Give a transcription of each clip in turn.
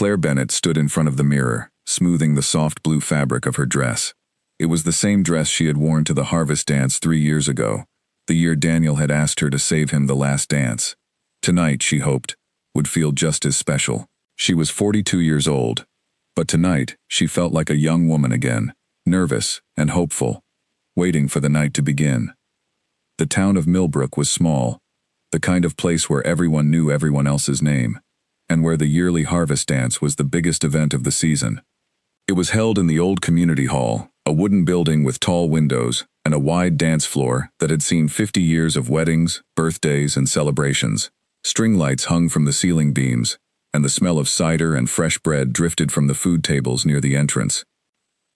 Claire Bennett stood in front of the mirror, smoothing the soft blue fabric of her dress. It was the same dress she had worn to the harvest dance 3 years ago, the year Daniel had asked her to save him the last dance. Tonight, she hoped, would feel just as special. She was 42 years old, but tonight she felt like a young woman again, nervous and hopeful, waiting for the night to begin. The town of Millbrook was small, the kind of place where everyone knew everyone else's name, and where the yearly harvest dance was the biggest event of the season. It was held in the old community hall, a wooden building with tall windows and a wide dance floor that had seen 50 years of weddings, birthdays, and celebrations. String lights hung from the ceiling beams, and the smell of cider and fresh bread drifted from the food tables near the entrance.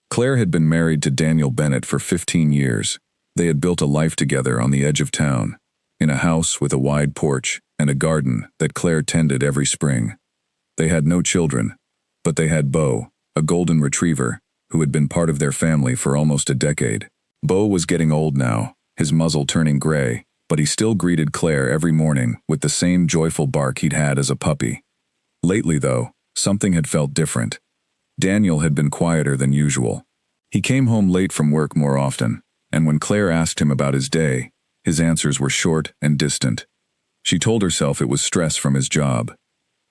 Claire had been married to Daniel Bennett for 15 years. They had built a life together on the edge of town, in a house with a wide porch and a garden that Claire tended every spring. They had no children, but they had Beau, a golden retriever, who had been part of their family for almost a decade. Beau was getting old now, his muzzle turning gray, but he still greeted Claire every morning with the same joyful bark he'd had as a puppy. Lately, though, something had felt different. Daniel had been quieter than usual. He came home late from work more often, and when Claire asked him about his day, his answers were short and distant. She told herself it was stress from his job.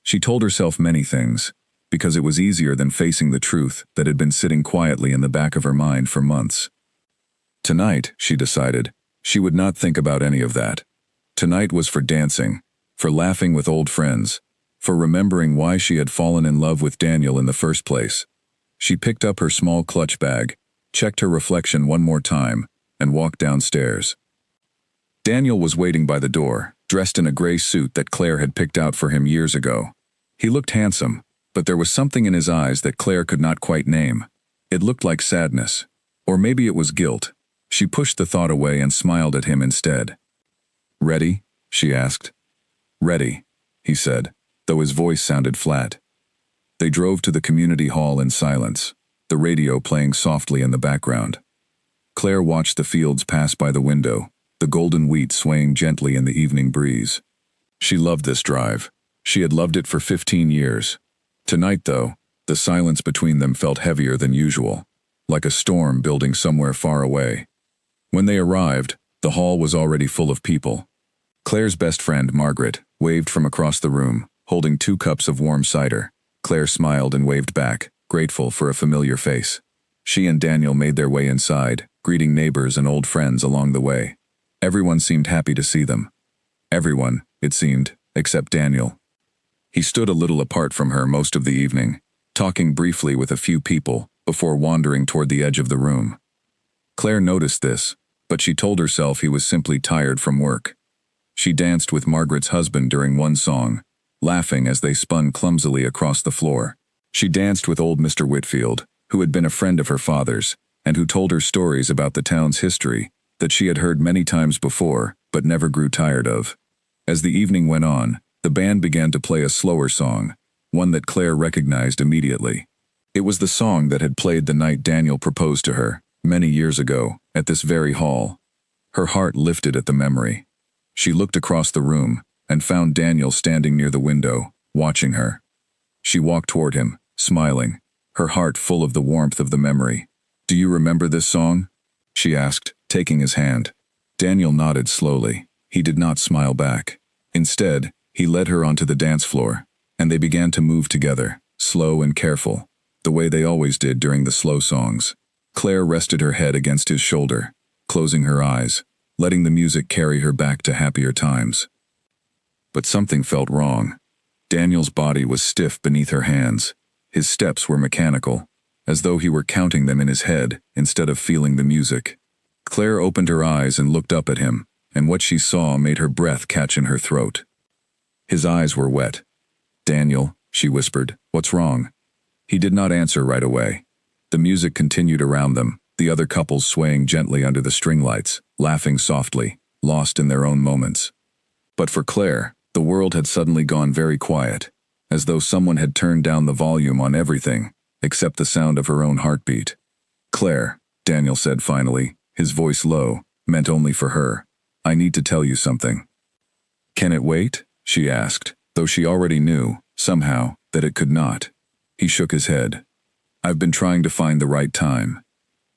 She told herself many things, because it was easier than facing the truth that had been sitting quietly in the back of her mind for months. Tonight, she decided, she would not think about any of that. Tonight was for dancing, for laughing with old friends, for remembering why she had fallen in love with Daniel in the first place. She picked up her small clutch bag, checked her reflection one more time, and walked downstairs. Daniel was waiting by the door, dressed in a gray suit that Claire had picked out for him years ago. He looked handsome, but there was something in his eyes that Claire could not quite name. It looked like sadness, or maybe it was guilt. She pushed the thought away and smiled at him instead. "Ready?" she asked. "Ready," he said, though his voice sounded flat. They drove to the community hall in silence, the radio playing softly in the background. Claire watched the fields pass by the window, the golden wheat swaying gently in the evening breeze. She loved this drive. She had loved it for 15 years. Tonight, though, the silence between them felt heavier than usual, like a storm building somewhere far away. When they arrived, the hall was already full of people. Claire's best friend, Margaret, waved from across the room, holding 2 cups of warm cider. Claire smiled and waved back, grateful for a familiar face. She and Daniel made their way inside, greeting neighbors and old friends along the way. Everyone seemed happy to see them. Everyone, it seemed, except Daniel. He stood a little apart from her most of the evening, talking briefly with a few people before wandering toward the edge of the room. Claire noticed this, but she told herself he was simply tired from work. She danced with Margaret's husband during one song, laughing as they spun clumsily across the floor. She danced with old Mr. Whitfield, who had been a friend of her father's, and who told her stories about the town's history that she had heard many times before but never grew tired of. As the evening went on, the band began to play a slower song, one that Claire recognized immediately. It was the song that had played the night Daniel proposed to her, many years ago, at this very hall. Her heart lifted at the memory. She looked across the room and found Daniel standing near the window, watching her. She walked toward him, smiling, her heart full of the warmth of the memory. "Do you remember this song?" she asked, taking his hand. Daniel nodded slowly. He did not smile back. Instead, he led her onto the dance floor, and they began to move together, slow and careful, the way they always did during the slow songs. Claire rested her head against his shoulder, closing her eyes, letting the music carry her back to happier times. But something felt wrong. Daniel's body was stiff beneath her hands. His steps were mechanical, as though he were counting them in his head instead of feeling the music. Claire opened her eyes and looked up at him, and what she saw made her breath catch in her throat. His eyes were wet. "Daniel," she whispered, "what's wrong?" He did not answer right away. The music continued around them, the other couples swaying gently under the string lights, laughing softly, lost in their own moments. But for Claire, the world had suddenly gone very quiet, as though someone had turned down the volume on everything, except the sound of her own heartbeat. "Claire," Daniel said finally, his voice low, meant only for her, "I need to tell you something." "Can it wait?" she asked, though she already knew, somehow, that it could not. He shook his head. I've been trying to find the right time.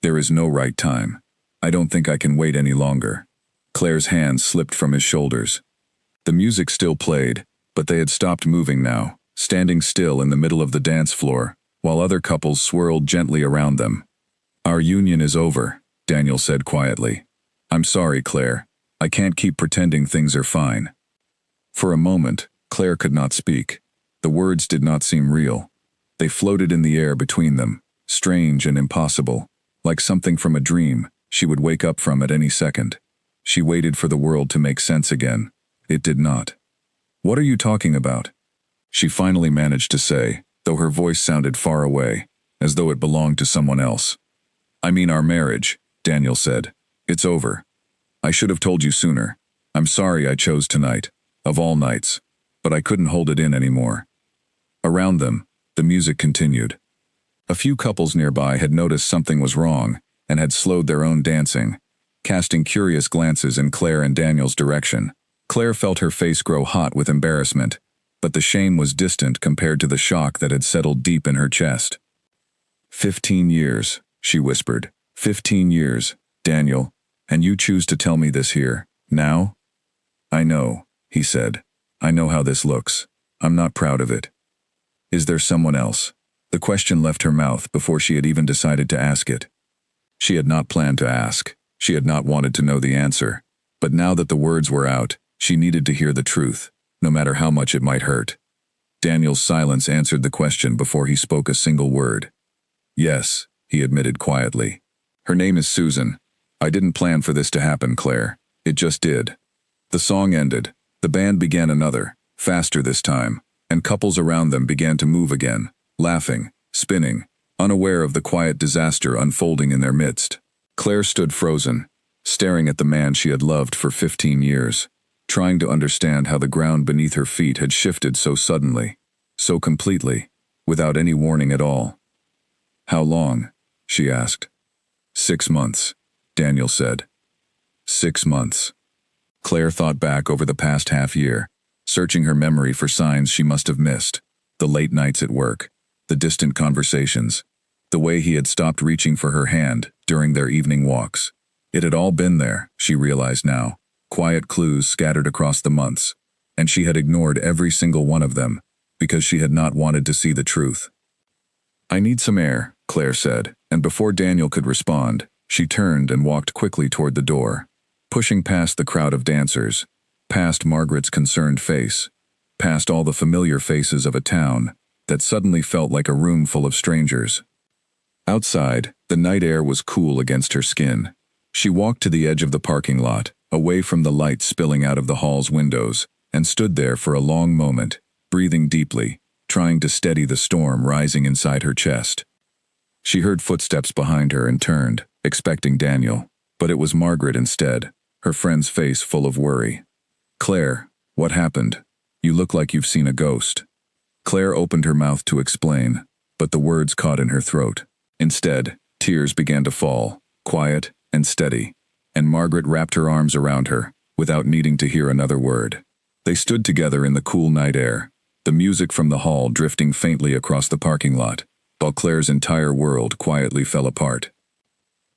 There is no right time. I don't think I can wait any longer. Claire's hands slipped from his shoulders. The music still played, but they had stopped moving now, standing still in the middle of the dance floor, while other couples swirled gently around them. Our union is over, Daniel said quietly. I'm sorry, Claire. I can't keep pretending things are fine. For a moment, Claire could not speak. The words did not seem real. They floated in the air between them, strange and impossible, like something from a dream she would wake up from at any second. She waited for the world to make sense again. It did not. What are you talking about? She finally managed to say, though her voice sounded far away, as though it belonged to someone else. I mean our marriage, Daniel said. It's over. I should have told you sooner. I'm sorry I chose tonight, of all nights, but I couldn't hold it in anymore. Around them, the music continued. A few couples nearby had noticed something was wrong and had slowed their own dancing, casting curious glances in Claire and Daniel's direction. Claire felt her face grow hot with embarrassment, but the shame was distant compared to the shock that had settled deep in her chest. 15 years, she whispered. 15 years, Daniel, and you choose to tell me this here, now? I know, he said. I know how this looks. I'm not proud of it. Is there someone else? The question left her mouth before she had even decided to ask it. She had not planned to ask. She had not wanted to know the answer. But now that the words were out, she needed to hear the truth, no matter how much it might hurt. Daniel's silence answered the question before he spoke a single word. Yes, he admitted quietly. Her name is Susan. I didn't plan for this to happen, Claire. It just did. The song ended. The band began another, faster this time, and couples around them began to move again, laughing, spinning, unaware of the quiet disaster unfolding in their midst. Claire stood frozen, staring at the man she had loved for 15 years, trying to understand how the ground beneath her feet had shifted so suddenly, so completely, without any warning at all. How long? She asked. 6 months, Daniel said. 6 months. Claire thought back over the past half year, searching her memory for signs she must have missed. The late nights at work, the distant conversations, the way he had stopped reaching for her hand during their evening walks. It had all been there, she realized now, quiet clues scattered across the months, and she had ignored every single one of them because she had not wanted to see the truth. I need some air, Claire said, and before Daniel could respond, she turned and walked quickly toward the door, pushing past the crowd of dancers, past Margaret's concerned face, past all the familiar faces of a town that suddenly felt like a room full of strangers. Outside, the night air was cool against her skin. She walked to the edge of the parking lot, away from the light spilling out of the hall's windows, and stood there for a long moment, breathing deeply, trying to steady the storm rising inside her chest. She heard footsteps behind her and turned, expecting Daniel, but it was Margaret instead, her friend's face full of worry. Claire, what happened? You look like you've seen a ghost. Claire opened her mouth to explain, but the words caught in her throat. Instead, tears began to fall, quiet and steady, and Margaret wrapped her arms around her, without needing to hear another word. They stood together in the cool night air, the music from the hall drifting faintly across the parking lot, while Claire's entire world quietly fell apart.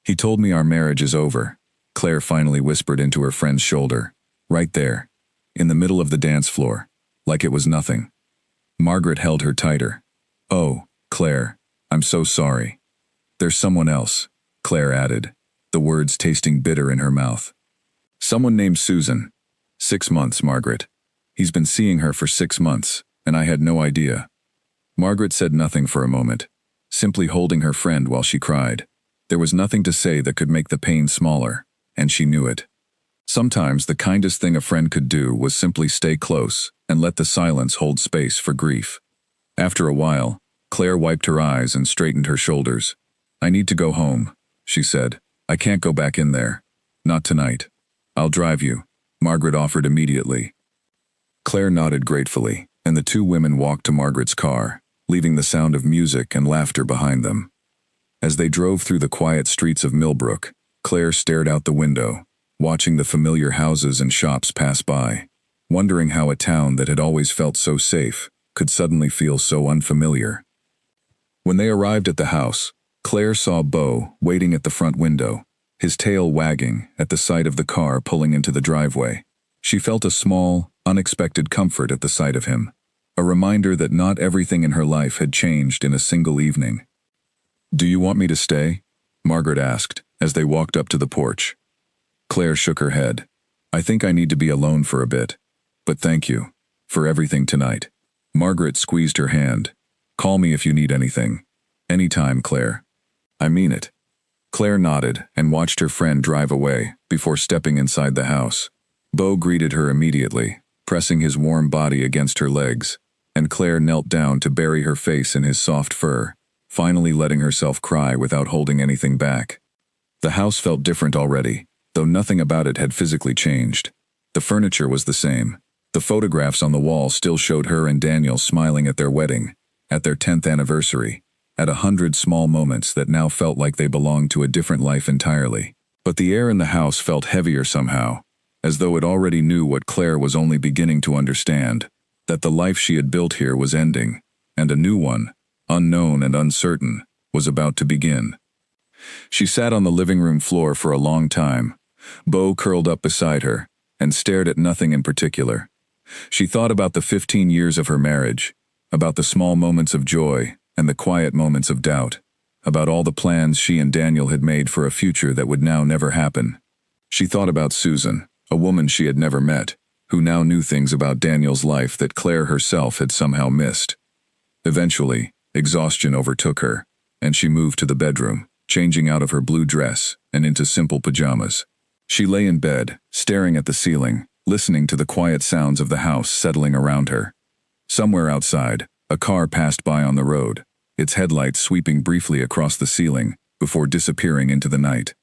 He told me our marriage is over, Claire finally whispered into her friend's shoulder, right there, in the middle of the dance floor, like it was nothing. Margaret held her tighter. Oh, Claire, I'm so sorry. There's someone else, Claire added, the words tasting bitter in her mouth. Someone named Susan. 6 months, Margaret. He's been seeing her for 6 months, and I had no idea. Margaret said nothing for a moment, simply holding her friend while she cried. There was nothing to say that could make the pain smaller, and she knew it. Sometimes the kindest thing a friend could do was simply stay close and let the silence hold space for grief. After a while, Claire wiped her eyes and straightened her shoulders. I need to go home, she said. I can't go back in there. Not tonight. I'll drive you, Margaret offered immediately. Claire nodded gratefully, and the two women walked to Margaret's car, leaving the sound of music and laughter behind them. As they drove through the quiet streets of Millbrook, Claire stared out the window, watching the familiar houses and shops pass by, wondering how a town that had always felt so safe could suddenly feel so unfamiliar. When they arrived at the house, Claire saw Beau waiting at the front window, his tail wagging at the sight of the car pulling into the driveway. She felt a small, unexpected comfort at the sight of him, a reminder that not everything in her life had changed in a single evening. "Do you want me to stay?" Margaret asked, as they walked up to the porch. Claire shook her head. "I think I need to be alone for a bit. But thank you for everything tonight." Margaret squeezed her hand. "Call me if you need anything. Anytime, Claire. I mean it." Claire nodded and watched her friend drive away before stepping inside the house. Beau greeted her immediately, pressing his warm body against her legs, and Claire knelt down to bury her face in his soft fur, finally letting herself cry without holding anything back. The house felt different already, though nothing about it had physically changed. The furniture was the same. The photographs on the wall still showed her and Daniel smiling at their wedding, at their 10th anniversary, at 100 small moments that now felt like they belonged to a different life entirely. But the air in the house felt heavier somehow, as though it already knew what Claire was only beginning to understand, that the life she had built here was ending, and a new one, unknown and uncertain, was about to begin. She sat on the living room floor for a long time, Beau curled up beside her, and stared at nothing in particular. She thought about the 15 years of her marriage, about the small moments of joy and the quiet moments of doubt, about all the plans she and Daniel had made for a future that would now never happen. She thought about Susan, a woman she had never met, who now knew things about Daniel's life that Claire herself had somehow missed. Eventually, exhaustion overtook her, and she moved to the bedroom, changing out of her blue dress and into simple pajamas. She lay in bed, staring at the ceiling, listening to the quiet sounds of the house settling around her. Somewhere outside, a car passed by on the road, its headlights sweeping briefly across the ceiling before disappearing into the night.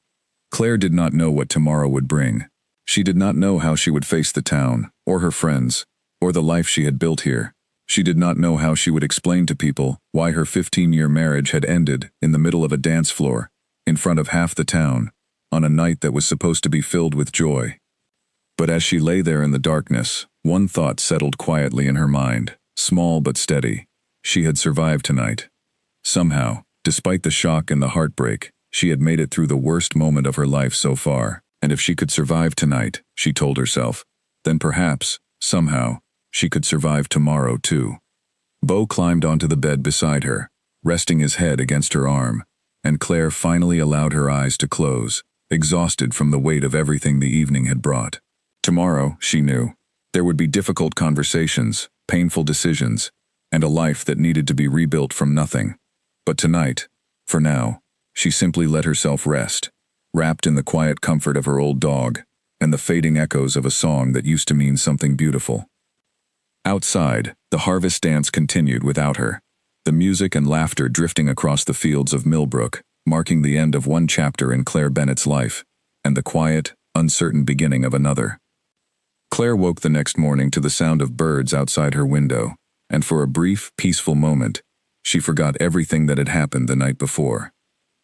Claire did not know what tomorrow would bring. She did not know how she would face the town, or her friends, or the life she had built here. She did not know how she would explain to people why her 15-year marriage had ended in the middle of a dance floor, in front of half the town, on a night that was supposed to be filled with joy. But as she lay there in the darkness, one thought settled quietly in her mind, small but steady. She had survived tonight. Somehow, despite the shock and the heartbreak, she had made it through the worst moment of her life so far, and if she could survive tonight, she told herself, then perhaps, somehow, she could survive tomorrow too. Beau climbed onto the bed beside her, resting his head against her arm, and Claire finally allowed her eyes to close, exhausted from the weight of everything the evening had brought. Tomorrow, she knew, there would be difficult conversations, painful decisions, and a life that needed to be rebuilt from nothing. But tonight, for now, she simply let herself rest, wrapped in the quiet comfort of her old dog and the fading echoes of a song that used to mean something beautiful. Outside, the harvest dance continued without her, the music and laughter drifting across the fields of Millbrook, marking the end of one chapter in Claire Bennett's life, and the quiet, uncertain beginning of another. Claire woke the next morning to the sound of birds outside her window, and for a brief, peaceful moment, she forgot everything that had happened the night before.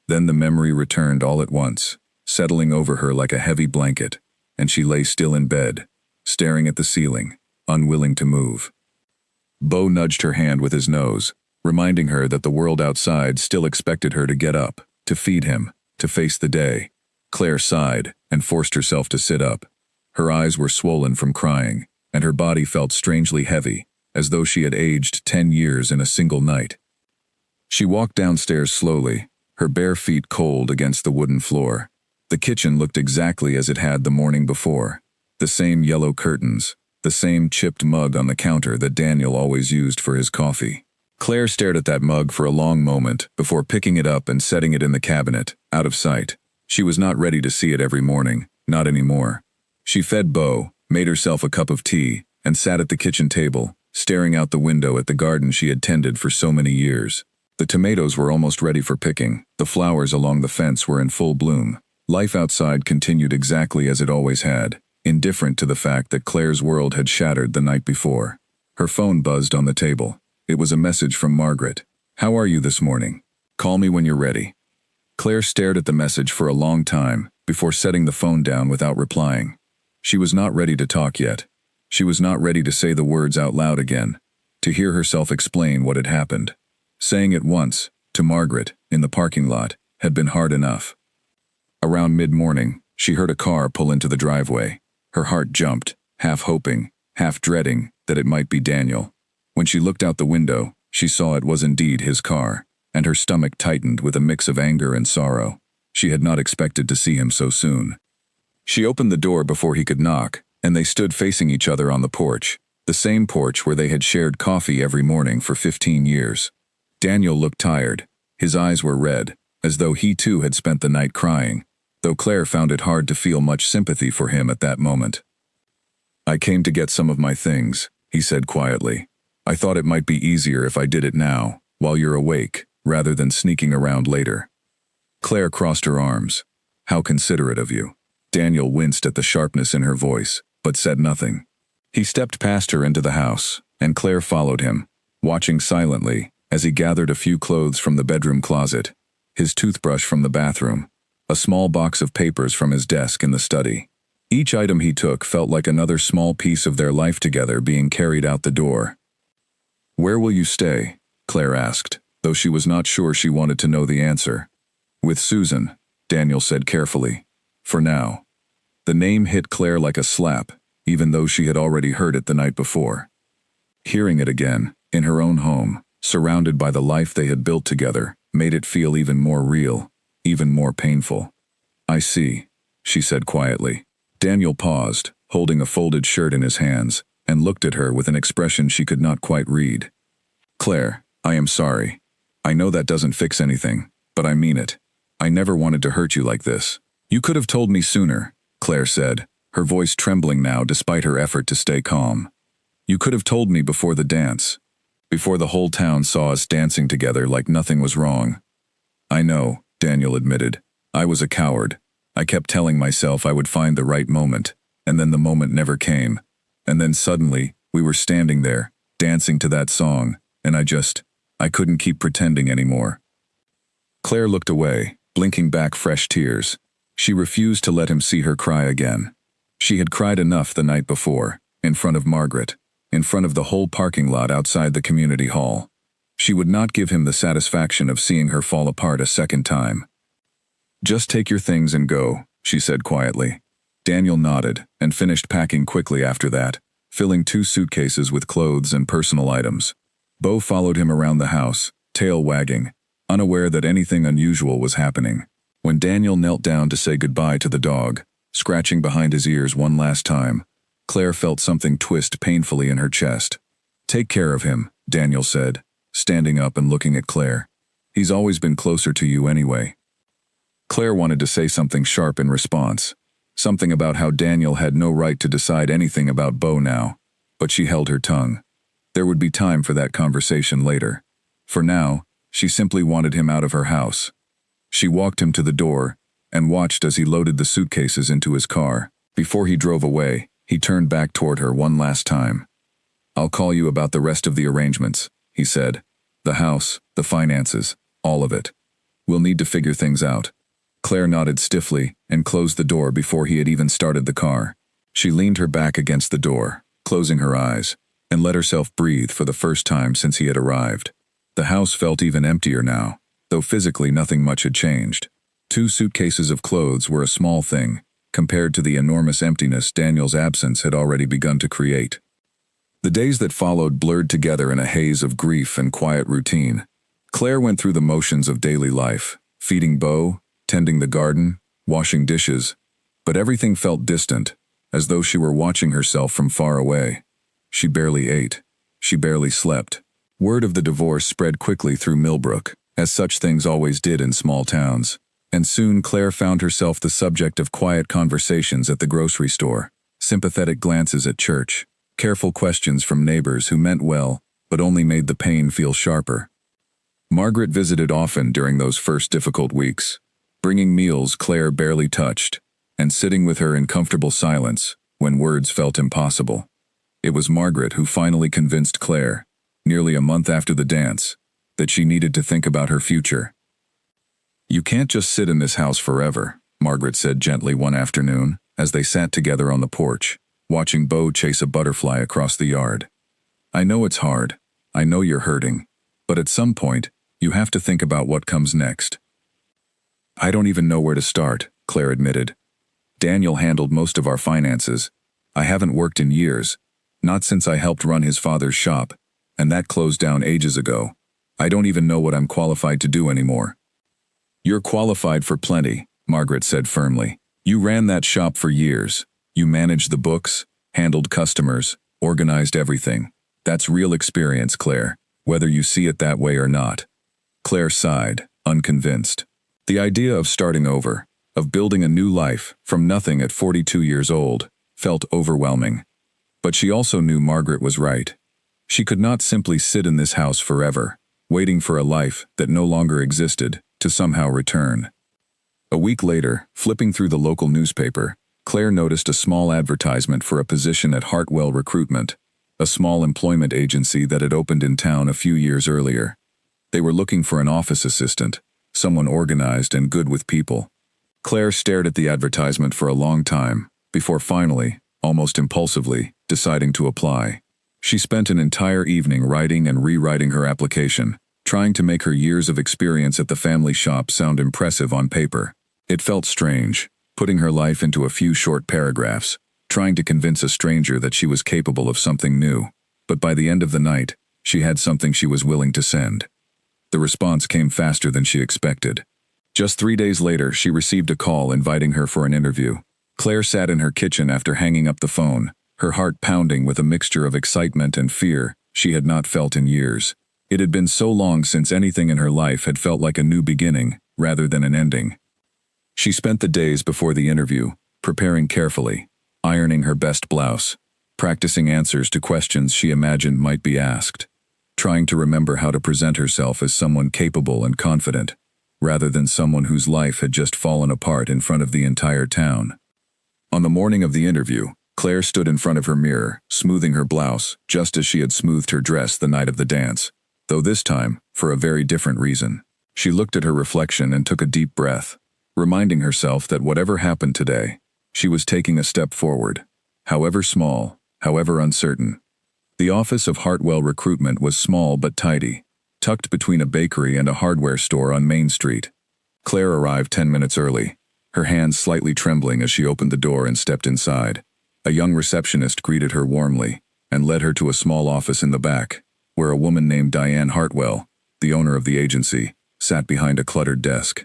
Then the memory returned all at once, settling over her like a heavy blanket, and she lay still in bed, staring at the ceiling, unwilling to move. Beau nudged her hand with his nose, reminding her that the world outside still expected her to get up, to feed him, to face the day. Claire sighed and forced herself to sit up. Her eyes were swollen from crying, and her body felt strangely heavy, as though she had aged 10 years in a single night. She walked downstairs slowly, her bare feet cold against the wooden floor. The kitchen looked exactly as it had the morning before. The same yellow curtains, the same chipped mug on the counter that Daniel always used for his coffee. Claire stared at that mug for a long moment before picking it up and setting it in the cabinet, out of sight. She was not ready to see it every morning, not anymore. She fed Beau, made herself a cup of tea, and sat at the kitchen table, staring out the window at the garden she had tended for so many years. The tomatoes were almost ready for picking, the flowers along the fence were in full bloom. Life outside continued exactly as it always had, indifferent to the fact that Claire's world had shattered the night before. Her phone buzzed on the table. It was a message from Margaret. "How are you this morning? Call me when you're ready." Claire stared at the message for a long time before setting the phone down without replying. She was not ready to talk yet. She was not ready to say the words out loud again, to hear herself explain what had happened. Saying it once, to Margaret, in the parking lot, had been hard enough. Around mid-morning, she heard a car pull into the driveway. Her heart jumped, half hoping, half dreading that it might be Daniel. When she looked out the window, she saw it was indeed his car, and her stomach tightened with a mix of anger and sorrow. She had not expected to see him so soon. She opened the door before he could knock, and they stood facing each other on the porch, the same porch where they had shared coffee every morning for 15 years. Daniel looked tired. His eyes were red, as though he too had spent the night crying, though Claire found it hard to feel much sympathy for him at that moment. "I came to get some of my things," he said quietly. "I thought it might be easier if I did it now, while you're awake, rather than sneaking around later." Claire crossed her arms. "How considerate of you." Daniel winced at the sharpness in her voice, but said nothing. He stepped past her into the house, and Claire followed him, watching silently as he gathered a few clothes from the bedroom closet, his toothbrush from the bathroom, a small box of papers from his desk in the study. Each item he took felt like another small piece of their life together being carried out the door. "Where will you stay?" Claire asked, though she was not sure she wanted to know the answer. "With Susan," Daniel said carefully. "For now." The name hit Claire like a slap, even though she had already heard it the night before. Hearing it again, in her own home, surrounded by the life they had built together, made it feel even more real, even more painful. "I see," she said quietly. Daniel paused, holding a folded shirt in his hands, and looked at her with an expression she could not quite read. "Claire, I am sorry. I know that doesn't fix anything, but I mean it. I never wanted to hurt you like this. You could have told me sooner," Claire said, her voice trembling now despite her effort to stay calm. "You could have told me before the dance. Before the whole town saw us dancing together like nothing was wrong." "I know," Daniel admitted. "I was a coward. I kept telling myself I would find the right moment, and then the moment never came. And then suddenly, we were standing there, dancing to that song, and I couldn't keep pretending anymore." Claire looked away, blinking back fresh tears. She refused to let him see her cry again. She had cried enough the night before, in front of Margaret, in front of the whole parking lot outside the community hall. She would not give him the satisfaction of seeing her fall apart a second time. "Just take your things and go," she said quietly. Daniel nodded and finished packing quickly after that, filling 2 suitcases with clothes and personal items. Bo followed him around the house, tail wagging, unaware that anything unusual was happening. When Daniel knelt down to say goodbye to the dog, scratching behind his ears one last time, Claire felt something twist painfully in her chest. "Take care of him," Daniel said, standing up and looking at Claire. "He's always been closer to you anyway." Claire wanted to say something sharp in response, something about how Daniel had no right to decide anything about Bo now, but she held her tongue. There would be time for that conversation later. For now, she simply wanted him out of her house. She walked him to the door and watched as he loaded the suitcases into his car. Before he drove away, he turned back toward her one last time. "I'll call you about the rest of the arrangements," he said. "The house, the finances, all of it. We'll need to figure things out." Claire nodded stiffly and closed the door before he had even started the car. She leaned her back against the door, closing her eyes, and let herself breathe for the first time since he had arrived. The house felt even emptier now, though physically nothing much had changed. 2 suitcases of clothes were a small thing, compared to the enormous emptiness Daniel's absence had already begun to create. The days that followed blurred together in a haze of grief and quiet routine. Claire went through the motions of daily life, feeding Bo, tending the garden, washing dishes, but everything felt distant, as though she were watching herself from far away. She barely ate. She barely slept. Word of the divorce spread quickly through Millbrook, as such things always did in small towns, and soon Claire found herself the subject of quiet conversations at the grocery store, sympathetic glances at church, careful questions from neighbors who meant well, but only made the pain feel sharper. Margaret visited often during those first difficult weeks, bringing meals Claire barely touched, and sitting with her in comfortable silence when words felt impossible. It was Margaret who finally convinced Claire, nearly a month after the dance, that she needed to think about her future. "You can't just sit in this house forever," Margaret said gently one afternoon, as they sat together on the porch, watching Bo chase a butterfly across the yard. "I know it's hard. I know you're hurting. But at some point, You have to think about what comes next. I don't even know where to start, Claire admitted. Daniel handled most of our finances. I haven't worked in years, not since I helped run his father's shop, and that closed down ages ago. I don't even know what I'm qualified to do anymore. You're qualified for plenty, Margaret said firmly. You ran that shop for years. You managed the books, handled customers, organized everything. That's real experience, Claire, whether you see it that way or not. Claire sighed, unconvinced. The idea of starting over, of building a new life from nothing at 42 years old, felt overwhelming. But she also knew Margaret was right. She could not simply sit in this house forever, waiting for a life that no longer existed to somehow return. A week later, flipping through the local newspaper, Claire noticed a small advertisement for a position at Hartwell Recruitment, a small employment agency that had opened in town a few years earlier. They were looking for an office assistant, someone organized and good with people. Claire stared at the advertisement for a long time, before finally, almost impulsively, deciding to apply. She spent an entire evening writing and rewriting her application, trying to make her years of experience at the family shop sound impressive on paper. It felt strange, putting her life into a few short paragraphs, trying to convince a stranger that she was capable of something new. But by the end of the night, she had something she was willing to send. The response came faster than she expected. Just 3 days later, she received a call inviting her for an interview. Claire sat in her kitchen after hanging up the phone, her heart pounding with a mixture of excitement and fear she had not felt in years. It had been so long since anything in her life had felt like a new beginning, rather than an ending. She spent the days before the interview, preparing carefully, ironing her best blouse, practicing answers to questions she imagined might be asked, trying to remember how to present herself as someone capable and confident, rather than someone whose life had just fallen apart in front of the entire town. On the morning of the interview, Claire stood in front of her mirror, smoothing her blouse, just as she had smoothed her dress the night of the dance, though this time, for a very different reason. She looked at her reflection and took a deep breath, reminding herself that whatever happened today, she was taking a step forward, however small, however uncertain. The office of Hartwell Recruitment was small but tidy, tucked between a bakery and a hardware store on Main Street. Claire arrived 10 minutes early, her hands slightly trembling as she opened the door and stepped inside. A young receptionist greeted her warmly and led her to a small office in the back, where a woman named Diane Hartwell, the owner of the agency, sat behind a cluttered desk.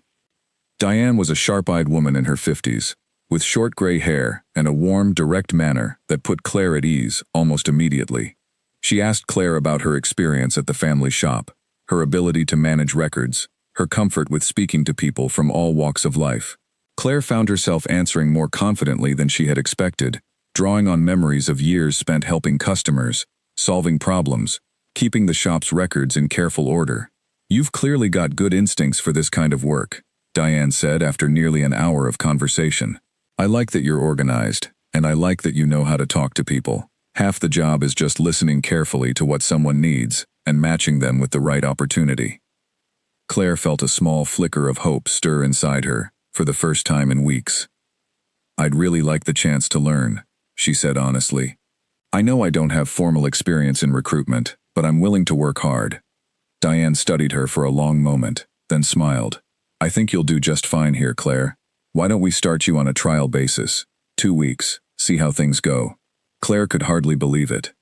Diane was a sharp-eyed woman in her 50s, with short gray hair and a warm, direct manner that put Claire at ease almost immediately. She asked Claire about her experience at the family shop, her ability to manage records, her comfort with speaking to people from all walks of life. Claire found herself answering more confidently than she had expected, drawing on memories of years spent helping customers, solving problems, keeping the shop's records in careful order. "You've clearly got good instincts for this kind of work," Diane said after nearly an hour of conversation. "I like that you're organized, and I like that you know how to talk to people. Half the job is just listening carefully to what someone needs and matching them with the right opportunity." Claire felt a small flicker of hope stir inside her, for the first time in weeks. "I'd really like the chance to learn," she said honestly. "I know I don't have formal experience in recruitment, but I'm willing to work hard." Diane studied her for a long moment, then smiled. "I think you'll do just fine here, Claire. Why don't we start you on a trial basis? 2 weeks, see how things go." Claire could hardly believe it.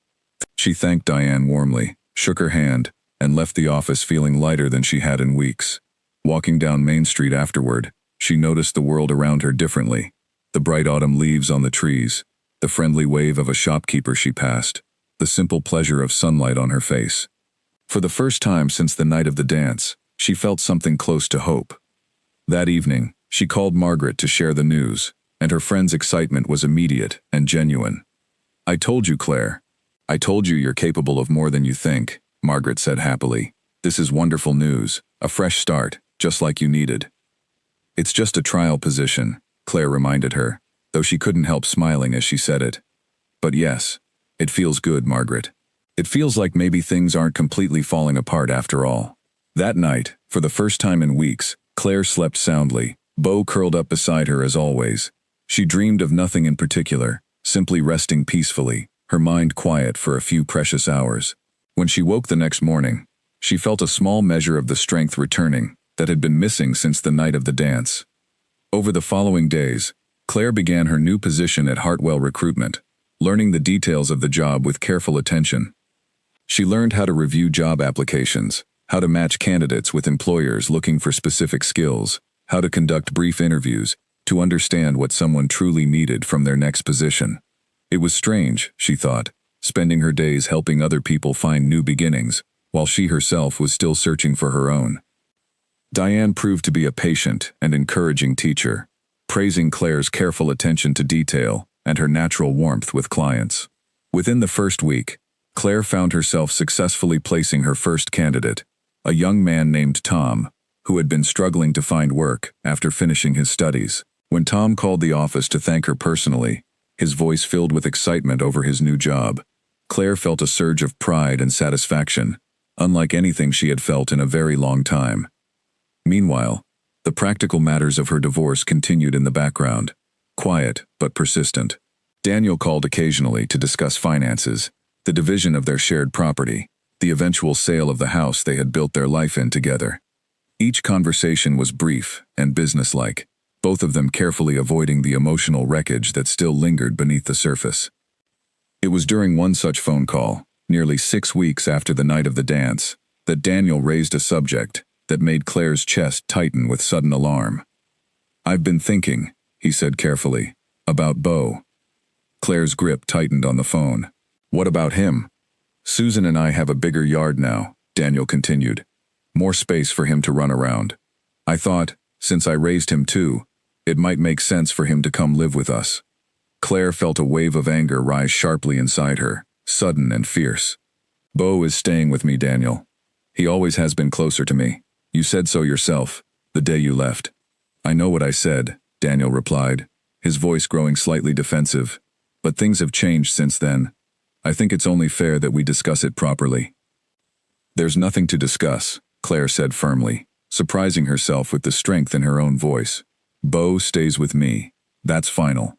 She thanked Diane warmly, shook her hand, and left the office feeling lighter than she had in weeks. Walking down Main Street afterward, she noticed the world around her differently. The bright autumn leaves on the trees, the friendly wave of a shopkeeper she passed, the simple pleasure of sunlight on her face. For the first time since the night of the dance, she felt something close to hope. That evening, she called Margaret to share the news, and her friend's excitement was immediate and genuine. "I told you, Claire. I told you you're capable of more than you think," Margaret said happily. "This is wonderful news, a fresh start, just like you needed." "It's just a trial position," Claire reminded her, though she couldn't help smiling as she said it. "But yes, it feels good, Margaret. It feels like maybe things aren't completely falling apart after all." That night, for the first time in weeks, Claire slept soundly, Beau curled up beside her as always. She dreamed of nothing in particular, simply resting peacefully, her mind quiet for a few precious hours. When she woke the next morning, She felt a small measure of the strength returning that had been missing since the night of the dance. Over the following days, Claire began her new position at Hartwell Recruitment, learning the details of the job with careful attention. She learned how to review job applications, how to match candidates with employers looking for specific skills, how to conduct brief interviews, to understand what someone truly needed from their next position. It was strange, she thought, spending her days helping other people find new beginnings, while she herself was still searching for her own. Diane proved to be a patient and encouraging teacher, praising Claire's careful attention to detail and her natural warmth with clients. Within the first week, Claire found herself successfully placing her first candidate, a young man named Tom, who had been struggling to find work after finishing his studies. When Tom called the office to thank her personally, his voice filled with excitement over his new job, Claire felt a surge of pride and satisfaction, unlike anything she had felt in a very long time. Meanwhile, the practical matters of her divorce continued in the background, quiet but persistent. Daniel called occasionally to discuss finances, the division of their shared property, the eventual sale of the house they had built their life in together. Each conversation was brief and businesslike, both of them carefully avoiding the emotional wreckage that still lingered beneath the surface. It was during one such phone call, nearly 6 weeks after the night of the dance, that Daniel raised a subject that made Claire's chest tighten with sudden alarm. "I've been thinking," he said carefully, "about Beau." Claire's grip tightened on the phone. "What about him?" "Susan and I have a bigger yard now," Daniel continued. "More space for him to run around. I thought, since I raised him too, it might make sense for him to come live with us." Claire felt a wave of anger rise sharply inside her, sudden and fierce. "Beau is staying with me, Daniel. He always has been closer to me. You said so yourself, the day you left." "I know what I said," Daniel replied, his voice growing slightly defensive. "But things have changed since then. I think it's only fair that we discuss it properly." "There's nothing to discuss," Claire said firmly, surprising herself with the strength in her own voice. "Beau stays with me. That's final."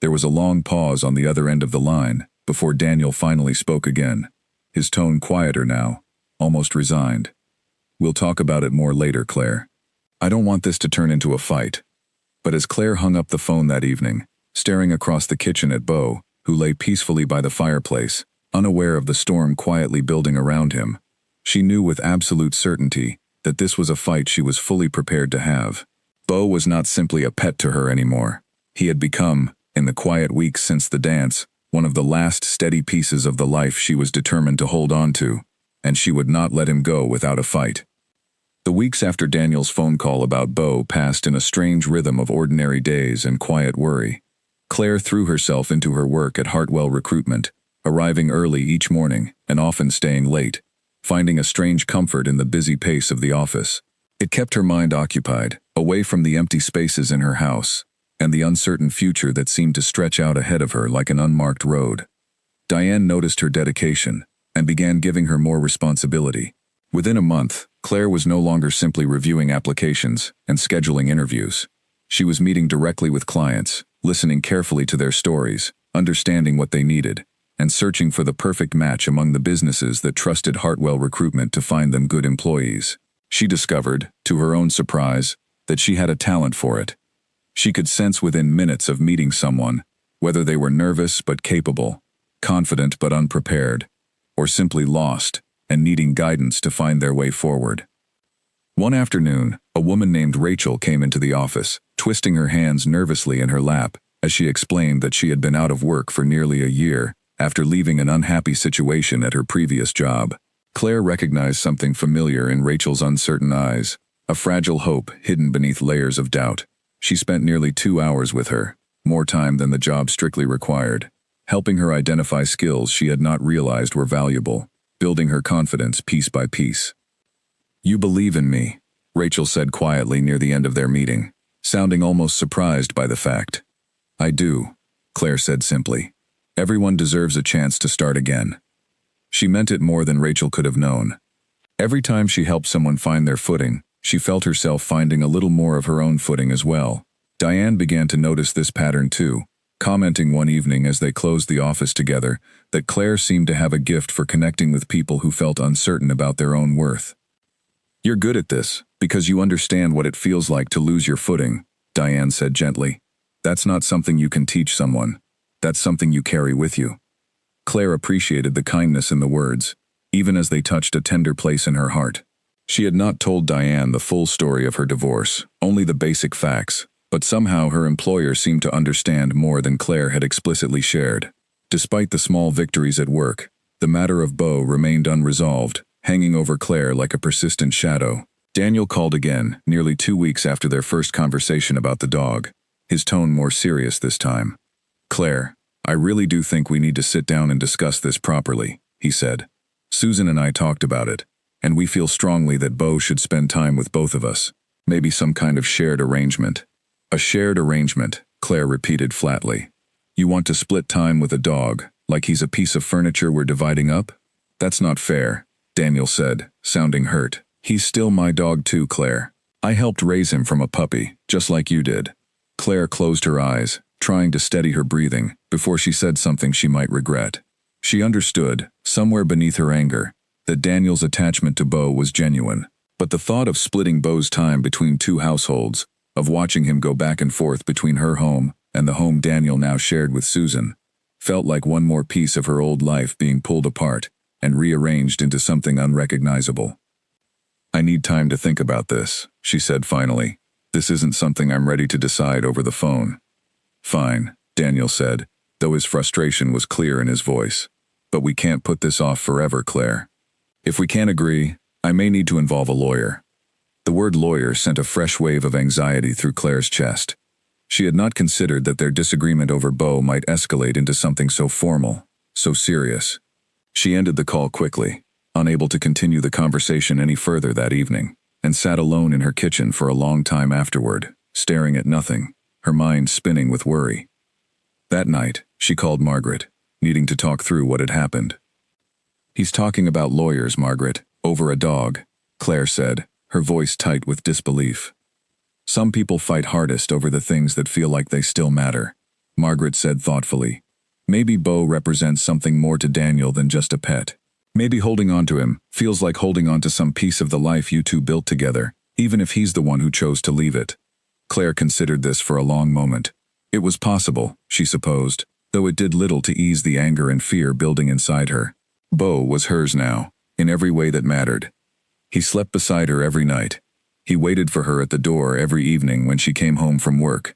There was a long pause on the other end of the line before Daniel finally spoke again, his tone quieter now, almost resigned. "We'll talk about it more later, Claire. I don't want this to turn into a fight." But as Claire hung up the phone that evening, staring across the kitchen at Beau, who lay peacefully by the fireplace, unaware of the storm quietly building around him, she knew with absolute certainty that this was a fight she was fully prepared to have. Beau was not simply a pet to her anymore. He had become, in the quiet weeks since the dance, one of the last steady pieces of the life she was determined to hold on to, and she would not let him go without a fight. The weeks after Daniel's phone call about Beau passed in a strange rhythm of ordinary days and quiet worry. Claire threw herself into her work at Hartwell Recruitment, arriving early each morning and often staying late, finding a strange comfort in the busy pace of the office. It kept her mind occupied, away from the empty spaces in her house, and the uncertain future that seemed to stretch out ahead of her like an unmarked road. Diane noticed her dedication and began giving her more responsibility. Within a month, Claire was no longer simply reviewing applications and scheduling interviews. She was meeting directly with clients, listening carefully to their stories, understanding what they needed, and searching for the perfect match among the businesses that trusted Hartwell Recruitment to find them good employees. She discovered, to her own surprise, that she had a talent for it. She could sense within minutes of meeting someone, whether they were nervous but capable, confident but unprepared, or simply lost and needing guidance to find their way forward. One afternoon, a woman named Rachel came into the office, twisting her hands nervously in her lap as she explained that she had been out of work for nearly a year after leaving an unhappy situation at her previous job. Claire recognized something familiar in Rachel's uncertain eyes, a fragile hope hidden beneath layers of doubt. She spent nearly 2 hours with her, more time than the job strictly required, helping her identify skills she had not realized were valuable, building her confidence piece by piece. "You believe in me," Rachel said quietly near the end of their meeting, sounding almost surprised by the fact. "I do," Claire said simply. "Everyone deserves a chance to start again." She meant it more than Rachel could have known. Every time she helped someone find their footing, she felt herself finding a little more of her own footing as well. Diane began to notice this pattern too, commenting one evening as they closed the office together that Claire seemed to have a gift for connecting with people who felt uncertain about their own worth. "You're good at this, because you understand what it feels like to lose your footing," Diane said gently. "That's not something you can teach someone. That's something you carry with you." Claire appreciated the kindness in the words, even as they touched a tender place in her heart. She had not told Diane the full story of her divorce, only the basic facts, but somehow her employer seemed to understand more than Claire had explicitly shared. Despite the small victories at work, the matter of Beau remained unresolved, hanging over Claire like a persistent shadow. Daniel called again, nearly 2 weeks after their first conversation about the dog, his tone more serious this time. "Claire, I really do think we need to sit down and discuss this properly," he said. "Susan and I talked about it, and we feel strongly that Beau should spend time with both of us. Maybe some kind of shared arrangement." "A shared arrangement," Claire repeated flatly. "You want to split time with a dog, like he's a piece of furniture we're dividing up? That's not fair," Daniel said, sounding hurt. "He's still my dog too, Claire. I helped raise him from a puppy, just like you did." Claire closed her eyes, trying to steady her breathing, before she said something she might regret. She understood, somewhere beneath her anger, that Daniel's attachment to Beau was genuine, but the thought of splitting Beau's time between two households, of watching him go back and forth between her home and the home Daniel now shared with Susan, felt like one more piece of her old life being pulled apart and rearranged into something unrecognizable. "I need time to think about this," she said finally. "This isn't something I'm ready to decide over the phone." "Fine," Daniel said, though his frustration was clear in his voice. "But we can't put this off forever, Claire. If we can't agree, I may need to involve a lawyer." The word lawyer sent a fresh wave of anxiety through Claire's chest. She had not considered that their disagreement over Beau might escalate into something so formal, so serious. She ended the call quickly, unable to continue the conversation any further that evening, and sat alone in her kitchen for a long time afterward, staring at nothing, her mind spinning with worry. That night, she called Margaret, needing to talk through what had happened. "He's talking about lawyers, Margaret, over a dog," Claire said, her voice tight with disbelief. "Some people fight hardest over the things that feel like they still matter," Margaret said thoughtfully. "Maybe Beau represents something more to Daniel than just a pet. Maybe holding on to him feels like holding on to some piece of the life you two built together, even if he's the one who chose to leave it." Claire considered this for a long moment. It was possible, she supposed, though it did little to ease the anger and fear building inside her. Beau was hers now, in every way that mattered. He slept beside her every night. He waited for her at the door every evening when she came home from work.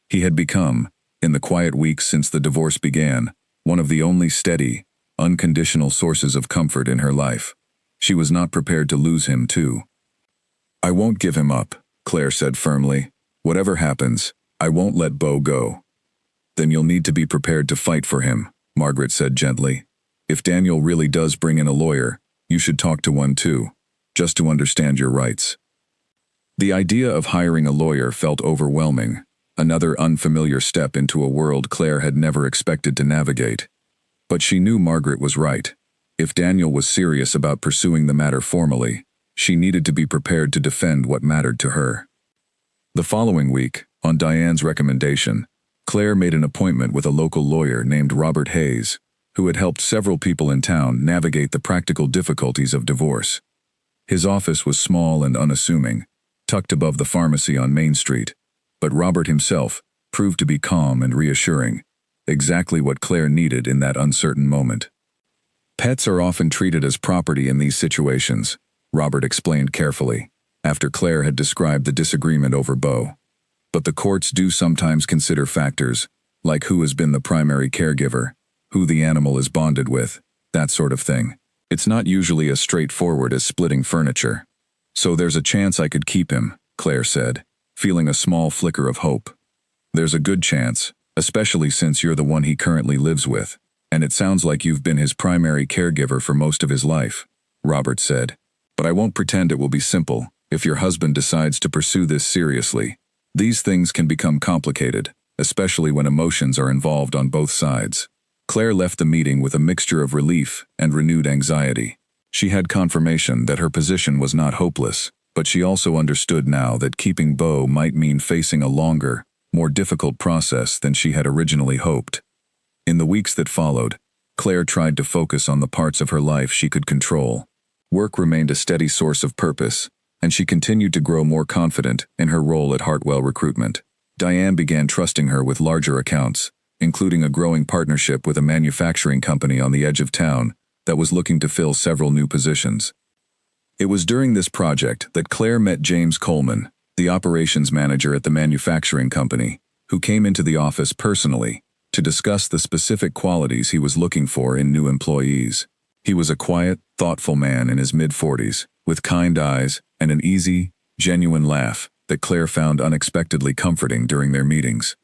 He had become, in the quiet weeks since the divorce began, one of the only steady, unconditional sources of comfort in her life. She was not prepared to lose him, too. "I won't give him up," Claire said firmly. "Whatever happens, I won't let Beau go." "Then you'll need to be prepared to fight for him," Margaret said gently. "If Daniel really does bring in a lawyer, you should talk to one too, just to understand your rights." The idea of hiring a lawyer felt overwhelming, another unfamiliar step into a world Claire had never expected to navigate. But she knew Margaret was right. If Daniel was serious about pursuing the matter formally, she needed to be prepared to defend what mattered to her. The following week, on Diane's recommendation, Claire made an appointment with a local lawyer named Robert Hayes, who had helped several people in town navigate the practical difficulties of divorce. His office was small and unassuming, tucked above the pharmacy on Main Street, but Robert himself proved to be calm and reassuring, exactly what Claire needed in that uncertain moment. "Pets are often treated as property in these situations," Robert explained carefully, after Claire had described the disagreement over Beau. "But the courts do sometimes consider factors, like who has been the primary caregiver, who the animal is bonded with, that sort of thing. It's not usually as straightforward as splitting furniture. So there's a chance I could keep him," Claire said, feeling a small flicker of hope. "There's a good chance, especially since you're the one he currently lives with, and it sounds like you've been his primary caregiver for most of his life," Robert said. "But I won't pretend it will be simple if your husband decides to pursue this seriously. These things can become complicated, especially when emotions are involved on both sides." Claire left the meeting with a mixture of relief and renewed anxiety. She had confirmation that her position was not hopeless, but she also understood now that keeping Beau might mean facing a longer, more difficult process than she had originally hoped. In the weeks that followed, Claire tried to focus on the parts of her life she could control. Work remained a steady source of purpose, and she continued to grow more confident in her role at Hartwell Recruitment. Diane began trusting her with larger accounts, including a growing partnership with a manufacturing company on the edge of town that was looking to fill several new positions. It was during this project that Claire met James Coleman, the operations manager at the manufacturing company, who came into the office personally to discuss the specific qualities he was looking for in new employees. He was a quiet, thoughtful man in his mid-40s, with kind eyes and an easy, genuine laugh that Claire found unexpectedly comforting during their meetings.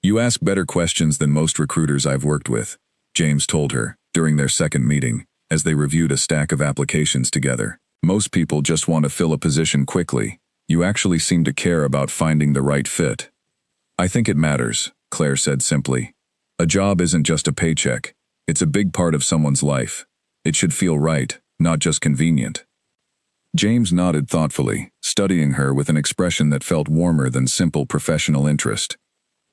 "You ask better questions than most recruiters I've worked with," James told her during their second meeting, as they reviewed a stack of applications together. "Most people just want to fill a position quickly. You actually seem to care about finding the right fit." "I think it matters," Claire said simply. "A job isn't just a paycheck. It's a big part of someone's life. It should feel right, not just convenient." James nodded thoughtfully, studying her with an expression that felt warmer than simple professional interest.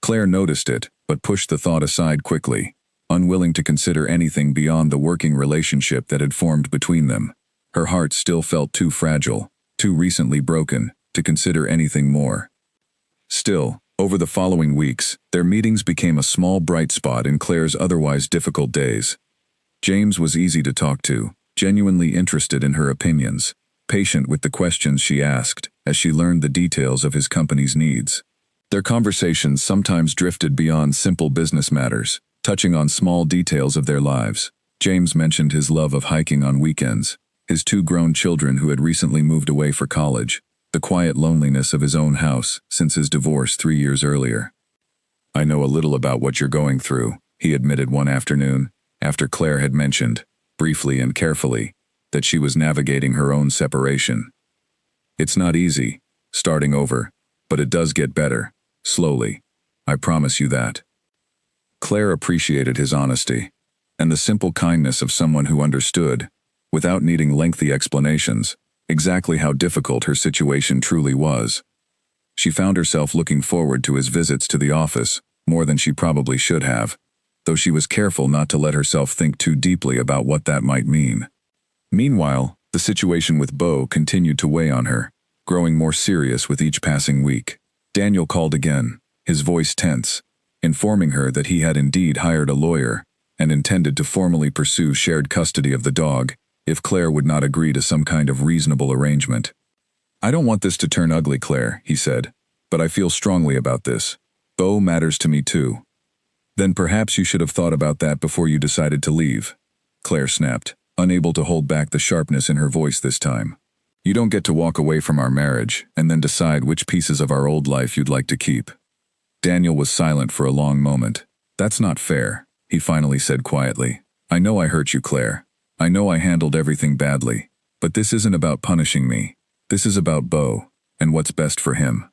Claire noticed it, but pushed the thought aside quickly, unwilling to consider anything beyond the working relationship that had formed between them. Her heart still felt too fragile, too recently broken, to consider anything more. Still, over the following weeks, their meetings became a small bright spot in Claire's otherwise difficult days. James was easy to talk to, genuinely interested in her opinions, patient with the questions she asked as she learned the details of his company's needs. Their conversations sometimes drifted beyond simple business matters, touching on small details of their lives. James mentioned his love of hiking on weekends, his 2 grown children who had recently moved away for college, the quiet loneliness of his own house since his divorce 3 years earlier. "I know a little about what you're going through," he admitted one afternoon, after Claire had mentioned, briefly and carefully, that she was navigating her own separation. "It's not easy, starting over, but it does get better, slowly. I promise you that." Claire appreciated his honesty, and the simple kindness of someone who understood, without needing lengthy explanations, exactly how difficult her situation truly was. She found herself looking forward to his visits to the office more than she probably should have, though she was careful not to let herself think too deeply about what that might mean. Meanwhile, the situation with Beau continued to weigh on her, growing more serious with each passing week. Daniel called again, his voice tense, informing her that he had indeed hired a lawyer and intended to formally pursue shared custody of the dog if Claire would not agree to some kind of reasonable arrangement. "I don't want this to turn ugly, Claire," he said, "but I feel strongly about this. Beau matters to me too." "Then perhaps you should have thought about that before you decided to leave," Claire snapped, unable to hold back the sharpness in her voice this time. "You don't get to walk away from our marriage and then decide which pieces of our old life you'd like to keep." Daniel was silent for a long moment. "That's not fair," he finally said quietly. "I know I hurt you, Claire. I know I handled everything badly. But this isn't about punishing me. This is about Beau, and what's best for him.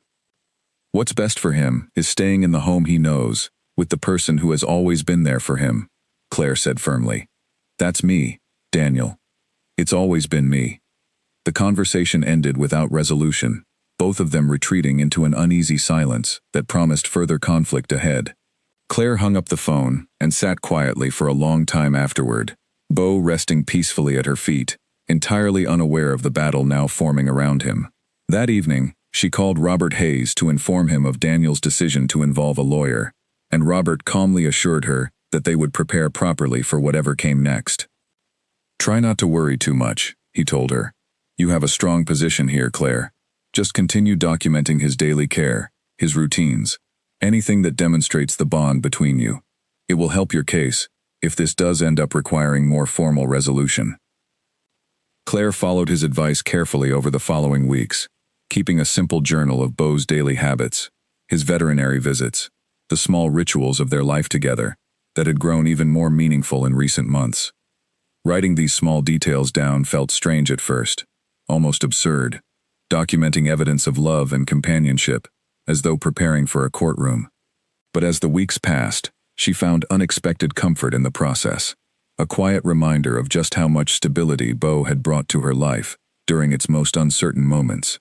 What's best for him is staying in the home he knows, with the person who has always been there for him," Claire said firmly. "That's me, Daniel. It's always been me." The conversation ended without resolution, both of them retreating into an uneasy silence that promised further conflict ahead. Claire hung up the phone and sat quietly for a long time afterward, Beau resting peacefully at her feet, entirely unaware of the battle now forming around him. That evening, she called Robert Hayes to inform him of Daniel's decision to involve a lawyer, and Robert calmly assured her that they would prepare properly for whatever came next. "Try not to worry too much," he told her. "You have a strong position here, Claire. Just continue documenting his daily care, his routines, anything that demonstrates the bond between you. It will help your case, if this does end up requiring more formal resolution." Claire followed his advice carefully over the following weeks, keeping a simple journal of Beau's daily habits, his veterinary visits, the small rituals of their life together that had grown even more meaningful in recent months. Writing these small details down felt strange at first, almost absurd, documenting evidence of love and companionship, as though preparing for a courtroom. But as the weeks passed, she found unexpected comfort in the process, a quiet reminder of just how much stability Beau had brought to her life during its most uncertain moments.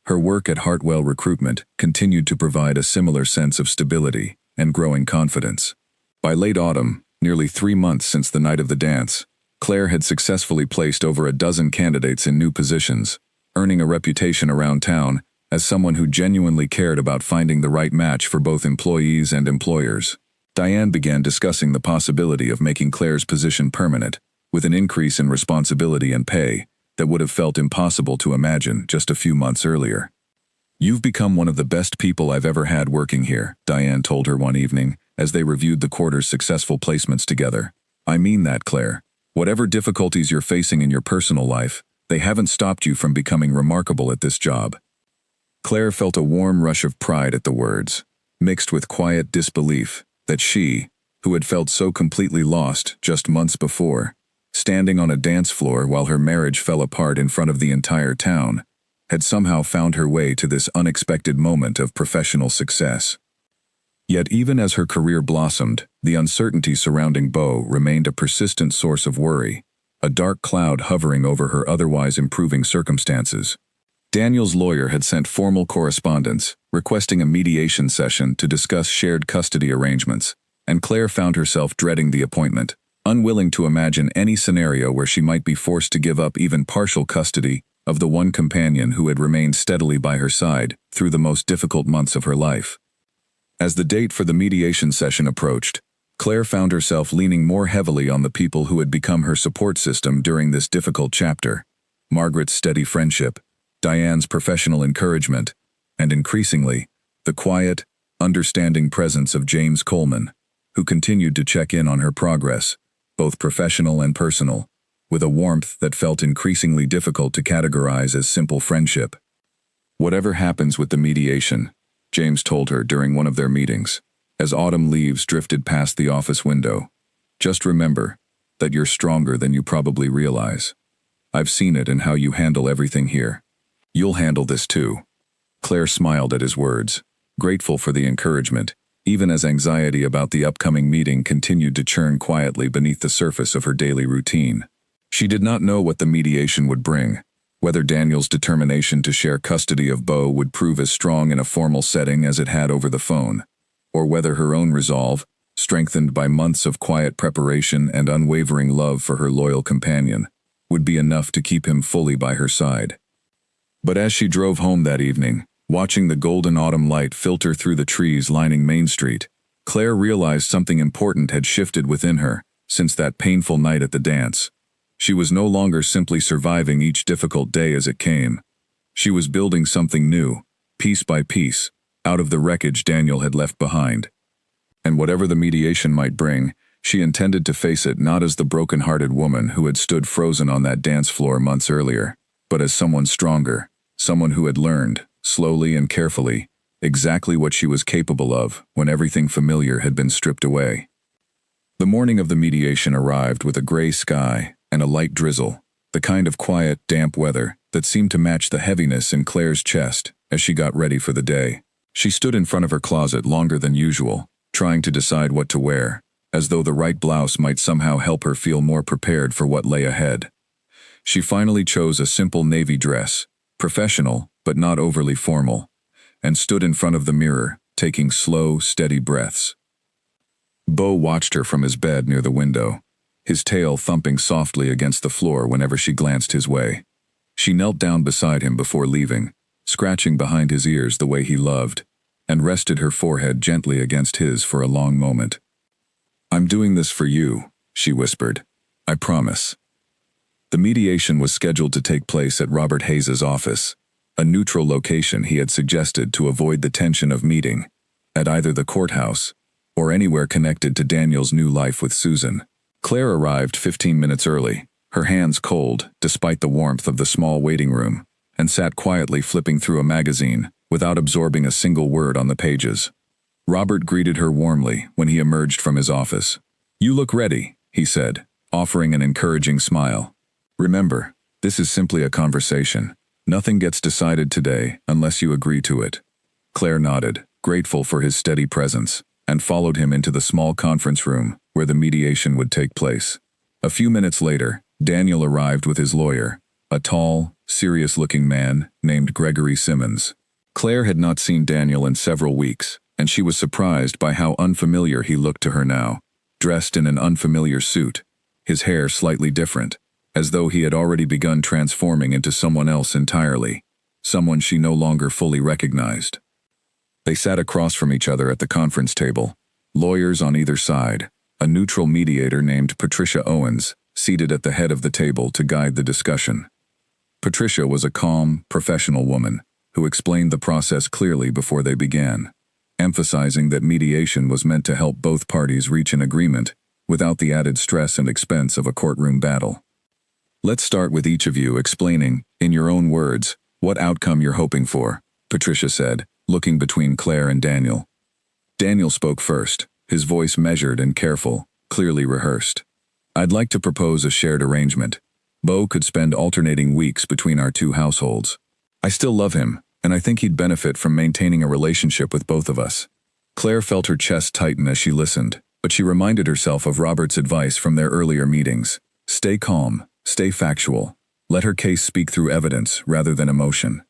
Her work at Hartwell Recruitment continued to provide a similar sense of stability and growing confidence. By late autumn, nearly 3 months since the night of the dance, Claire had successfully placed over a dozen candidates in new positions, earning a reputation around town as someone who genuinely cared about finding the right match for both employees and employers. Diane began discussing the possibility of making Claire's position permanent, with an increase in responsibility and pay that would have felt impossible to imagine just a few months earlier. "You've become one of the best people I've ever had working here," Diane told her one evening as they reviewed the quarter's successful placements together. "I mean that, Claire. Whatever difficulties you're facing in your personal life, they haven't stopped you from becoming remarkable at this job." Claire felt a warm rush of pride at the words, mixed with quiet disbelief that she, who had felt so completely lost just months before, standing on a dance floor while her marriage fell apart in front of the entire town, had somehow found her way to this unexpected moment of professional success. Yet even as her career blossomed, the uncertainty surrounding Beau remained a persistent source of worry, a dark cloud hovering over her otherwise improving circumstances. Daniel's lawyer had sent formal correspondence, requesting a mediation session to discuss shared custody arrangements, and Claire found herself dreading the appointment, unwilling to imagine any scenario where she might be forced to give up even partial custody of the one companion who had remained steadily by her side through the most difficult months of her life. As the date for the mediation session approached, Claire found herself leaning more heavily on the people who had become her support system during this difficult chapter: Margaret's steady friendship, Diane's professional encouragement, and increasingly, the quiet, understanding presence of James Coleman, who continued to check in on her progress, both professional and personal, with a warmth that felt increasingly difficult to categorize as simple friendship. "Whatever happens with the mediation," James told her during one of their meetings, as autumn leaves drifted past the office window, "just remember that you're stronger than you probably realize. I've seen it in how you handle everything here. You'll handle this too." Claire smiled at his words, grateful for the encouragement, even as anxiety about the upcoming meeting continued to churn quietly beneath the surface of her daily routine. She did not know what the mediation would bring, whether Daniel's determination to share custody of Beau would prove as strong in a formal setting as it had over the phone, or whether her own resolve, strengthened by months of quiet preparation and unwavering love for her loyal companion, would be enough to keep him fully by her side. But as she drove home that evening, watching the golden autumn light filter through the trees lining Main Street, Claire realized something important had shifted within her since that painful night at the dance. She was no longer simply surviving each difficult day as it came. She was building something new, piece by piece, out of the wreckage Daniel had left behind. And whatever the mediation might bring, she intended to face it not as the broken-hearted woman who had stood frozen on that dance floor months earlier, but as someone stronger, someone who had learned, slowly and carefully, exactly what she was capable of when everything familiar had been stripped away. The morning of the mediation arrived with a gray sky and a light drizzle, the kind of quiet, damp weather that seemed to match the heaviness in Claire's chest as she got ready for the day. She stood in front of her closet longer than usual, trying to decide what to wear, as though the right blouse might somehow help her feel more prepared for what lay ahead. She finally chose a simple navy dress, professional but not overly formal, and stood in front of the mirror, taking slow, steady breaths. Beau watched her from his bed near the window, his tail thumping softly against the floor whenever she glanced his way. She knelt down beside him before leaving, scratching behind his ears the way he loved, and rested her forehead gently against his for a long moment. "I'm doing this for you," she whispered. "I promise." The mediation was scheduled to take place at Robert Hayes's office, a neutral location he had suggested to avoid the tension of meeting, at either the courthouse or anywhere connected to Daniel's new life with Susan. Claire arrived 15 minutes early, her hands cold despite the warmth of the small waiting room, and sat quietly flipping through a magazine without absorbing a single word on the pages. Robert greeted her warmly when he emerged from his office. "You look ready," he said, offering an encouraging smile. "Remember, this is simply a conversation. Nothing gets decided today unless you agree to it." Claire nodded, grateful for his steady presence, and followed him into the small conference room where the mediation would take place. A few minutes later, Daniel arrived with his lawyer, a tall, serious-looking man named Gregory Simmons. Claire had not seen Daniel in several weeks, and she was surprised by how unfamiliar he looked to her now, dressed in an unfamiliar suit, his hair slightly different, as though he had already begun transforming into someone else entirely, someone she no longer fully recognized. They sat across from each other at the conference table, lawyers on either side, a neutral mediator named Patricia Owens, seated at the head of the table to guide the discussion. Patricia was a calm, professional woman who explained the process clearly before they began, emphasizing that mediation was meant to help both parties reach an agreement without the added stress and expense of a courtroom battle. Let's start with each of you explaining, in your own words, what outcome you're hoping for, Patricia said, looking between Claire and Daniel. Daniel spoke first, his voice measured and careful, clearly rehearsed. I'd like to propose a shared arrangement. Beau could spend alternating weeks between our two households. I still love him, and I think he'd benefit from maintaining a relationship with both of us. Claire felt her chest tighten as she listened, but she reminded herself of Robert's advice from their earlier meetings. Stay calm, stay factual. Let her case speak through evidence rather than emotion.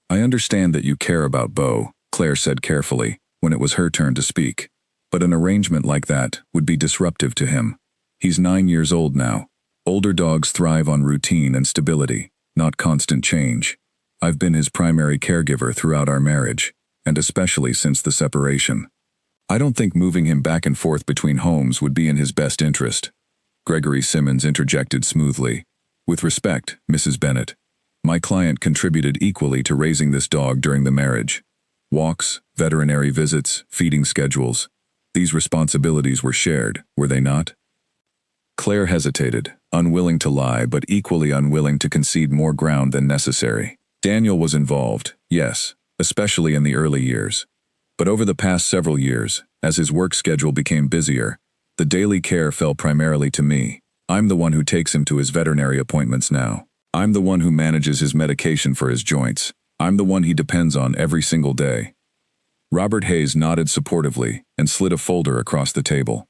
I understand that you care about Beau, Claire said carefully, when it was her turn to speak. But an arrangement like that would be disruptive to him. He's 9 years old now. Older dogs thrive on routine and stability, not constant change. I've been his primary caregiver throughout our marriage, and especially since the separation. I don't think moving him back and forth between homes would be in his best interest. Gregory Simmons interjected smoothly. With respect, Mrs. Bennett, my client contributed equally to raising this dog during the marriage. Walks, veterinary visits, feeding schedules. These responsibilities were shared, were they not? Claire hesitated, unwilling to lie but equally unwilling to concede more ground than necessary. Daniel was involved, yes, especially in the early years. But over the past several years, as his work schedule became busier, the daily care fell primarily to me. I'm the one who takes him to his veterinary appointments now. I'm the one who manages his medication for his joints. I'm the one he depends on every single day. Robert Hayes nodded supportively and slid a folder across the table.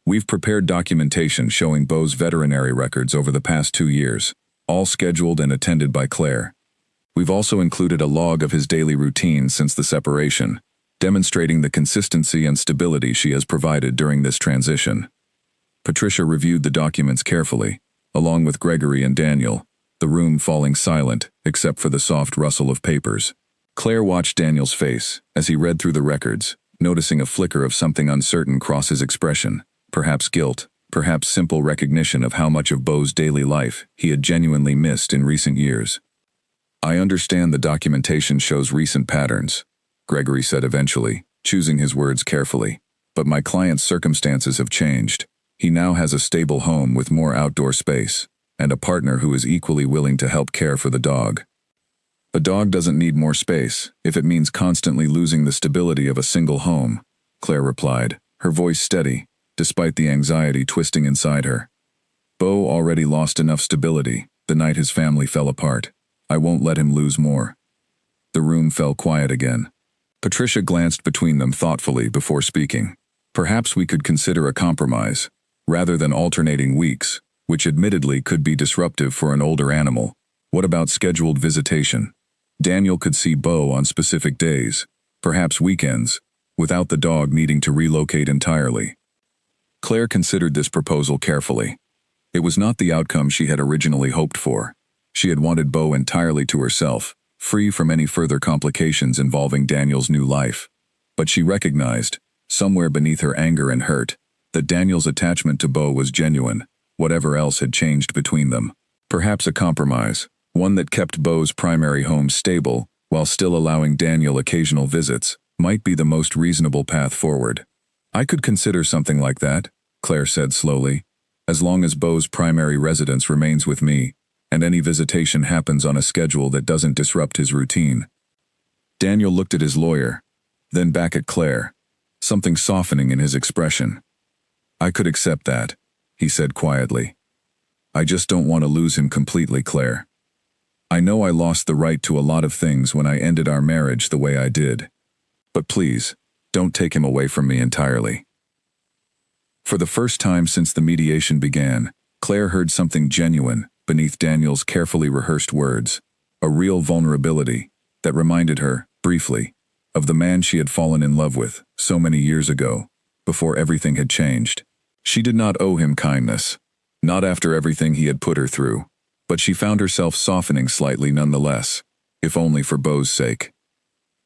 We've prepared documentation showing Beau's veterinary records over the past 2 years, all scheduled and attended by Claire. We've also included a log of his daily routine since the separation, demonstrating the consistency and stability she has provided during this transition. Patricia reviewed the documents carefully, along with Gregory and Daniel, the room falling silent except for the soft rustle of papers. Claire watched Daniel's face as he read through the records, noticing a flicker of something uncertain cross his expression. Perhaps guilt, perhaps simple recognition of how much of Beau's daily life he had genuinely missed in recent years. I understand the documentation shows recent patterns, Gregory said eventually, choosing his words carefully. But my client's circumstances have changed. He now has a stable home with more outdoor space, and a partner who is equally willing to help care for the dog. A dog doesn't need more space if it means constantly losing the stability of a single home, Claire replied, her voice steady, despite the anxiety twisting inside her. Beau already lost enough stability the night his family fell apart. I won't let him lose more. The room fell quiet again. Patricia glanced between them thoughtfully before speaking. Perhaps we could consider a compromise, rather than alternating weeks, which admittedly could be disruptive for an older animal. What about scheduled visitation? Daniel could see Beau on specific days, perhaps weekends, without the dog needing to relocate entirely. Claire considered this proposal carefully. It was not the outcome she had originally hoped for. She had wanted Beau entirely to herself, free from any further complications involving Daniel's new life. But she recognized, somewhere beneath her anger and hurt, that Daniel's attachment to Beau was genuine, whatever else had changed between them. Perhaps a compromise, one that kept Beau's primary home stable while still allowing Daniel occasional visits, might be the most reasonable path forward. I could consider something like that, Claire said slowly, as long as Beau's primary residence remains with me, and any visitation happens on a schedule that doesn't disrupt his routine. Daniel looked at his lawyer, then back at Claire, something softening in his expression. I could accept that, he said quietly. I just don't want to lose him completely, Claire. I know I lost the right to a lot of things when I ended our marriage the way I did. But please, don't take him away from me entirely. For the first time since the mediation began, Claire heard something genuine, beneath Daniel's carefully rehearsed words, a real vulnerability that reminded her, briefly, of the man she had fallen in love with so many years ago, before everything had changed. She did not owe him kindness, not after everything he had put her through, but she found herself softening slightly nonetheless, if only for Beau's sake.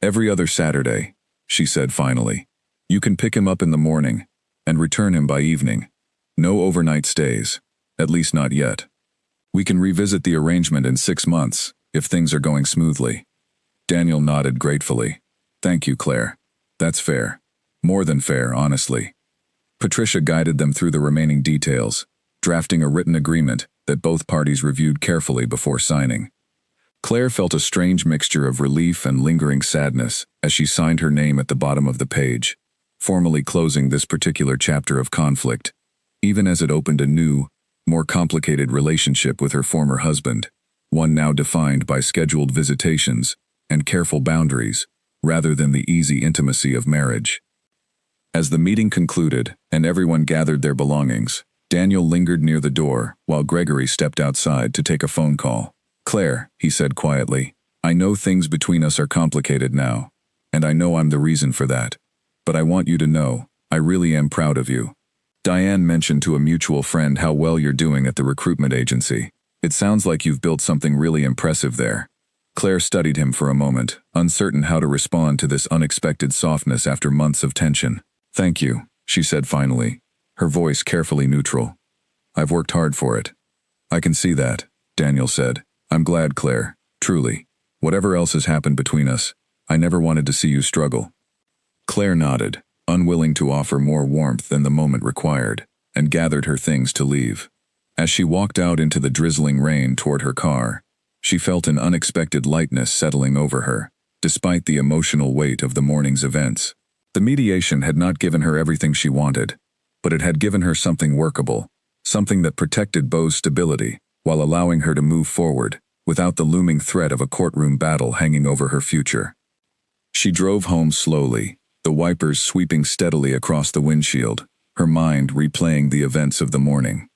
"Every other Saturday," she said finally. "You can pick him up in the morning and return him by evening. No overnight stays, at least not yet. We can revisit the arrangement in 6 months, if things are going smoothly." Daniel nodded gratefully. "Thank you, Claire. That's fair. More than fair, honestly." Patricia guided them through the remaining details, drafting a written agreement that both parties reviewed carefully before signing. Claire felt a strange mixture of relief and lingering sadness as she signed her name at the bottom of the page, formally closing this particular chapter of conflict, even as it opened a new, more complicated relationship with her former husband, one now defined by scheduled visitations and careful boundaries, rather than the easy intimacy of marriage. As the meeting concluded and everyone gathered their belongings, Daniel lingered near the door while Gregory stepped outside to take a phone call. "Claire," he said quietly, "I know things between us are complicated now, and I know I'm the reason for that. But I want you to know, I really am proud of you. Diane mentioned to a mutual friend how well you're doing at the recruitment agency. It sounds like you've built something really impressive there." Claire studied him for a moment, uncertain how to respond to this unexpected softness after months of tension. "Thank you," she said finally, her voice carefully neutral. "I've worked hard for it." "I can see that," Daniel said. "I'm glad, Claire, truly. Whatever else has happened between us, I never wanted to see you struggle." Claire nodded, unwilling to offer more warmth than the moment required, and gathered her things to leave. As she walked out into the drizzling rain toward her car, she felt an unexpected lightness settling over her, despite the emotional weight of the morning's events. The mediation had not given her everything she wanted, but it had given her something workable, something that protected Beau's stability, while allowing her to move forward, without the looming threat of a courtroom battle hanging over her future. She drove home slowly, the wipers sweeping steadily across the windshield, her mind replaying the events of the morning.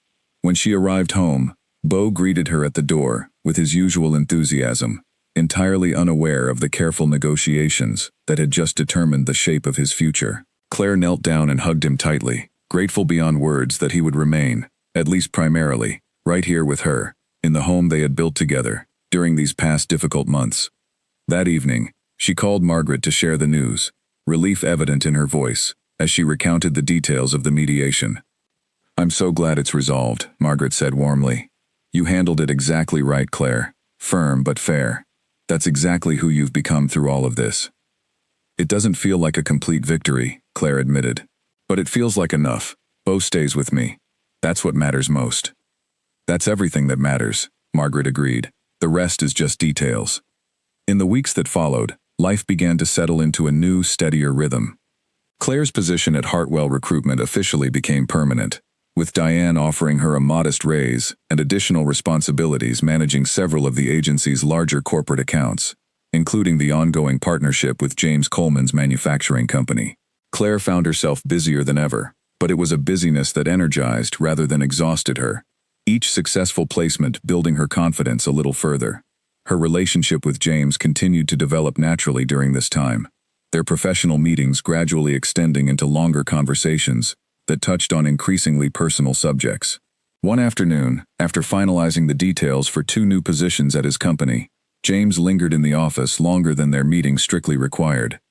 When she arrived home, Beau greeted her at the door with his usual enthusiasm, entirely unaware of the careful negotiations that had just determined the shape of his future. Claire knelt down and hugged him tightly, grateful beyond words that he would remain, at least primarily, right here with her, in the home they had built together, during these past difficult months. That evening, she called Margaret to share the news, relief evident in her voice, as she recounted the details of the mediation. "I'm so glad it's resolved," Margaret said warmly. "You handled it exactly right, Claire. Firm but fair. That's exactly who you've become through all of this." "It doesn't feel like a complete victory," Claire admitted. "But it feels like enough. Beau stays with me. That's what matters most." "That's everything that matters," Margaret agreed. "The rest is just details." In the weeks that followed, life began to settle into a new, steadier rhythm. Claire's position at Hartwell Recruitment officially became permanent, with Diane offering her a modest raise and additional responsibilities managing several of the agency's larger corporate accounts, including the ongoing partnership with James Coleman's manufacturing company. Claire found herself busier than ever, but it was a busyness that energized rather than exhausted her, each successful placement building her confidence a little further. Her relationship with James continued to develop naturally during this time, their professional meetings gradually extending into longer conversations that touched on increasingly personal subjects. One afternoon, after finalizing the details for 2 new positions at his company, James lingered in the office longer than their meeting strictly required.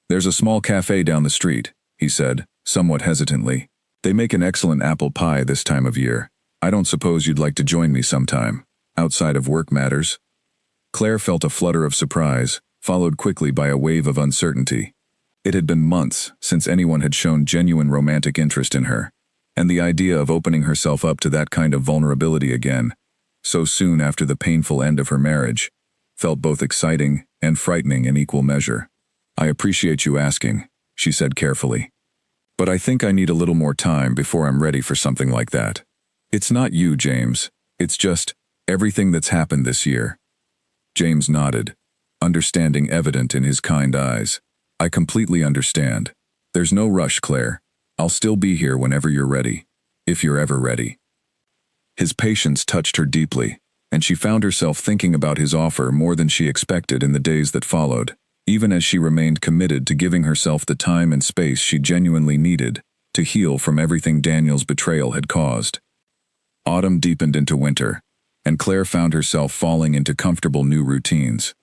"There's a small cafe down the street," he said, somewhat hesitantly. "They make an excellent apple pie this time of year. I don't suppose you'd like to join me sometime, outside of work matters?" Claire felt a flutter of surprise, followed quickly by a wave of uncertainty. It had been months since anyone had shown genuine romantic interest in her, and the idea of opening herself up to that kind of vulnerability again, so soon after the painful end of her marriage, felt both exciting and frightening in equal measure. "I appreciate you asking," she said carefully. "But I think I need a little more time before I'm ready for something like that. It's not you, James. It's just everything that's happened this year." James nodded, understanding evident in his kind eyes. "I completely understand. There's no rush, Claire. I'll still be here whenever you're ready, if you're ever ready." His patience touched her deeply, and she found herself thinking about his offer more than she expected in the days that followed, even as she remained committed to giving herself the time and space she genuinely needed to heal from everything Daniel's betrayal had caused. Autumn deepened into winter, and Claire found herself falling into comfortable new routines.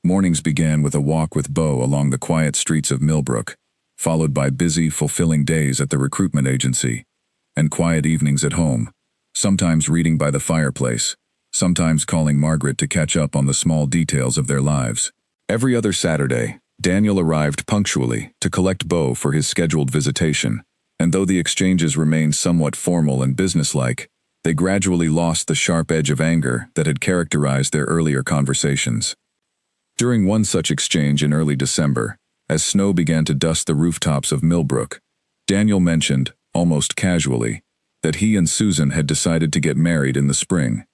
Mornings began with a walk with Beau along the quiet streets of Millbrook, followed by busy, fulfilling days at the recruitment agency, and quiet evenings at home, sometimes reading by the fireplace, sometimes calling Margaret to catch up on the small details of their lives. Every other Saturday, Daniel arrived punctually to collect Beau for his scheduled visitation, and though the exchanges remained somewhat formal and businesslike, they gradually lost the sharp edge of anger that had characterized their earlier conversations. During one such exchange in early December, as snow began to dust the rooftops of Millbrook, Daniel mentioned, almost casually, that he and Susan had decided to get married in the spring.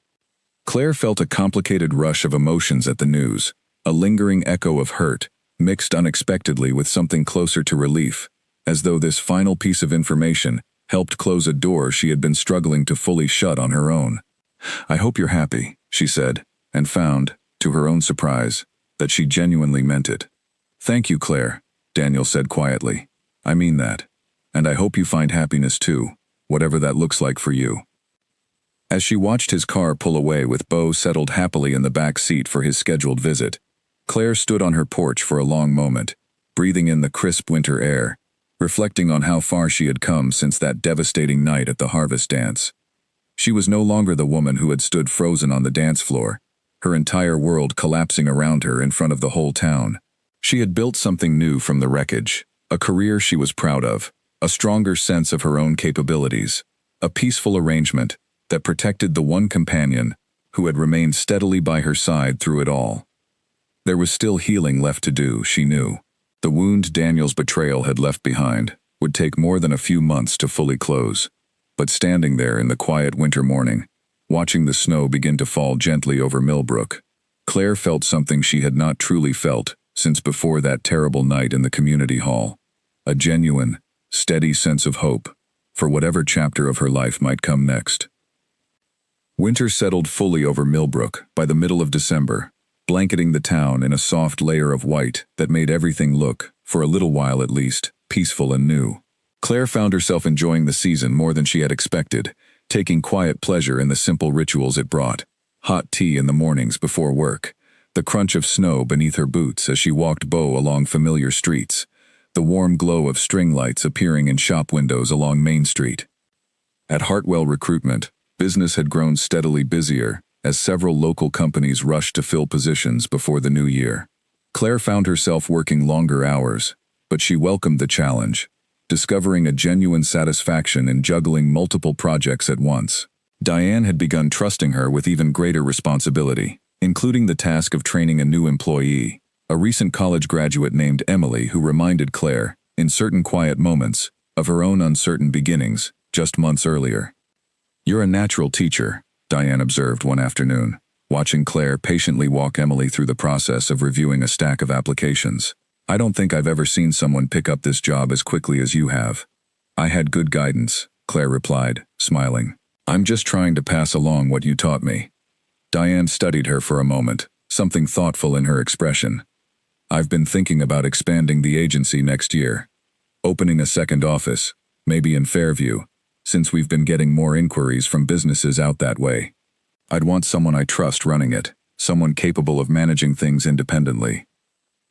Claire felt a complicated rush of emotions at the news, a lingering echo of hurt, mixed unexpectedly with something closer to relief, as though this final piece of information helped close a door she had been struggling to fully shut on her own. "I hope you're happy," she said, and found, to her own surprise, that she genuinely meant it. "Thank you, Claire," Daniel said quietly. "I mean that. And I hope you find happiness too, whatever that looks like for you." As she watched his car pull away with Beau settled happily in the back seat for his scheduled visit, Claire stood on her porch for a long moment, breathing in the crisp winter air, reflecting on how far she had come since that devastating night at the harvest dance. She was no longer the woman who had stood frozen on the dance floor, her entire world collapsing around her in front of the whole town. She had built something new from the wreckage, a career she was proud of, a stronger sense of her own capabilities, a peaceful arrangement that protected the one companion who had remained steadily by her side through it all. There was still healing left to do, she knew. The wound Daniel's betrayal had left behind would take more than a few months to fully close. But standing there in the quiet winter morning, watching the snow begin to fall gently over Millbrook, Claire felt something she had not truly felt since before that terrible night in the community hall. A genuine, steady sense of hope for whatever chapter of her life might come next. Winter settled fully over Millbrook by the middle of December, blanketing the town in a soft layer of white that made everything look, for a little while at least, peaceful and new. Claire found herself enjoying the season more than she had expected, taking quiet pleasure in the simple rituals it brought. Hot tea in the mornings before work, the crunch of snow beneath her boots as she walked Beau along familiar streets, the warm glow of string lights appearing in shop windows along Main Street. At Hartwell Recruitment, business had grown steadily busier as several local companies rushed to fill positions before the new year. Claire found herself working longer hours, but she welcomed the challenge, discovering a genuine satisfaction in juggling multiple projects at once. Diane had begun trusting her with even greater responsibility, including the task of training a new employee, a recent college graduate named Emily who reminded Claire, in certain quiet moments, of her own uncertain beginnings just months earlier. "You're a natural teacher," Diane observed one afternoon, watching Claire patiently walk Emily through the process of reviewing a stack of applications. "I don't think I've ever seen someone pick up this job as quickly as you have." "I had good guidance," Claire replied, smiling. "I'm just trying to pass along what you taught me." Diane studied her for a moment, something thoughtful in her expression. "I've been thinking about expanding the agency next year. Opening a second office, maybe in Fairview, since we've been getting more inquiries from businesses out that way. I'd want someone I trust running it, someone capable of managing things independently."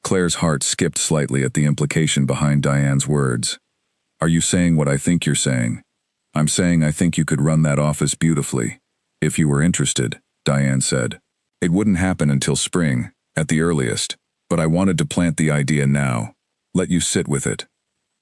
Claire's heart skipped slightly at the implication behind Diane's words. "Are you saying what I think you're saying?" "I'm saying I think you could run that office beautifully, if you were interested," Diane said. "It wouldn't happen until spring, at the earliest, but I wanted to plant the idea now, let you sit with it."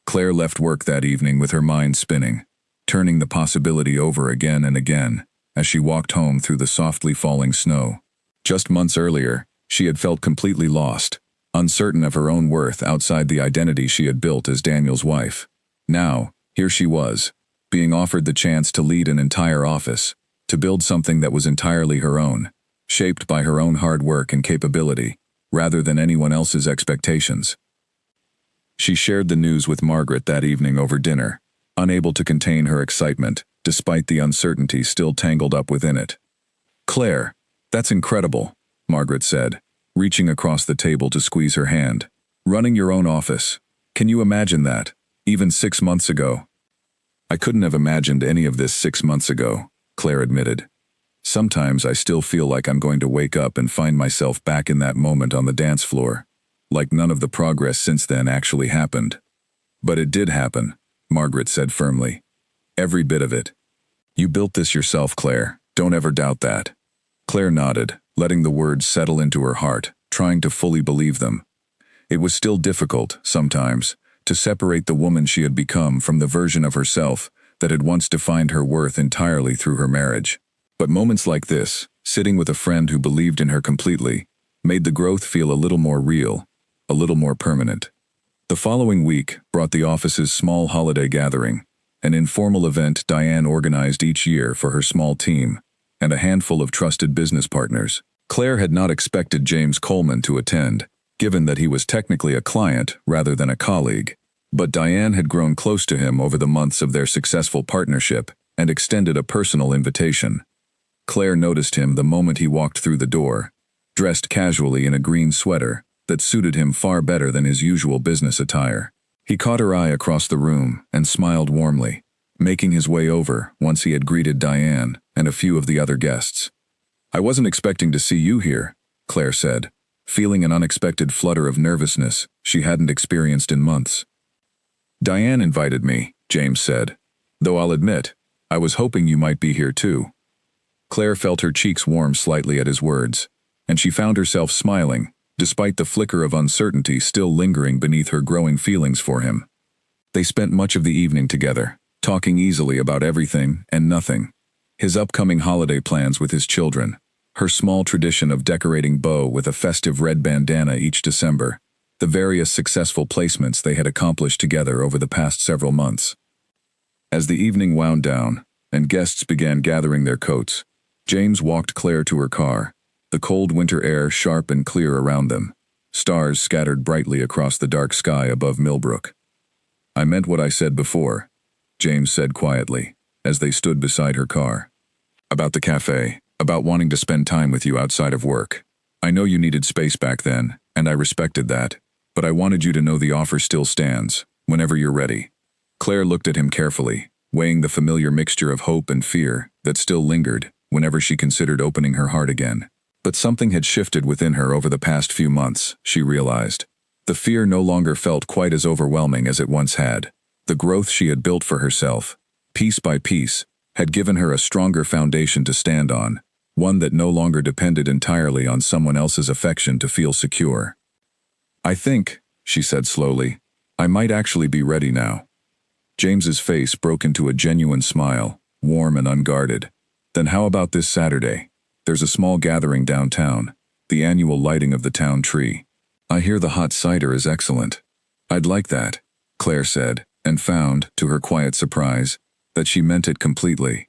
Claire left work that evening with her mind spinning, turning the possibility over again and again as she walked home through the softly falling snow. Just months earlier, she had felt completely lost, uncertain of her own worth outside the identity she had built as Daniel's wife. Now, here she was, being offered the chance to lead an entire office, to build something that was entirely her own, shaped by her own hard work and capability, rather than anyone else's expectations. She shared the news with Margaret that evening over dinner, unable to contain her excitement, despite the uncertainty still tangled up within it. "Claire," That's incredible, Margaret said, reaching across the table to squeeze her hand. Running your own office. Can you imagine that? Even 6 months ago. I couldn't have imagined any of this 6 months ago, Claire admitted. Sometimes I still feel like I'm going to wake up and find myself back in that moment on the dance floor, like none of the progress since then actually happened. But it did happen, Margaret said firmly. Every bit of it. You built this yourself, Claire. Don't ever doubt that. Claire nodded, letting the words settle into her heart, trying to fully believe them. It was still difficult, sometimes, to separate the woman she had become from the version of herself that had once defined her worth entirely through her marriage. But moments like this, sitting with a friend who believed in her completely, made the growth feel a little more real, a little more permanent. The following week brought the office's small holiday gathering, an informal event Diane organized each year for her small team, and a handful of trusted business partners. Claire had not expected James Coleman to attend, given that he was technically a client rather than a colleague, but Diane had grown close to him over the months of their successful partnership and extended a personal invitation. Claire noticed him the moment he walked through the door, dressed casually in a green sweater that suited him far better than his usual business attire. He caught her eye across the room and smiled warmly, making his way over once he had greeted Diane and a few of the other guests. I wasn't expecting to see you here, Claire said, feeling an unexpected flutter of nervousness she hadn't experienced in months. Diane invited me, James said, though I'll admit, I was hoping you might be here too. Claire felt her cheeks warm slightly at his words, and she found herself smiling, despite the flicker of uncertainty still lingering beneath her growing feelings for him. They spent much of the evening together, talking easily about everything and nothing. His upcoming holiday plans with his children, her small tradition of decorating Beau with a festive red bandana each December, the various successful placements they had accomplished together over the past several months. As the evening wound down, and guests began gathering their coats, James walked Claire to her car, the cold winter air sharp and clear around them, stars scattered brightly across the dark sky above Millbrook. I meant what I said before, James said quietly, as they stood beside her car. About the cafe, about wanting to spend time with you outside of work. I know you needed space back then, and I respected that, but I wanted you to know the offer still stands, whenever you're ready. Claire looked at him carefully, weighing the familiar mixture of hope and fear that still lingered whenever she considered opening her heart again. But something had shifted within her over the past few months, she realized. The fear no longer felt quite as overwhelming as it once had. The growth she had built for herself, piece by piece, had given her a stronger foundation to stand on, one that no longer depended entirely on someone else's affection to feel secure. I think, she said slowly, I might actually be ready now. James's face broke into a genuine smile, warm and unguarded. Then how about this Saturday? There's a small gathering downtown, the annual lighting of the town tree. I hear the hot cider is excellent. I'd like that, Claire said, and found, to her quiet surprise, that she meant it completely.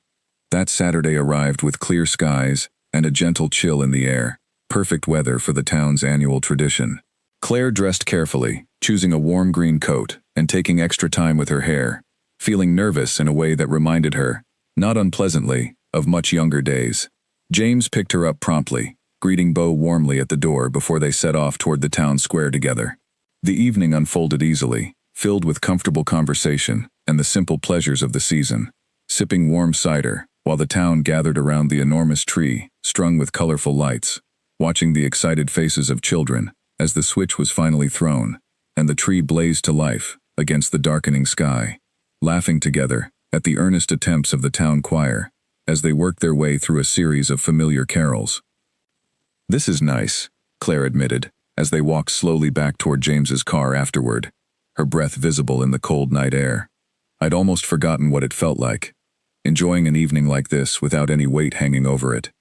That Saturday arrived with clear skies and a gentle chill in the air, perfect weather for the town's annual tradition. Claire dressed carefully, choosing a warm green coat and taking extra time with her hair, feeling nervous in a way that reminded her, not unpleasantly, of much younger days. James picked her up promptly, greeting Beau warmly at the door before they set off toward the town square together. The evening unfolded easily, filled with comfortable conversation and the simple pleasures of the season, sipping warm cider while the town gathered around the enormous tree, strung with colorful lights, watching the excited faces of children as the switch was finally thrown and the tree blazed to life against the darkening sky, laughing together at the earnest attempts of the town choir as they worked their way through a series of familiar carols. This is nice, Claire admitted, as they walked slowly back toward James's car afterward, her breath visible in the cold night air. I'd almost forgotten what it felt like, enjoying an evening like this without any weight hanging over it.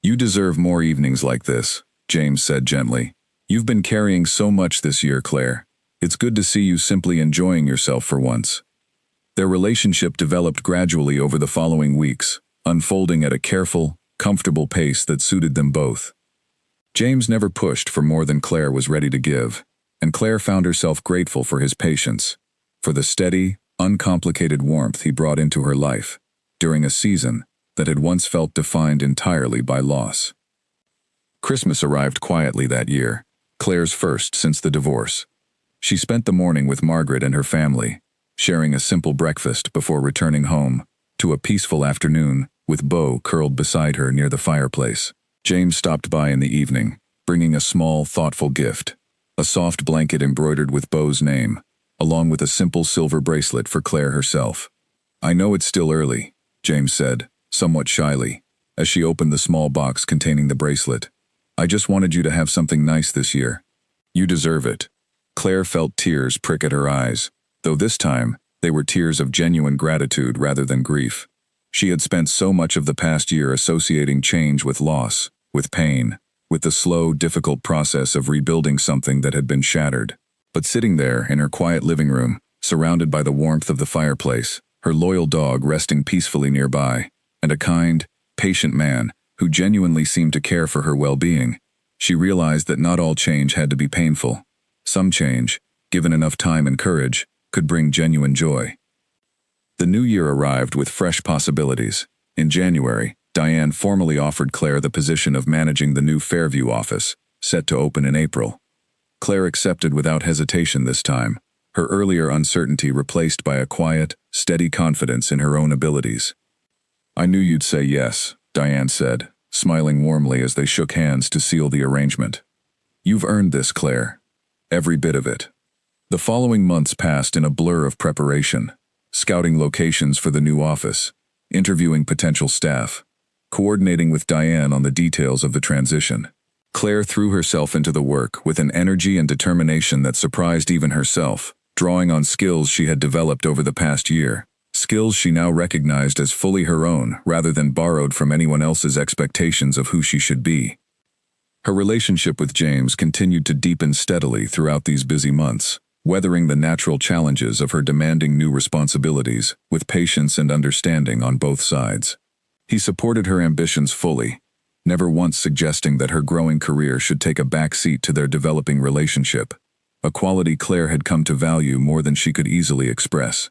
You deserve more evenings like this, James said gently. You've been carrying so much this year, Claire. It's good to see you simply enjoying yourself for once. Their relationship developed gradually over the following weeks, unfolding at a careful, comfortable pace that suited them both. James never pushed for more than Claire was ready to give, and Claire found herself grateful for his patience, for the steady, uncomplicated warmth he brought into her life during a season that had once felt defined entirely by loss. Christmas arrived quietly that year, Claire's first since the divorce. She spent the morning with Margaret and her family, sharing a simple breakfast before returning home, to a peaceful afternoon, with Beau curled beside her near the fireplace. James stopped by in the evening, bringing a small, thoughtful gift, a soft blanket embroidered with Beau's name, along with a simple silver bracelet for Claire herself. "I know it's still early," James said, somewhat shyly, as she opened the small box containing the bracelet. "I just wanted you to have something nice this year. You deserve it." Claire felt tears prick at her eyes, though this time, they were tears of genuine gratitude rather than grief. She had spent so much of the past year associating change with loss, with pain, with the slow, difficult process of rebuilding something that had been shattered. But sitting there in her quiet living room, surrounded by the warmth of the fireplace, her loyal dog resting peacefully nearby, and a kind, patient man who genuinely seemed to care for her well-being, she realized that not all change had to be painful. Some change, given enough time and courage, could bring genuine joy. The new year arrived with fresh possibilities. In January, Diane formally offered Claire the position of managing the new Fairview office, set to open in April. Claire accepted without hesitation this time, her earlier uncertainty replaced by a quiet, steady confidence in her own abilities. "I knew you'd say yes," Diane said, smiling warmly as they shook hands to seal the arrangement. "You've earned this, Claire. Every bit of it." The following months passed in a blur of preparation, scouting locations for the new office, interviewing potential staff, coordinating with Diane on the details of the transition. Claire threw herself into the work with an energy and determination that surprised even herself, drawing on skills she had developed over the past year, skills she now recognized as fully her own rather than borrowed from anyone else's expectations of who she should be. Her relationship with James continued to deepen steadily throughout these busy months, weathering the natural challenges of her demanding new responsibilities with patience and understanding on both sides. He supported her ambitions fully, never once suggesting that her growing career should take a back seat to their developing relationship, a quality Claire had come to value more than she could easily express.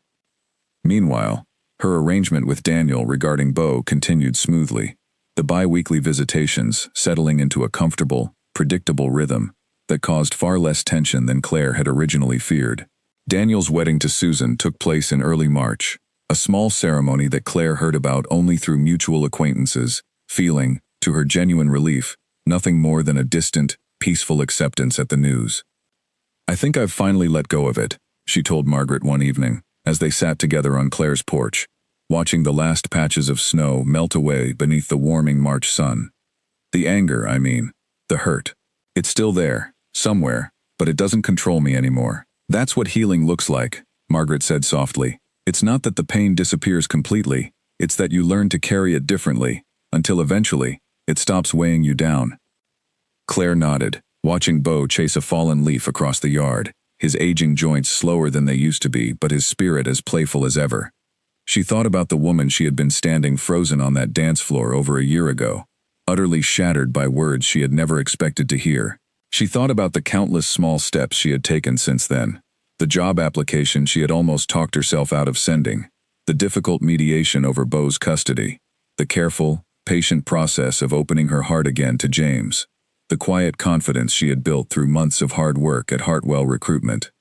Meanwhile, her arrangement with Daniel regarding Beau continued smoothly, the bi-weekly visitations settling into a comfortable, predictable rhythm that caused far less tension than Claire had originally feared. Daniel's wedding to Susan took place in early March, a small ceremony that Claire heard about only through mutual acquaintances, feeling, to her genuine relief, nothing more than a distant, peaceful acceptance at the news. "I think I've finally let go of it," she told Margaret one evening, as they sat together on Claire's porch, watching the last patches of snow melt away beneath the warming March sun. "The anger, I mean, the hurt. It's still there, somewhere, but it doesn't control me anymore. That's what healing looks like," Margaret said softly. "It's not that the pain disappears completely, it's that you learn to carry it differently, until eventually, it stops weighing you down." Claire nodded, watching Beau chase a fallen leaf across the yard, his aging joints slower than they used to be but his spirit as playful as ever. She thought about the woman she had been standing frozen on that dance floor over a year ago, utterly shattered by words she had never expected to hear. She thought about the countless small steps she had taken since then, the job application she had almost talked herself out of sending, the difficult mediation over Beau's custody, the careful, patient process of opening her heart again to James, the quiet confidence she had built through months of hard work at Hartwell Recruitment.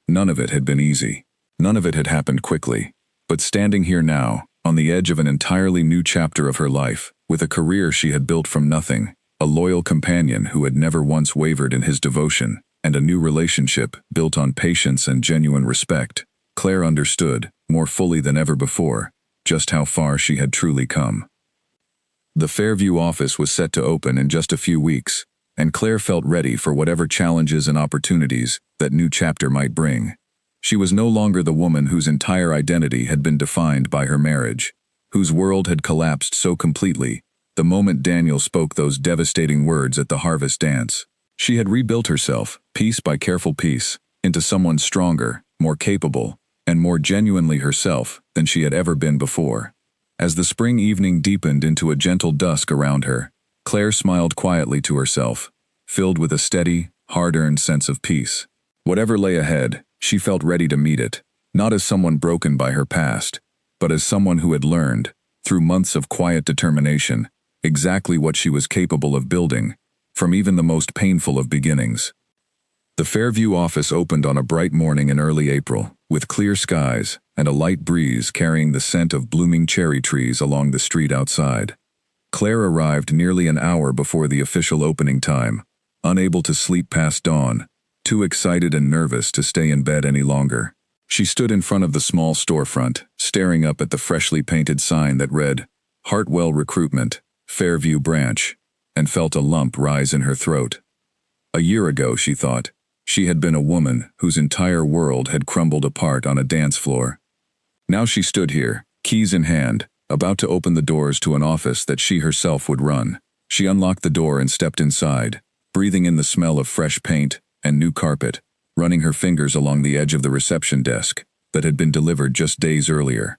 None of it had been easy. None of it had happened quickly. But standing here now, on the edge of an entirely new chapter of her life, with a career she had built from nothing, a loyal companion who had never once wavered in his devotion, and a new relationship built on patience and genuine respect, Claire understood, more fully than ever before, just how far she had truly come. The Fairview office was set to open in just a few weeks, and Claire felt ready for whatever challenges and opportunities that new chapter might bring. She was no longer the woman whose entire identity had been defined by her marriage, whose world had collapsed so completely the moment Daniel spoke those devastating words at the harvest dance. She had rebuilt herself, piece by careful piece, into someone stronger, more capable, and more genuinely herself than she had ever been before. As the spring evening deepened into a gentle dusk around her, Claire smiled quietly to herself, filled with a steady, hard-earned sense of peace. Whatever lay ahead, she felt ready to meet it, not as someone broken by her past, but as someone who had learned, through months of quiet determination, exactly what she was capable of building, from even the most painful of beginnings. The Fairview office opened on a bright morning in early April, with clear skies and a light breeze carrying the scent of blooming cherry trees along the street outside. Claire arrived nearly an hour before the official opening time, unable to sleep past dawn, too excited and nervous to stay in bed any longer. She stood in front of the small storefront, staring up at the freshly painted sign that read, "Hartwell Recruitment, Fairview Branch," and felt a lump rise in her throat. A year ago, she thought, she had been a woman whose entire world had crumbled apart on a dance floor. Now she stood here, keys in hand, about to open the doors to an office that she herself would run. She unlocked the door and stepped inside, breathing in the smell of fresh paint and new carpet, running her fingers along the edge of the reception desk that had been delivered just days earlier.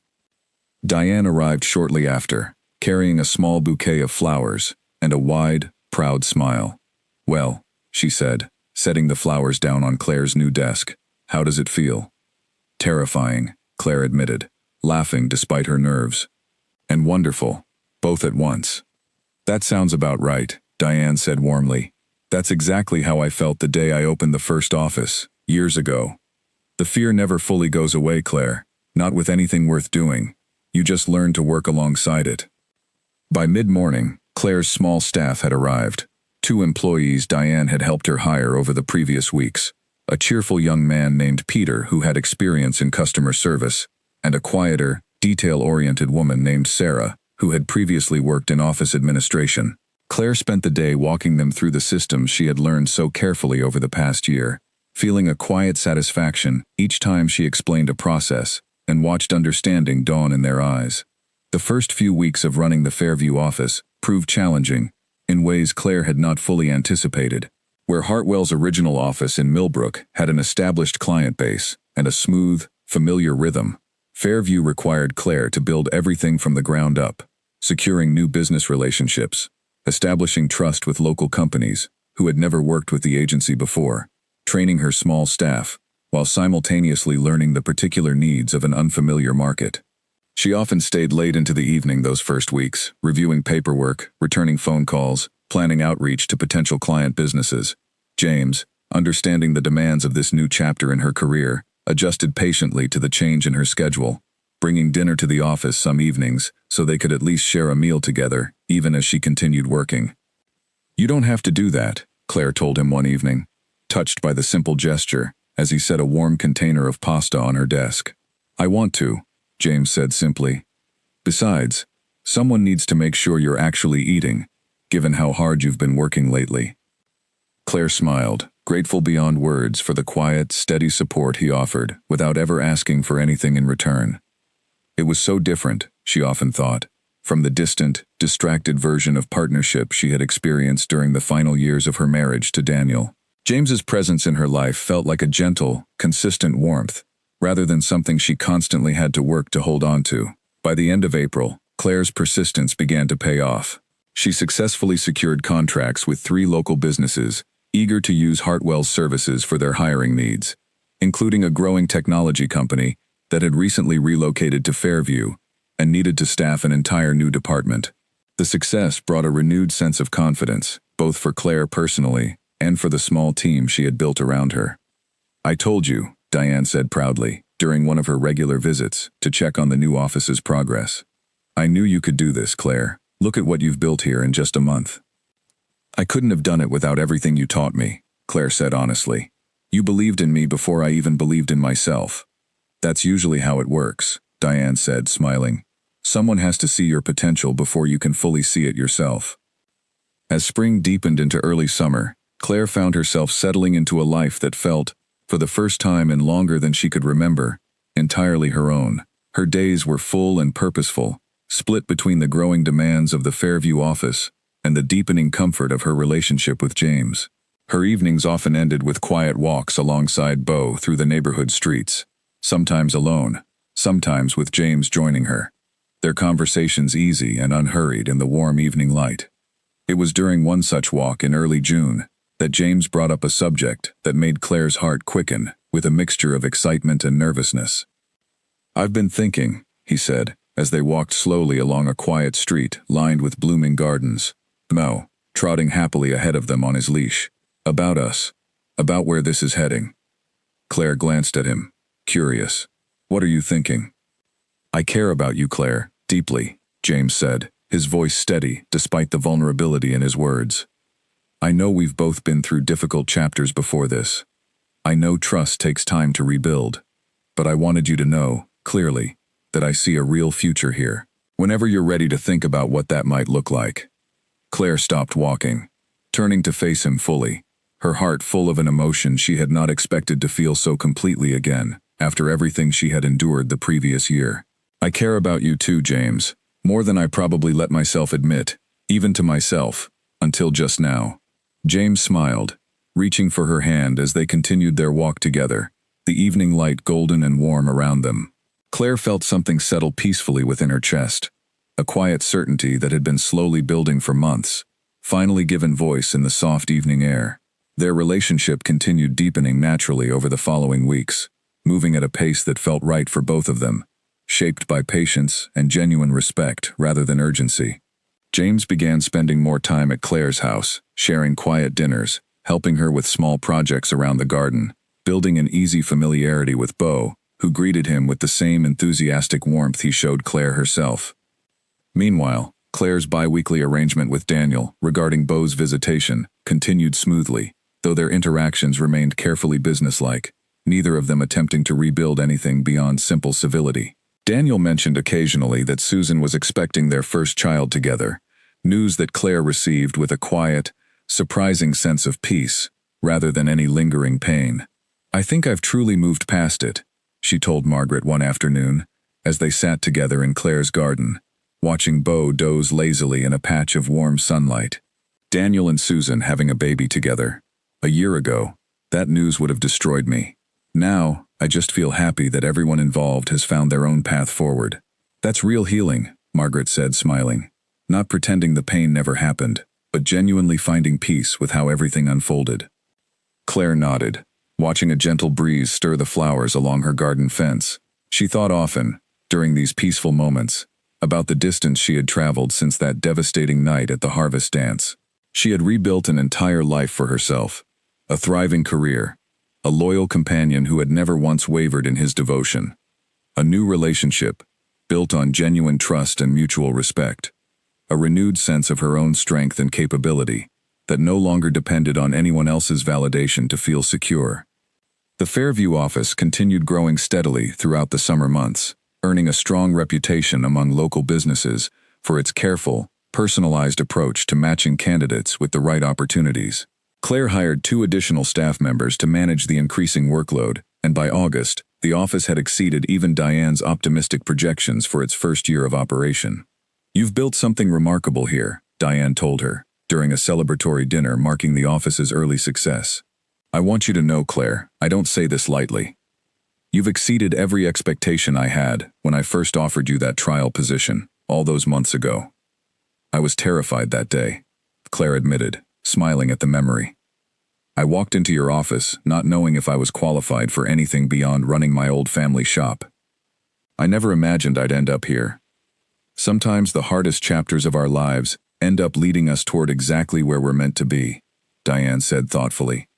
Diane arrived shortly after, carrying a small bouquet of flowers and a wide, proud smile. "Well," she said, setting the flowers down on Claire's new desk, "how does it feel?" "Terrifying," Claire admitted, laughing despite her nerves. "And wonderful, both at once." "That sounds about right," Diane said warmly. "That's exactly how I felt the day I opened the first office, years ago. The fear never fully goes away, Claire, not with anything worth doing. You just learn to work alongside it." By mid-morning, Claire's small staff had arrived. 2 employees Diane had helped her hire over the previous weeks, a cheerful young man named Peter who had experience in customer service, and a quieter, detail-oriented woman named Sarah, who had previously worked in office administration. Claire spent the day walking them through the systems she had learned so carefully over the past year, feeling a quiet satisfaction each time she explained a process and watched understanding dawn in their eyes. The first few weeks of running the Fairview office proved challenging, in ways Claire had not fully anticipated. Where Hartwell's original office in Millbrook had an established client base and a smooth, familiar rhythm, Fairview required Claire to build everything from the ground up, securing new business relationships, establishing trust with local companies who had never worked with the agency before, training her small staff, while simultaneously learning the particular needs of an unfamiliar market. She often stayed late into the evening those first weeks, reviewing paperwork, returning phone calls, planning outreach to potential client businesses. James, understanding the demands of this new chapter in her career, adjusted patiently to the change in her schedule, bringing dinner to the office some evenings so they could at least share a meal together, even as she continued working. "You don't have to do that," Claire told him one evening, touched by the simple gesture as he set a warm container of pasta on her desk. "I want to," James said simply. "Besides, someone needs to make sure you're actually eating, given how hard you've been working lately." Claire smiled, grateful beyond words for the quiet, steady support he offered without ever asking for anything in return. It was so different, she often thought, from the distant, distracted version of partnership she had experienced during the final years of her marriage to Daniel. James's presence in her life felt like a gentle, consistent warmth, rather than something she constantly had to work to hold on to. By the end of April, Claire's persistence began to pay off. She successfully secured contracts with 3 local businesses, eager to use Hartwell's services for their hiring needs, including a growing technology company that had recently relocated to Fairview and needed to staff an entire new department. The success brought a renewed sense of confidence, both for Claire personally and for the small team she had built around her. "I told you," Diane said proudly, during one of her regular visits to check on the new office's progress. "I knew you could do this, Claire. Look at what you've built here in just a month." "I couldn't have done it without everything you taught me," Claire said honestly. "You believed in me before I even believed in myself." "That's usually how it works," Diane said, smiling. "Someone has to see your potential before you can fully see it yourself." As spring deepened into early summer, Claire found herself settling into a life that felt, for the first time in longer than she could remember, entirely her own. Her days were full and purposeful, split between the growing demands of the Fairview office and the deepening comfort of her relationship with James. Her evenings often ended with quiet walks alongside Beau through the neighborhood streets, sometimes alone, sometimes with James joining her, their conversations easy and unhurried in the warm evening light. It was during one such walk in early June that James brought up a subject that made Claire's heart quicken with a mixture of excitement and nervousness. "I've been thinking," he said, as they walked slowly along a quiet street lined with blooming gardens. "No, trotting happily ahead of them on his leash. About us. About where this is heading. Claire glanced at him, curious. What are you thinking? I care about you, Claire, deeply, James said, his voice steady despite the vulnerability in his words. I know we've both been through difficult chapters before this. I know trust takes time to rebuild. But I wanted you to know, clearly, that I see a real future here. Whenever you're ready to think about what that might look like. Claire stopped walking, turning to face him fully, her heart full of an emotion she had not expected to feel so completely again, after everything she had endured the previous year. I care about you too, James, more than I probably let myself admit, even to myself, until just now. James smiled, reaching for her hand as they continued their walk together, the evening light golden and warm around them. Claire felt something settle peacefully within her chest, a quiet certainty that had been slowly building for months, finally given voice in the soft evening air. Their relationship continued deepening naturally over the following weeks, moving at a pace that felt right for both of them, shaped by patience and genuine respect rather than urgency. James began spending more time at Claire's house, sharing quiet dinners, helping her with small projects around the garden, building an easy familiarity with Beau, who greeted him with the same enthusiastic warmth he showed Claire herself. Meanwhile, Claire's bi-weekly arrangement with Daniel regarding Beau's visitation continued smoothly, though their interactions remained carefully businesslike, neither of them attempting to rebuild anything beyond simple civility. Daniel mentioned occasionally that Susan was expecting their first child together, news that Claire received with a quiet, surprising sense of peace, rather than any lingering pain. I think I've truly moved past it, she told Margaret one afternoon, as they sat together in Claire's garden, watching Beau doze lazily in a patch of warm sunlight. Daniel and Susan having a baby together. A year ago, that news would have destroyed me. Now, I just feel happy that everyone involved has found their own path forward. That's real healing, Margaret said, smiling. Not pretending the pain never happened, but genuinely finding peace with how everything unfolded. Claire nodded, watching a gentle breeze stir the flowers along her garden fence. She thought often, during these peaceful moments, about the distance she had traveled since that devastating night at the harvest dance. She had rebuilt an entire life for herself, a thriving career, a loyal companion who had never once wavered in his devotion, a new relationship, built on genuine trust and mutual respect, a renewed sense of her own strength and capability, that no longer depended on anyone else's validation to feel secure. The Fairview office continued growing steadily throughout the summer months, earning a strong reputation among local businesses for its careful, personalized approach to matching candidates with the right opportunities. Claire hired 2 additional staff members to manage the increasing workload, and by August, the office had exceeded even Diane's optimistic projections for its first year of operation. You've built something remarkable here, Diane told her, during a celebratory dinner marking the office's early success. I want you to know, Claire, I don't say this lightly. You've exceeded every expectation I had when I first offered you that trial position, all those months ago. I was terrified that day, Claire admitted, smiling at the memory. I walked into your office, not knowing if I was qualified for anything beyond running my old family shop. I never imagined I'd end up here. Sometimes the hardest chapters of our lives end up leading us toward exactly where we're meant to be, Diane said thoughtfully.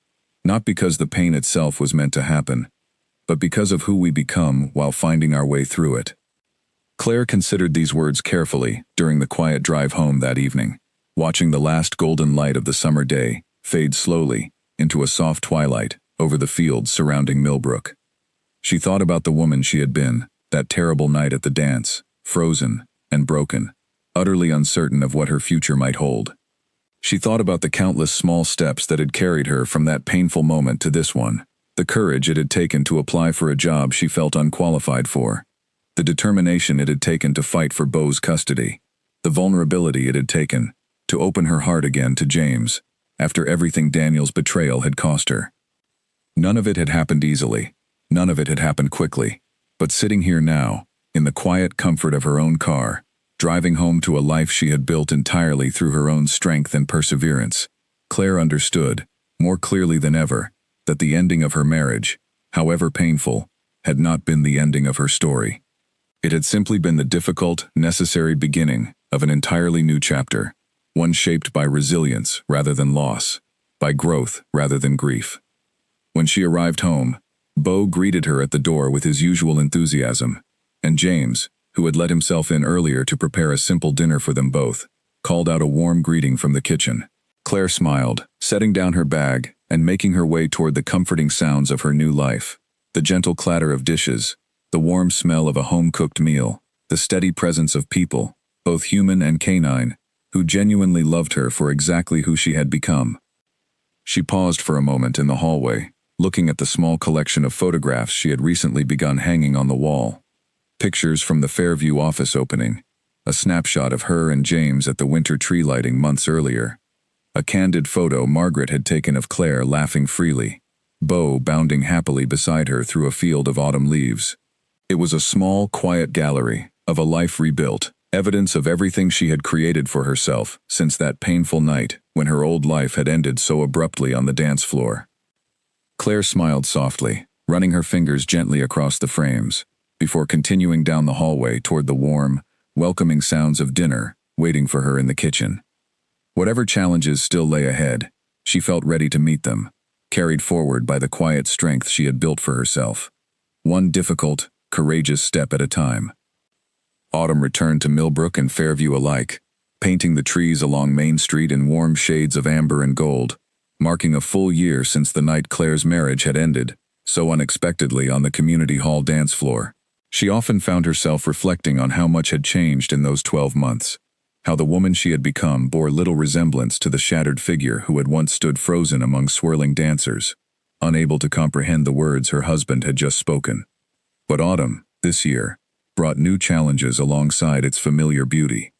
Not because the pain itself was meant to happen, but because of who we become while finding our way through it. Claire considered these words carefully during the quiet drive home that evening, watching the last golden light of the summer day fade slowly into a soft twilight over the fields surrounding Millbrook. She thought about the woman she had been that terrible night at the dance, frozen and broken, utterly uncertain of what her future might hold. She thought about the countless small steps that had carried her from that painful moment to this one, the courage it had taken to apply for a job she felt unqualified for, the determination it had taken to fight for Beau's custody, the vulnerability it had taken to open her heart again to James after everything Daniel's betrayal had cost her. None of it had happened easily, none of it had happened quickly, but sitting here now, in the quiet comfort of her own car, driving home to a life she had built entirely through her own strength and perseverance, Claire understood, more clearly than ever, that the ending of her marriage, however painful, had not been the ending of her story. It had simply been the difficult, necessary beginning of an entirely new chapter, one shaped by resilience rather than loss, by growth rather than grief. When she arrived home, Beau greeted her at the door with his usual enthusiasm, and James, who had let himself in earlier to prepare a simple dinner for them both, called out a warm greeting from the kitchen. Claire smiled, setting down her bag and making her way toward the comforting sounds of her new life. The gentle clatter of dishes, the warm smell of a home-cooked meal, the steady presence of people, both human and canine, who genuinely loved her for exactly who she had become. She paused for a moment in the hallway, looking at the small collection of photographs she had recently begun hanging on the wall. Pictures from the Fairview office opening, a snapshot of her and James at the winter tree lighting months earlier, a candid photo Margaret had taken of Claire laughing freely, Beau bounding happily beside her through a field of autumn leaves. It was a small, quiet gallery of a life rebuilt, evidence of everything she had created for herself since that painful night when her old life had ended so abruptly on the dance floor. Claire smiled softly, running her fingers gently across the frames, before continuing down the hallway toward the warm, welcoming sounds of dinner waiting for her in the kitchen. Whatever challenges still lay ahead, she felt ready to meet them, carried forward by the quiet strength she had built for herself. One difficult, courageous step at a time. Autumn returned to Millbrook and Fairview alike, painting the trees along Main Street in warm shades of amber and gold, marking a full year since the night Claire's marriage had ended, so unexpectedly on the community hall dance floor. She often found herself reflecting on how much had changed in those 12 months, how the woman she had become bore little resemblance to the shattered figure who had once stood frozen among swirling dancers, unable to comprehend the words her husband had just spoken. But autumn, this year, brought new challenges alongside its familiar beauty.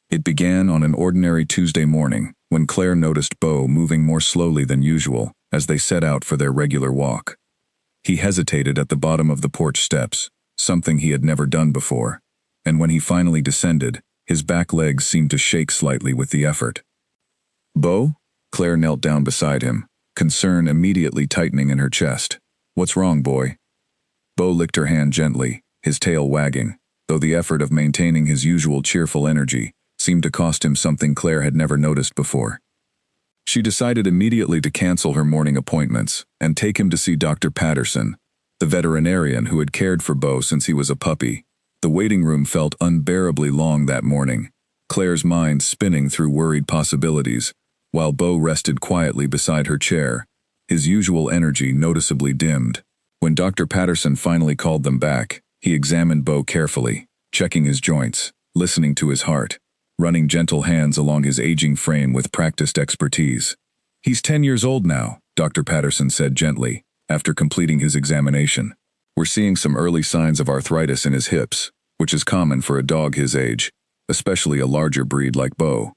It began on an ordinary Tuesday morning when Claire noticed Beau moving more slowly than usual as they set out for their regular walk. He hesitated at the bottom of the porch steps, something he had never done before, and when he finally descended, his back legs seemed to shake slightly with the effort. "Beau?" Claire knelt down beside him, concern immediately tightening in her chest. "What's wrong, boy?" Beau licked her hand gently, his tail wagging, though the effort of maintaining his usual cheerful energy seemed to cost him something Claire had never noticed before. She decided immediately to cancel her morning appointments and take him to see Dr. Patterson, the veterinarian who had cared for Beau since he was a puppy. The waiting room felt unbearably long that morning, Claire's mind spinning through worried possibilities, while Beau rested quietly beside her chair, his usual energy noticeably dimmed. When Dr. Patterson finally called them back, he examined Beau carefully, checking his joints, listening to his heart, running gentle hands along his aging frame with practiced expertise. "He's 10 years old now," Dr. Patterson said gently, after completing his examination. "We're seeing some early signs of arthritis in his hips, which is common for a dog his age, especially a larger breed like Beau.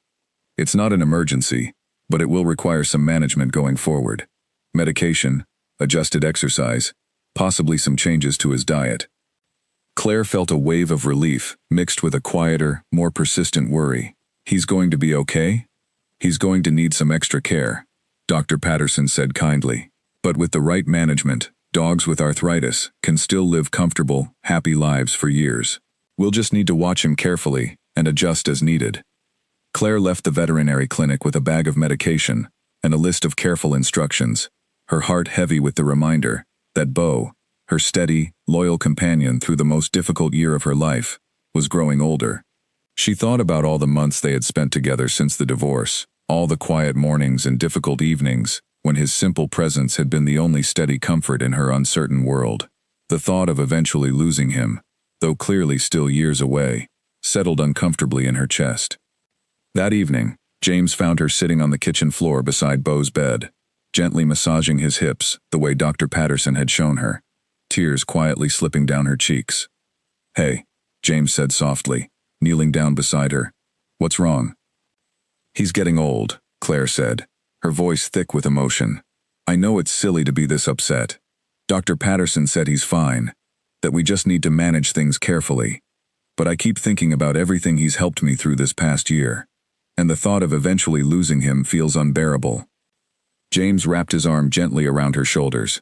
It's not an emergency, but it will require some management going forward. Medication, adjusted exercise, possibly some changes to his diet." Claire felt a wave of relief, mixed with a quieter, more persistent worry. "He's going to be okay? He's going to need some extra care," Dr. Patterson said kindly. "But with the right management, dogs with arthritis can still live comfortable, happy lives for years. We'll just need to watch him carefully and adjust as needed." Claire left the veterinary clinic with a bag of medication and a list of careful instructions, her heart heavy with the reminder that Beau, her steady, loyal companion through the most difficult year of her life, was growing older. She thought about all the months they had spent together since the divorce, all the quiet mornings and difficult evenings, when his simple presence had been the only steady comfort in her uncertain world. The thought of eventually losing him, though clearly still years away, settled uncomfortably in her chest. That evening, James found her sitting on the kitchen floor beside Beau's bed, gently massaging his hips the way Dr. Patterson had shown her, tears quietly slipping down her cheeks. "Hey," James said softly, kneeling down beside her. "What's wrong?" "He's getting old," Claire said, her voice thick with emotion. "I know it's silly to be this upset. Dr. Patterson said he's fine, that we just need to manage things carefully. But I keep thinking about everything he's helped me through this past year, and the thought of eventually losing him feels unbearable." James wrapped his arm gently around her shoulders.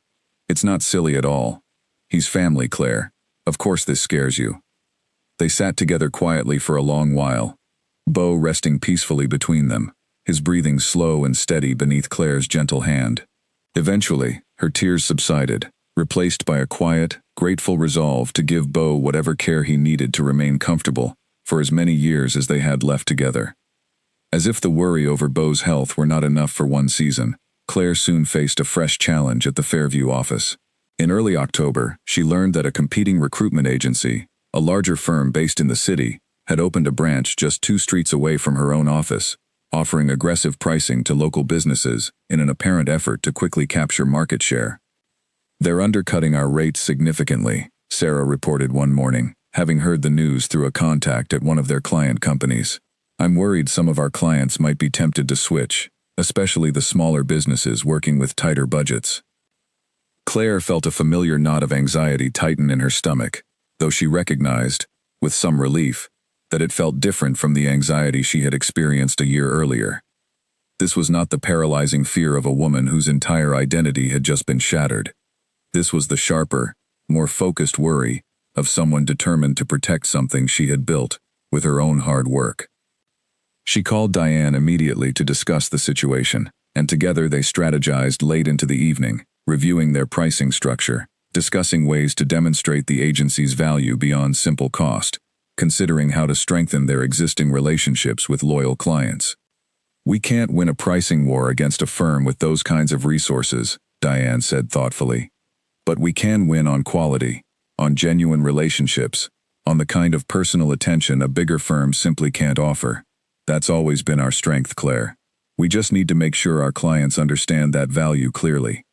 "It's not silly at all. He's family, Claire. Of course this scares you." They sat together quietly for a long while, Beau resting peacefully between them, his breathing slow and steady beneath Claire's gentle hand. Eventually, her tears subsided, replaced by a quiet, grateful resolve to give Beau whatever care he needed to remain comfortable for as many years as they had left together. As if the worry over Beau's health were not enough for one season, Claire soon faced a fresh challenge at the Fairview office. In early October, she learned that a competing recruitment agency, a larger firm based in the city, had opened a branch just 2 streets away from her own office, offering aggressive pricing to local businesses in an apparent effort to quickly capture market share. "They're undercutting our rates significantly," Sarah reported one morning, having heard the news through a contact at one of their client companies. "I'm worried some of our clients might be tempted to switch, especially the smaller businesses working with tighter budgets." Claire felt a familiar knot of anxiety tighten in her stomach, though she recognized, with some relief, that it felt different from the anxiety she had experienced a year earlier. This was not the paralyzing fear of a woman whose entire identity had just been shattered. This was the sharper, more focused worry of someone determined to protect something she had built with her own hard work. She called Diane immediately to discuss the situation, and together they strategized late into the evening, reviewing their pricing structure, discussing ways to demonstrate the agency's value beyond simple cost, considering how to strengthen their existing relationships with loyal clients. "We can't win a pricing war against a firm with those kinds of resources," Diane said thoughtfully. "But we can win on quality, on genuine relationships, on the kind of personal attention a bigger firm simply can't offer. That's always been our strength, Claire. We just need to make sure our clients understand that value clearly."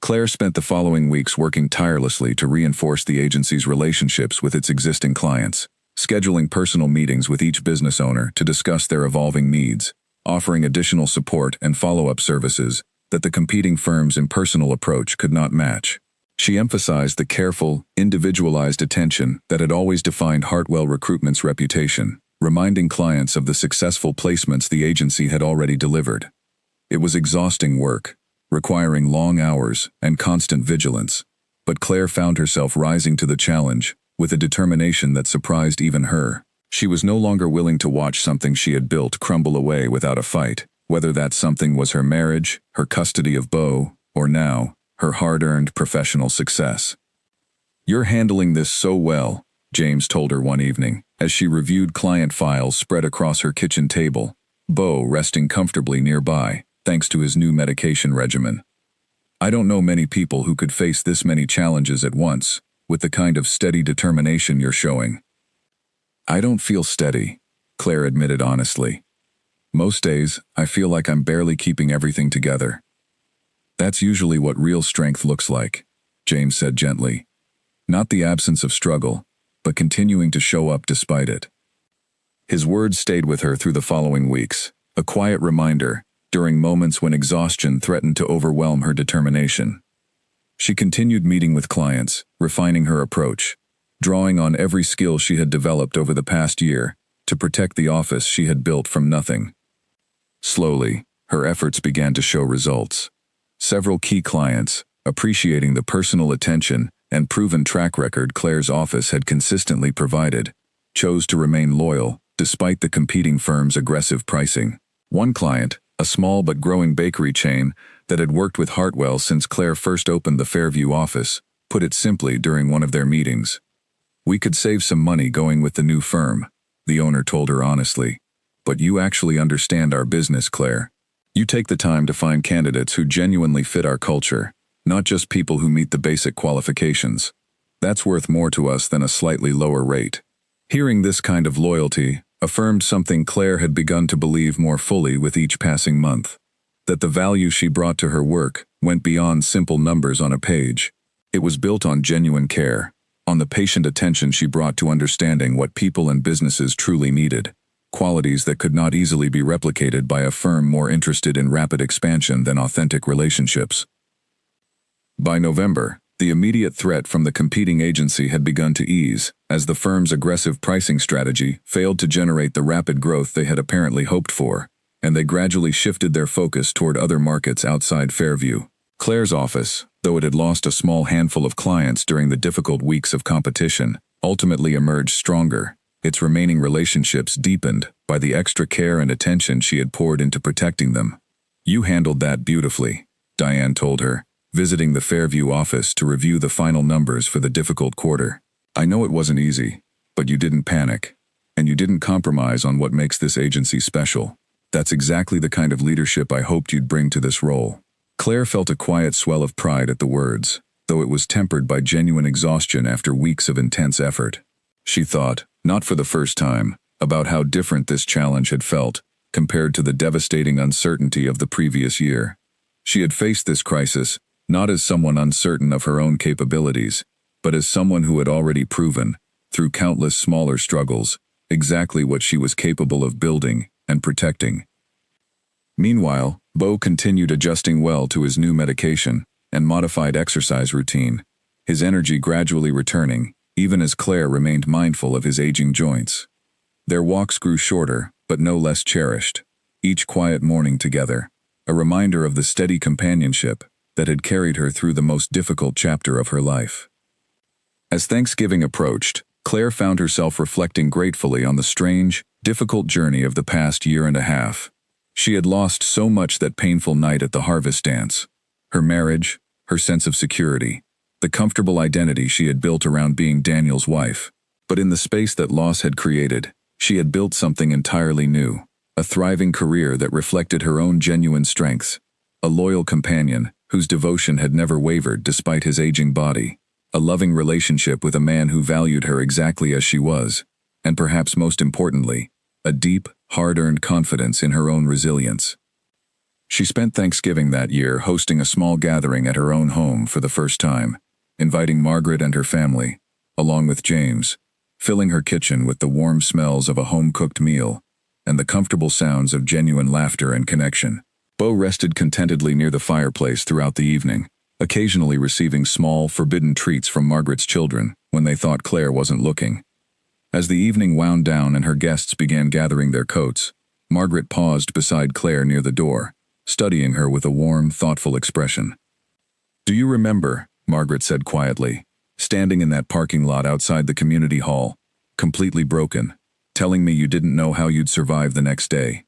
Claire spent the following weeks working tirelessly to reinforce the agency's relationships with its existing clients, scheduling personal meetings with each business owner to discuss their evolving needs, offering additional support and follow-up services that the competing firm's impersonal approach could not match. She emphasized the careful, individualized attention that had always defined Hartwell Recruitment's reputation, reminding clients of the successful placements the agency had already delivered. It was exhausting work, requiring long hours and constant vigilance, but Claire found herself rising to the challenge with a determination that surprised even her. She was no longer willing to watch something she had built crumble away without a fight, whether that something was her marriage, her custody of Beau, or now, her hard-earned professional success. "You're handling this so well," James told her one evening, as she reviewed client files spread across her kitchen table, Beau resting comfortably nearby, thanks to his new medication regimen. "I don't know many people who could face this many challenges at once, with the kind of steady determination you're showing." "I don't feel steady," Claire admitted honestly. "Most days, I feel like I'm barely keeping everything together." "That's usually what real strength looks like," James said gently. "Not the absence of struggle, but continuing to show up despite it." His words stayed with her through the following weeks, a quiet reminder during moments when exhaustion threatened to overwhelm her determination. She continued meeting with clients, refining her approach, drawing on every skill she had developed over the past year to protect the office she had built from nothing. Slowly, her efforts began to show results. Several key clients, appreciating the personal attention and proven track record Claire's office had consistently provided, chose to remain loyal despite the competing firm's aggressive pricing. One client, a small but growing bakery chain that had worked with Hartwell since Claire first opened the Fairview office, put it simply during one of their meetings. "We could save some money going with the new firm," the owner told her honestly. "But you actually understand our business, Claire. You take the time to find candidates who genuinely fit our culture, not just people who meet the basic qualifications. That's worth more to us than a slightly lower rate." Hearing this kind of loyalty affirmed something Claire had begun to believe more fully with each passing month, that the value she brought to her work went beyond simple numbers on a page. It was built on genuine care, on the patient attention she brought to understanding what people and businesses truly needed, qualities that could not easily be replicated by a firm more interested in rapid expansion than authentic relationships. By November, the immediate threat from the competing agency had begun to ease, as the firm's aggressive pricing strategy failed to generate the rapid growth they had apparently hoped for, and they gradually shifted their focus toward other markets outside Fairview. Claire's office, though it had lost a small handful of clients during the difficult weeks of competition, ultimately emerged stronger. Its remaining relationships deepened, by the extra care and attention she had poured into protecting them. "You handled that beautifully," Diane told her, visiting the Fairview office to review the final numbers for the difficult quarter. "I know it wasn't easy, but you didn't panic, and you didn't compromise on what makes this agency special. That's exactly the kind of leadership I hoped you'd bring to this role." Claire felt a quiet swell of pride at the words, though it was tempered by genuine exhaustion after weeks of intense effort. She thought, not for the first time, about how different this challenge had felt compared to the devastating uncertainty of the previous year. She had faced this crisis not as someone uncertain of her own capabilities, but as someone who had already proven, through countless smaller struggles, exactly what she was capable of building and protecting. Meanwhile, Beau continued adjusting well to his new medication and modified exercise routine, his energy gradually returning, even as Claire remained mindful of his aging joints. Their walks grew shorter, but no less cherished, each quiet morning together, a reminder of the steady companionship that had carried her through the most difficult chapter of her life. As Thanksgiving approached, Claire found herself reflecting gratefully on the strange, difficult journey of the past year and a half. She had lost so much that painful night at the harvest dance: her marriage, her sense of security, the comfortable identity she had built around being Daniel's wife. But in the space that loss had created, she had built something entirely new, a thriving career that reflected her own genuine strengths, a loyal companion whose devotion had never wavered despite his aging body, a loving relationship with a man who valued her exactly as she was, and perhaps most importantly, a deep, hard-earned confidence in her own resilience. She spent Thanksgiving that year hosting a small gathering at her own home for the first time, inviting Margaret and her family, along with James, filling her kitchen with the warm smells of a home-cooked meal and the comfortable sounds of genuine laughter and connection. Beau rested contentedly near the fireplace throughout the evening, occasionally receiving small, forbidden treats from Margaret's children when they thought Claire wasn't looking. As the evening wound down and her guests began gathering their coats, Margaret paused beside Claire near the door, studying her with a warm, thoughtful expression. "Do you remember," Margaret said quietly, "standing in that parking lot outside the community hall, completely broken, telling me you didn't know how you'd survive the next day?"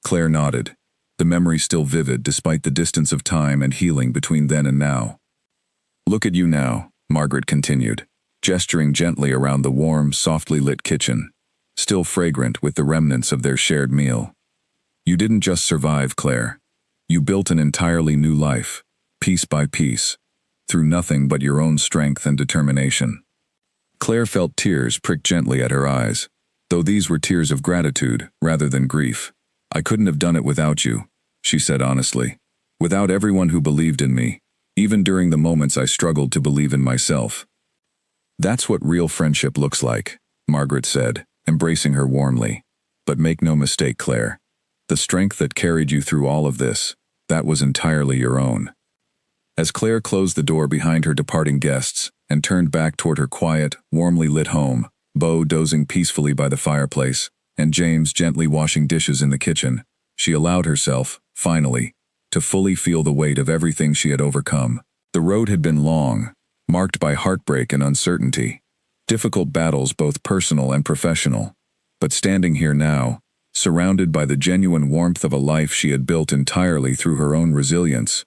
Claire nodded, the memory still vivid despite the distance of time and healing between then and now. "Look at you now," Margaret continued, gesturing gently around the warm, softly lit kitchen, still fragrant with the remnants of their shared meal. "You didn't just survive, Claire. You built an entirely new life, piece by piece, through nothing but your own strength and determination." Claire felt tears prick gently at her eyes, though these were tears of gratitude rather than grief. "I couldn't have done it without you," she said honestly. "Without everyone who believed in me, even during the moments I struggled to believe in myself." "That's what real friendship looks like," Margaret said, embracing her warmly. "But make no mistake, Claire. The strength that carried you through all of this, that was entirely your own." As Claire closed the door behind her departing guests and turned back toward her quiet, warmly lit home, Beau dozing peacefully by the fireplace, and James gently washing dishes in the kitchen, she allowed herself, finally, to fully feel the weight of everything she had overcome. The road had been long, marked by heartbreak and uncertainty, difficult battles both personal and professional, but standing here now, surrounded by the genuine warmth of a life she had built entirely through her own resilience,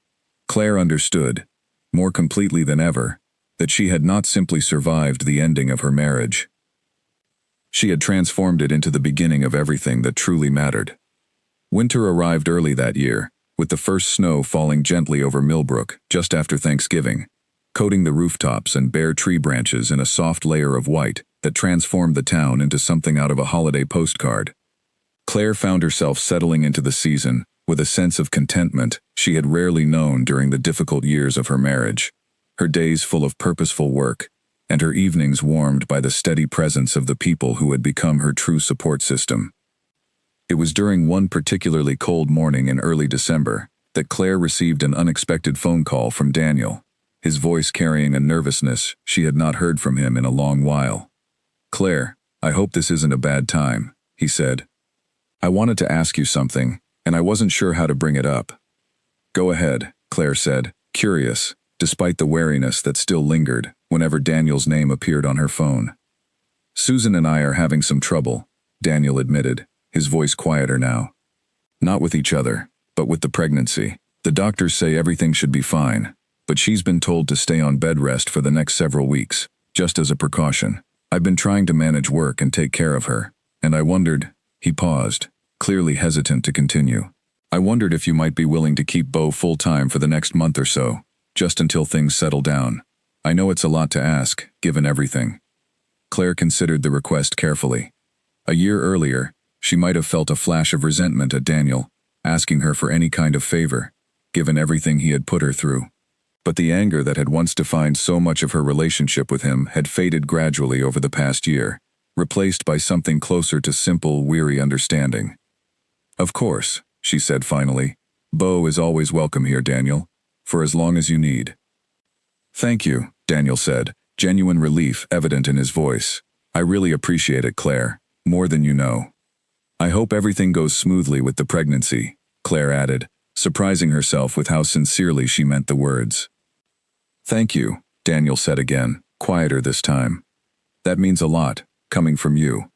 Claire understood, more completely than ever, that she had not simply survived the ending of her marriage. She had transformed it into the beginning of everything that truly mattered. Winter arrived early that year, with the first snow falling gently over Millbrook just after Thanksgiving, coating the rooftops and bare tree branches in a soft layer of white that transformed the town into something out of a holiday postcard. Claire found herself settling into the season with a sense of contentment she had rarely known during the difficult years of her marriage, her days full of purposeful work, and her evenings warmed by the steady presence of the people who had become her true support system. It was during one particularly cold morning in early December that Claire received an unexpected phone call from Daniel, his voice carrying a nervousness she had not heard from him in a long while. "Claire, I hope this isn't a bad time," he said. "I wanted to ask you something, and I wasn't sure how to bring it up." "Go ahead," Claire said, curious, despite the wariness that still lingered whenever Daniel's name appeared on her phone. "Susan and I are having some trouble," Daniel admitted, his voice quieter now. Not with each other, but with the pregnancy. The doctors say everything should be fine, but she's been told to stay on bed rest for the next several weeks, just as a precaution. I've been trying to manage work and take care of her, and I wondered, he paused, clearly hesitant to continue. I wondered if you might be willing to keep Bo full-time for the next month or so, just until things settle down. I know it's a lot to ask, given everything. Claire considered the request carefully. A year earlier, she might have felt a flash of resentment at Daniel, asking her for any kind of favor, given everything he had put her through. But the anger that had once defined so much of her relationship with him had faded gradually over the past year, replaced by something closer to simple, weary understanding. Of course, she said finally. Bo is always welcome here, Daniel, for as long as you need. Thank you, Daniel said, genuine relief evident in his voice. I really appreciate it, Claire, more than you know. I hope everything goes smoothly with the pregnancy, Claire added, surprising herself with how sincerely she meant the words. Thank you, Daniel said again, quieter this time. That means a lot, coming from you.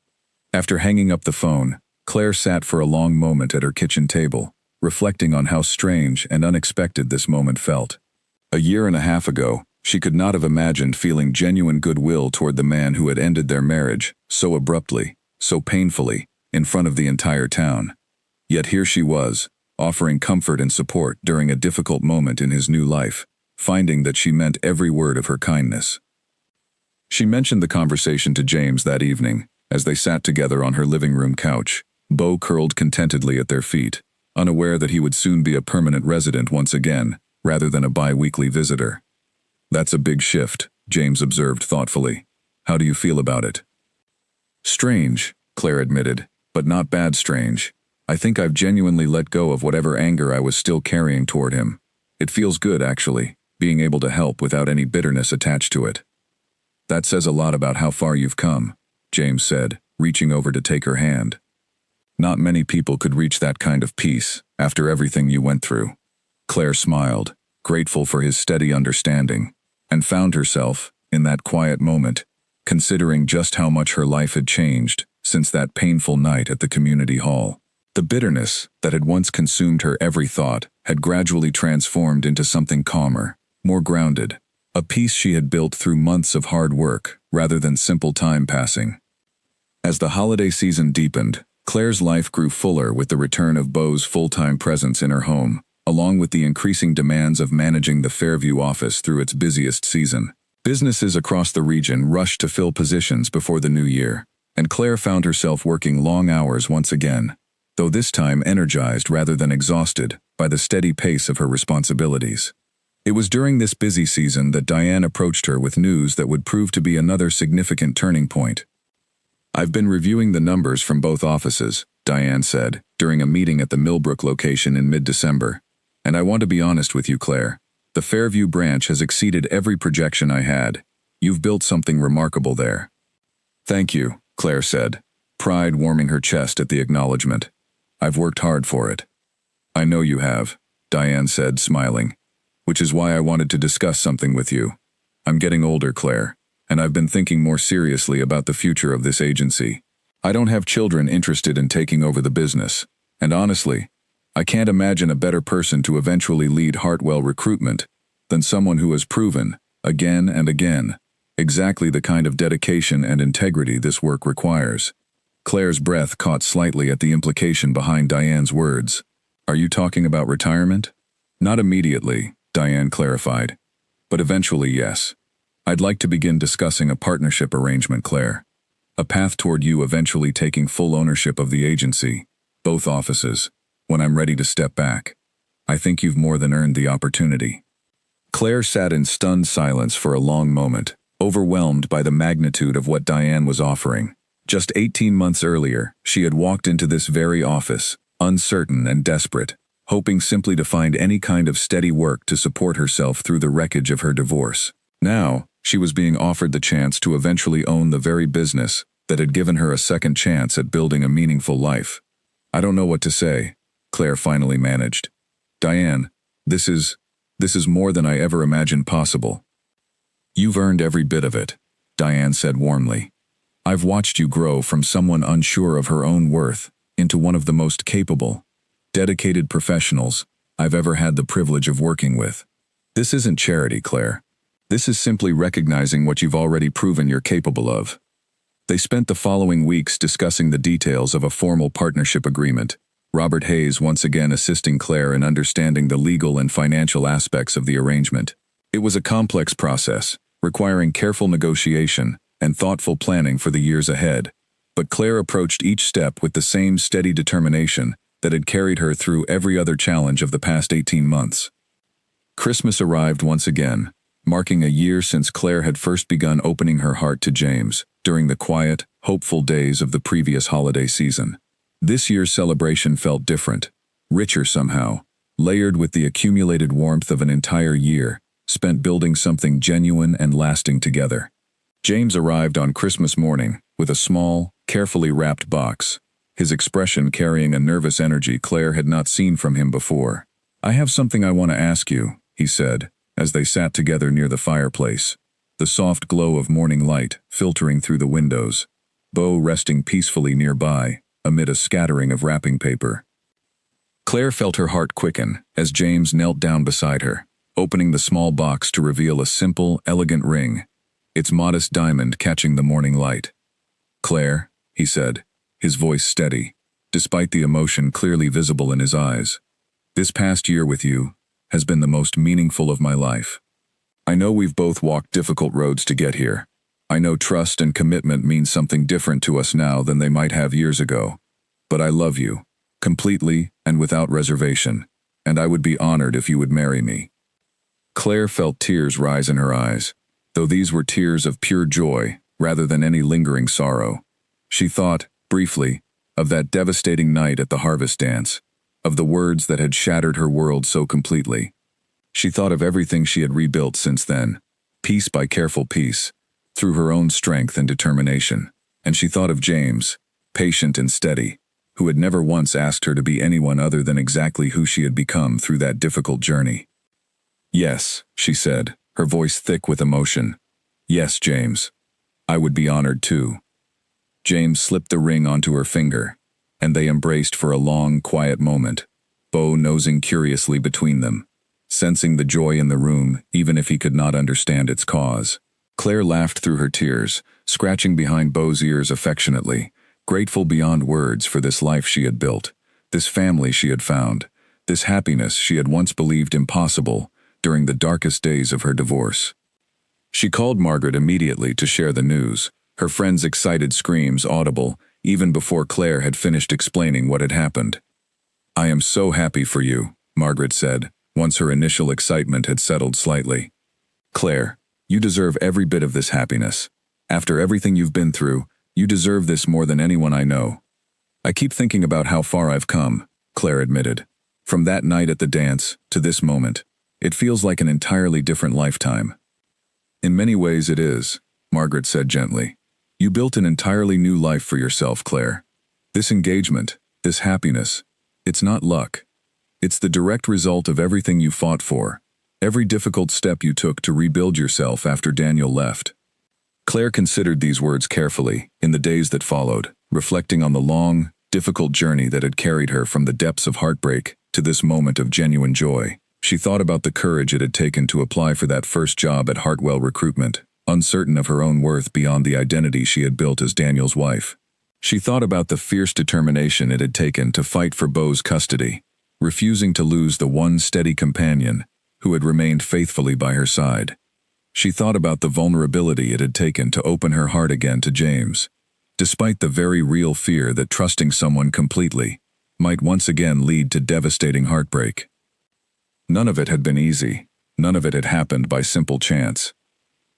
After hanging up the phone, Claire sat for a long moment at her kitchen table, reflecting on how strange and unexpected this moment felt. A year and a half ago, she could not have imagined feeling genuine goodwill toward the man who had ended their marriage, so abruptly, so painfully, in front of the entire town. Yet here she was, offering comfort and support during a difficult moment in his new life, finding that she meant every word of her kindness. She mentioned the conversation to James that evening, as they sat together on her living room couch, Bo curled contentedly at their feet, unaware that he would soon be a permanent resident once again, rather than a bi-weekly visitor. That's a big shift, James observed thoughtfully. How do you feel about it? Strange, Claire admitted, but not bad strange. I think I've genuinely let go of whatever anger I was still carrying toward him. It feels good, actually, being able to help without any bitterness attached to it. That says a lot about how far you've come, James said, reaching over to take her hand. Not many people could reach that kind of peace, after everything you went through. Claire smiled, grateful for his steady understanding, and found herself, in that quiet moment, considering just how much her life had changed since that painful night at the community hall. The bitterness that had once consumed her every thought had gradually transformed into something calmer, more grounded, a peace she had built through months of hard work rather than simple time passing. As the holiday season deepened, Claire's life grew fuller with the return of Bo's full-time presence in her home, along with the increasing demands of managing the Fairview office through its busiest season. Businesses across the region rushed to fill positions before the new year, and Claire found herself working long hours once again, though this time energized rather than exhausted by the steady pace of her responsibilities. It was during this busy season that Diane approached her with news that would prove to be another significant turning point. I've been reviewing the numbers from both offices, Diane said, during a meeting at the Millbrook location in mid-December. And I want to be honest with you, Claire. The Fairview branch has exceeded every projection I had. You've built something remarkable there. Thank you, Claire said, pride warming her chest at the acknowledgement. I've worked hard for it. I know you have, Diane said, smiling. Which is why I wanted to discuss something with you. I'm getting older, Claire, and I've been thinking more seriously about the future of this agency. I don't have children interested in taking over the business, and honestly, I can't imagine a better person to eventually lead Hartwell Recruitment than someone who has proven, again and again, exactly the kind of dedication and integrity this work requires. Claire's breath caught slightly at the implication behind Diane's words. Are you talking about retirement? Not immediately, Diane clarified. But eventually, yes. I'd like to begin discussing a partnership arrangement, Claire. A path toward you eventually taking full ownership of the agency, both offices, when I'm ready to step back. I think you've more than earned the opportunity. Claire sat in stunned silence for a long moment, overwhelmed by the magnitude of what Diane was offering. Just 18 months earlier, she had walked into this very office, uncertain and desperate, hoping simply to find any kind of steady work to support herself through the wreckage of her divorce. Now, she was being offered the chance to eventually own the very business that had given her a second chance at building a meaningful life. I don't know what to say, Claire finally managed. Diane, this is more than I ever imagined possible. You've earned every bit of it, Diane said warmly. I've watched you grow from someone unsure of her own worth into one of the most capable, dedicated professionals I've ever had the privilege of working with. This isn't charity, Claire. This is simply recognizing what you've already proven you're capable of. They spent the following weeks discussing the details of a formal partnership agreement, Robert Hayes once again assisting Claire in understanding the legal and financial aspects of the arrangement. It was a complex process, requiring careful negotiation and thoughtful planning for the years ahead, but Claire approached each step with the same steady determination that had carried her through every other challenge of the past 18 months. Christmas arrived once again, marking a year since Claire had first begun opening her heart to James during the quiet, hopeful days of the previous holiday season. This year's celebration felt different, richer somehow, layered with the accumulated warmth of an entire year, spent building something genuine and lasting together. James arrived on Christmas morning with a small, carefully wrapped box, his expression carrying a nervous energy Claire had not seen from him before. "I have something I want to ask you," he said, as they sat together near the fireplace, the soft glow of morning light filtering through the windows, Beau resting peacefully nearby, amid a scattering of wrapping paper. Claire felt her heart quicken as James knelt down beside her, opening the small box to reveal a simple, elegant ring, its modest diamond catching the morning light. "Claire," he said, his voice steady, despite the emotion clearly visible in his eyes, "this past year with you has been the most meaningful of my life. I know we've both walked difficult roads to get here. I know trust and commitment mean something different to us now than they might have years ago. But I love you, completely and without reservation, and I would be honored if you would marry me." Claire felt tears rise in her eyes, though these were tears of pure joy rather than any lingering sorrow. She thought, briefly, of that devastating night at the harvest dance, of the words that had shattered her world so completely. She thought of everything she had rebuilt since then, piece by careful piece, through her own strength and determination. And she thought of James, patient and steady, who had never once asked her to be anyone other than exactly who she had become through that difficult journey. "Yes," she said, her voice thick with emotion. "Yes, James. I would be honored too." James slipped the ring onto her finger, and they embraced for a long, quiet moment, Beau nosing curiously between them, sensing the joy in the room even if he could not understand its cause. Claire laughed through her tears, scratching behind Beau's ears affectionately, grateful beyond words for this life she had built, this family she had found, this happiness she had once believed impossible during the darkest days of her divorce. She called Margaret immediately to share the news, her friend's excited screams audible even before Claire had finished explaining what had happened. "I am so happy for you," Margaret said, once her initial excitement had settled slightly. "Claire, you deserve every bit of this happiness. After everything you've been through, you deserve this more than anyone I know." "I keep thinking about how far I've come," Claire admitted. "From that night at the dance to this moment, it feels like an entirely different lifetime." "In many ways it is," Margaret said gently. "You built an entirely new life for yourself, Claire. This engagement, this happiness, it's not luck. It's the direct result of everything you fought for, every difficult step you took to rebuild yourself after Daniel left." Claire considered these words carefully in the days that followed, reflecting on the long, difficult journey that had carried her from the depths of heartbreak to this moment of genuine joy. She thought about the courage it had taken to apply for that first job at Hartwell Recruitment, uncertain of her own worth beyond the identity she had built as Daniel's wife. She thought about the fierce determination it had taken to fight for Beau's custody, refusing to lose the one steady companion who had remained faithfully by her side. She thought about the vulnerability it had taken to open her heart again to James, despite the very real fear that trusting someone completely might once again lead to devastating heartbreak. None of it had been easy. None of it had happened by simple chance.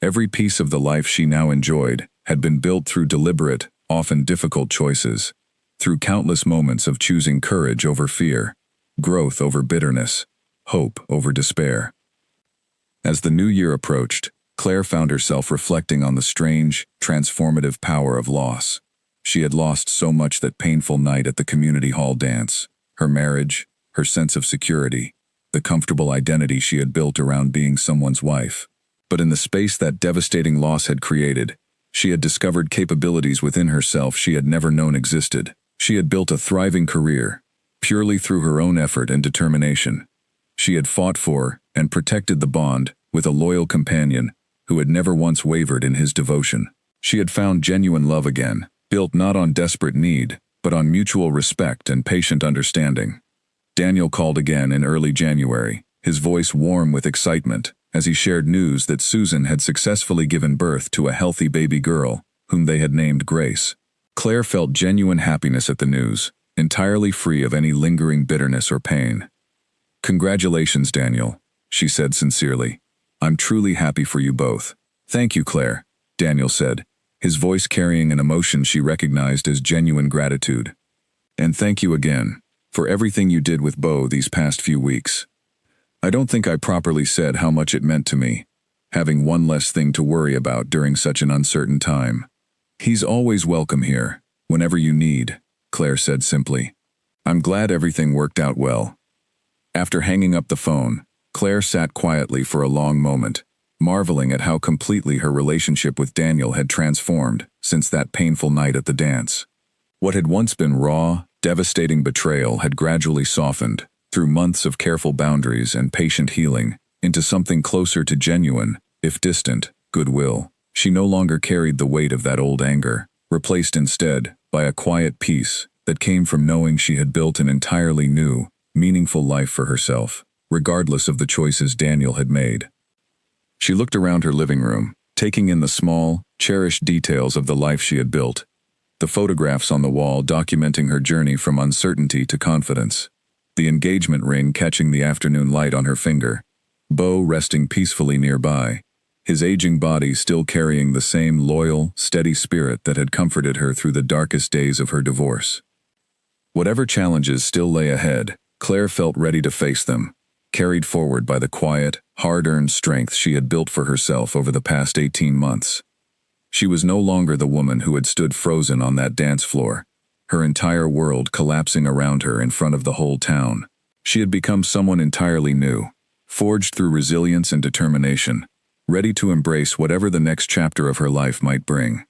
Every piece of the life she now enjoyed had been built through deliberate, often difficult choices, through countless moments of choosing courage over fear, growth over bitterness, hope over despair. As the new year approached, Claire found herself reflecting on the strange, transformative power of loss. She had lost so much that painful night at the community hall dance, her marriage, her sense of security, the comfortable identity she had built around being someone's wife. But in the space that devastating loss had created, she had discovered capabilities within herself she had never known existed. She had built a thriving career, purely through her own effort and determination. She had fought for and protected the bond with a loyal companion who had never once wavered in his devotion. She had found genuine love again, built not on desperate need, but on mutual respect and patient understanding. Daniel called again in early January, his voice warm with excitement, as he shared news that Susan had successfully given birth to a healthy baby girl, whom they had named Grace. Claire felt genuine happiness at the news, entirely free of any lingering bitterness or pain. "Congratulations, Daniel," she said sincerely. "I'm truly happy for you both." "Thank you, Claire," Daniel said, his voice carrying an emotion she recognized as genuine gratitude. "And thank you again for everything you did with Beau these past few weeks. I don't think I properly said how much it meant to me, having one less thing to worry about during such an uncertain time." "He's always welcome here, whenever you need," Claire said simply. "I'm glad everything worked out well." After hanging up the phone, Claire sat quietly for a long moment, marveling at how completely her relationship with Daniel had transformed since that painful night at the dance. What had once been raw, devastating betrayal had gradually softened, through months of careful boundaries and patient healing, into something closer to genuine, if distant, goodwill. She no longer carried the weight of that old anger, replaced instead by a quiet peace that came from knowing she had built an entirely new, meaningful life for herself, regardless of the choices Daniel had made. She looked around her living room, taking in the small, cherished details of the life she had built. The photographs on the wall documenting her journey from uncertainty to confidence. The engagement ring catching the afternoon light on her finger. Beau resting peacefully nearby, his aging body still carrying the same loyal, steady spirit that had comforted her through the darkest days of her divorce. Whatever challenges still lay ahead, Claire felt ready to face them, carried forward by the quiet, hard-earned strength she had built for herself over the past 18 months. She was no longer the woman who had stood frozen on that dance floor, her entire world collapsing around her in front of the whole town. She had become someone entirely new, forged through resilience and determination, ready to embrace whatever the next chapter of her life might bring.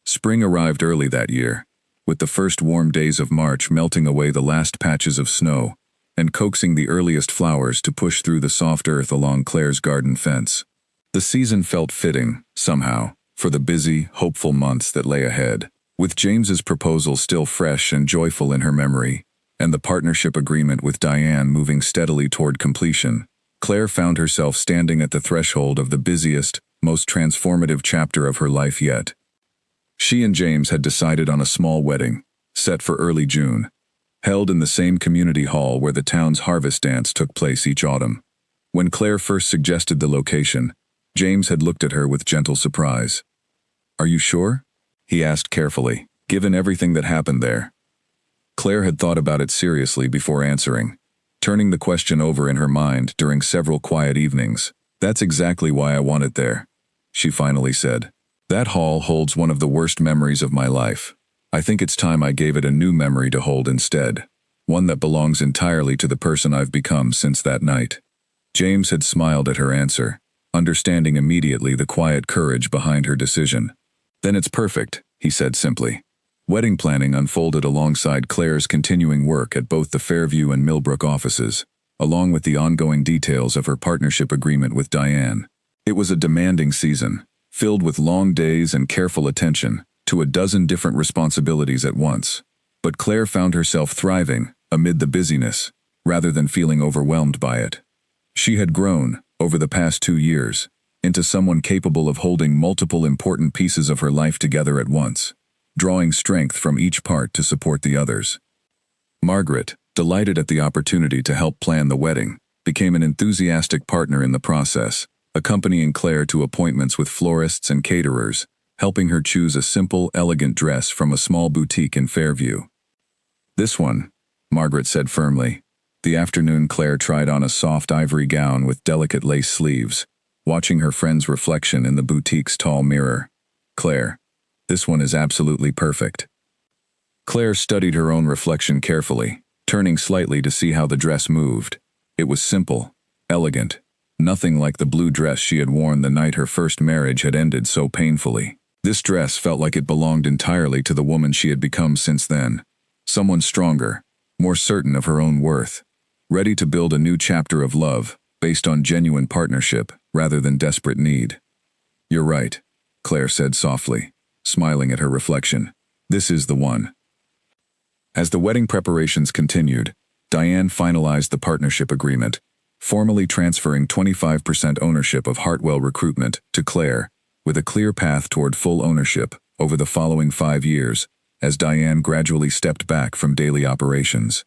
Spring arrived early that year, with the first warm days of March melting away the last patches of snow and coaxing the earliest flowers to push through the soft earth along Claire's garden fence. The season felt fitting, somehow, for the busy, hopeful months that lay ahead. With James's proposal still fresh and joyful in her memory, and the partnership agreement with Diane moving steadily toward completion, Claire found herself standing at the threshold of the busiest, most transformative chapter of her life yet. She and James had decided on a small wedding, set for early June, held in the same community hall where the town's harvest dance took place each autumn. When Claire first suggested the location, James had looked at her with gentle surprise. "Are you sure?" he asked carefully, given everything that happened there. Claire had thought about it seriously before answering, turning the question over in her mind during several quiet evenings. "That's exactly why I want it there," she finally said. "That hall holds one of the worst memories of my life. I think it's time I gave it a new memory to hold instead, one that belongs entirely to the person I've become since that night." James had smiled at her answer, understanding immediately the quiet courage behind her decision. "Then it's perfect," he said simply. Wedding planning unfolded alongside Claire's continuing work at both the Fairview and Millbrook offices, along with the ongoing details of her partnership agreement with Diane. It was a demanding season, filled with long days and careful attention to a dozen different responsibilities at once. But Claire found herself thriving amid the busyness, rather than feeling overwhelmed by it. She had grown, over the past 2 years, into someone capable of holding multiple important pieces of her life together at once, drawing strength from each part to support the others. Margaret, delighted at the opportunity to help plan the wedding, became an enthusiastic partner in the process, accompanying Claire to appointments with florists and caterers, helping her choose a simple, elegant dress from a small boutique in Fairview. "This one," Margaret said firmly. The afternoon Claire tried on a soft ivory gown with delicate lace sleeves, watching her friend's reflection in the boutique's tall mirror. "Claire, this one is absolutely perfect." Claire studied her own reflection carefully, turning slightly to see how the dress moved. It was simple, elegant, nothing like the blue dress she had worn the night her first marriage had ended so painfully. This dress felt like it belonged entirely to the woman she had become since then. someone stronger, more certain of her own worth, ready to build a new chapter of love based on genuine partnership rather than desperate need. "You're right," Claire said softly, smiling at her reflection. "This is the one." As the wedding preparations continued, Diane finalized the partnership agreement, formally transferring 25% ownership of Hartwell Recruitment to Claire, with a clear path toward full ownership over the following 5 years, as Diane gradually stepped back from daily operations.